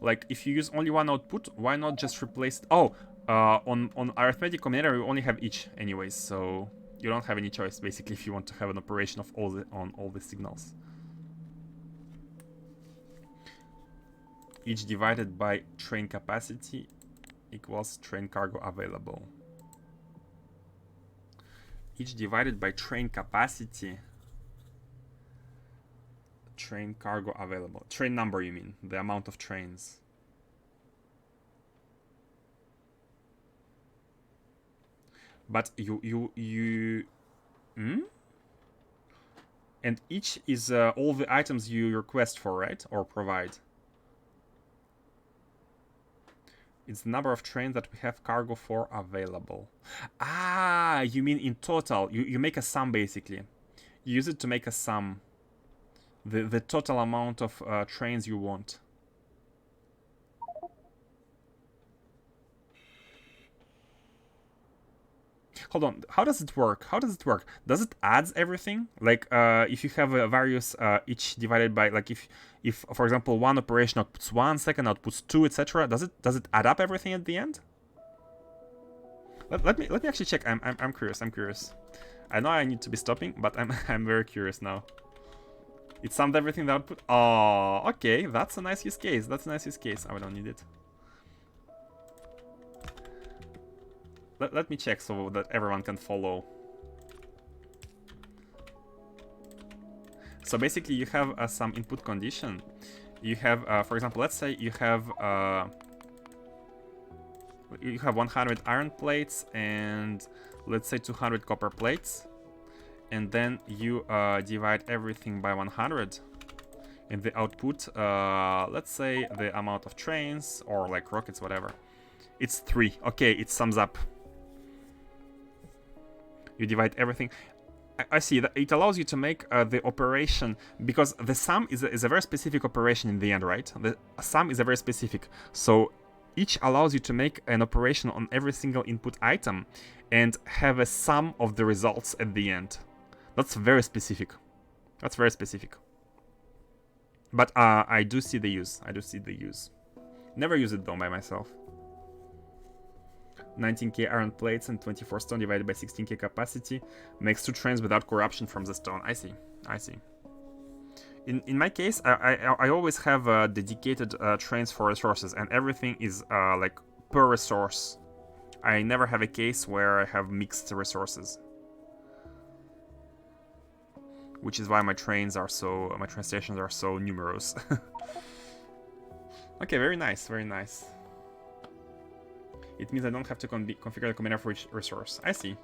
Like, if you use only one output, why not just replace... Oh, on arithmetic combinator, you only have each anyways, so you don't have any choice, basically, if you want to have an operation of on all the signals. Each divided by train capacity equals train cargo available. Each divided by train capacity... Train cargo available. Train number, you mean? The amount of trains. But you and each is all the items you request for, right? Or provide. It's the number of trains that we have cargo for available. Ah, you mean in total. You make a sum, basically. You use it to make a sum. The total amount of trains you want. Hold on, how does it work? How does it work? Does it adds everything? Like, if you have various each divided by, like, if for example one operation outputs 1, second outputs 2, etc. Does it add up everything at the end? Let me actually check. I'm curious. I'm curious. I know I need to be stopping, but I'm very curious now. It summed everything the output. Oh, okay, that's a nice use case. That's a nice use case. I don't need it. Let me check so that everyone can follow. So basically, you have some input condition. You have, for example, let's say you have 100 iron plates and let's say 200 copper plates, and then you divide everything by 100. In the output, let's say the amount of trains or like rockets, whatever. It's 3. Okay, it sums up. You divide everything. I see that it allows you to make the operation, because the sum is a very specific operation in the end, right? The sum is a very specific. So each allows you to make an operation on every single input item and have a sum of the results at the end. That's very specific. That's very specific. But I do see the use. I do see the use. Never use it though by myself. 19k iron plates and 24 stone divided by 16k capacity makes 2 trains without corruption from the stone. I see. I see. In my case, I always have dedicated trains for resources, and everything is like per resource. I never have a case where I have mixed resources, which is why my train stations are so numerous. Okay, very nice, very nice. It means I don't have to configure the combiner for each resource. I see.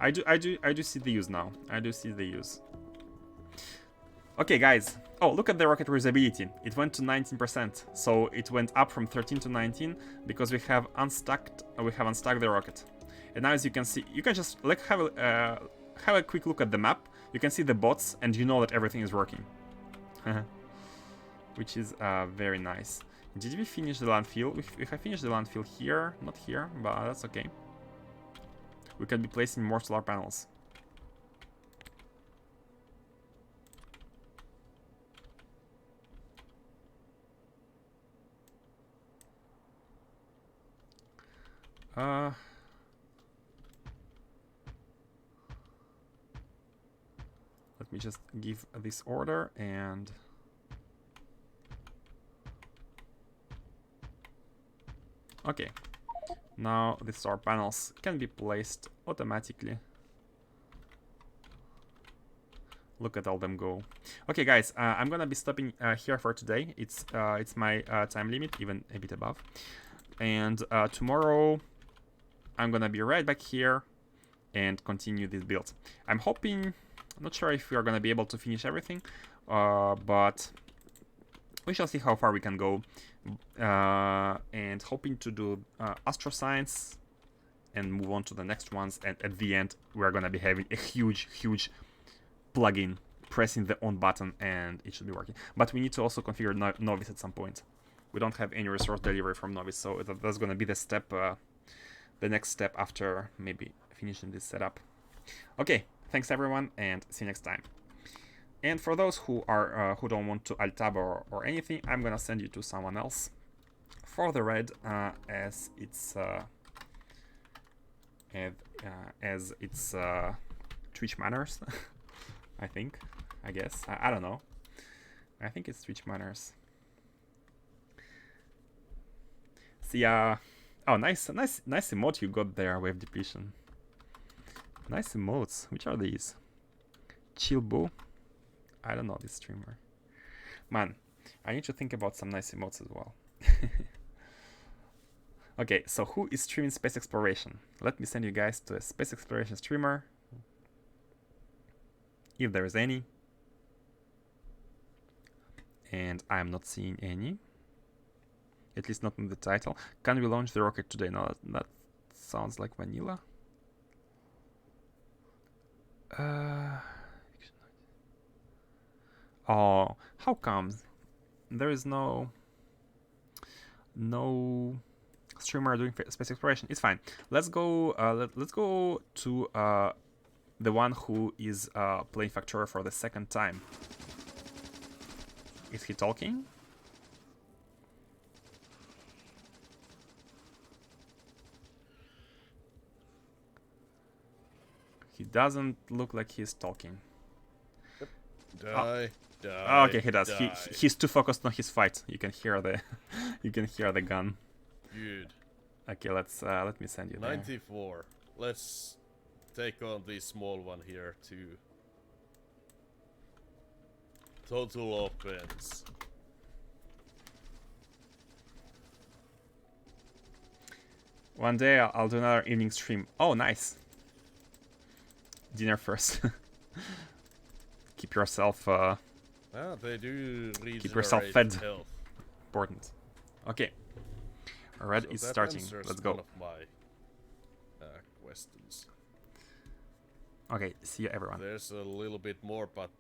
I do see the use now. I do see the use. Okay, guys. Oh, look at the rocket reusability. It went to 19%. So it went up from 13 to 19 because we have unstuck the rocket. And now, as you can see, you can just like have a quick look at the map. You can see the bots, and you know that everything is working, which is very nice. Did we finish the landfill? If I finish the landfill here, not here, but that's okay. We can be placing more solar panels. Let me just give this order and... Okay, now the solar panels can be placed automatically. Look at all them go. Okay, guys, I'm gonna be stopping here for today. It's my time limit, even a bit above. And tomorrow, I'm gonna be right back here and continue this build. I'm hoping, I'm not sure if we are gonna be able to finish everything, but we shall see how far we can go. And hoping to do Astro Science and move on to the next ones, and at the end we're gonna be having a huge plugin, pressing the on button and it should be working. But we need to also configure Novice at some point. We don't have any resource delivery from Novice, so that's gonna be the step the next step after maybe finishing this setup. Okay, thanks everyone, and see you next time. And for those who are who don't want to alt tab or anything, I'm gonna send you to someone else for the red, as it's Twitch manners. I think, I guess, I don't know. I think it's Twitch manners. See, oh, nice emote you got there, Wave Division. Nice emotes. Which are these? Chillbo. I don't know this streamer. Man, I need to think about some nice emotes as well. Okay, so who is streaming space exploration? Let me send you guys to a space exploration streamer, if there is any. And I'm not seeing any. At least not in the title. Can we launch the rocket today? No, that sounds like vanilla. Oh, how comes there is no streamer doing space exploration? It's fine. Let's go. Let's go to the one who is playing Factorio for the second time. Is he talking? He doesn't look like he's talking. Yep. Die. Oh, okay, he does. He's too focused on his fight. You can hear the you can hear the gun. Good. Okay, let me send you 94. There. Let's take on the small one here too. Total offense. One day I'll do another evening stream. Oh, nice. Dinner first. Keep yourself They do keep yourself fed. Health. Important. Okay. Red is starting. Let's go. One of my questions. Okay, see you everyone. There's a little bit more, but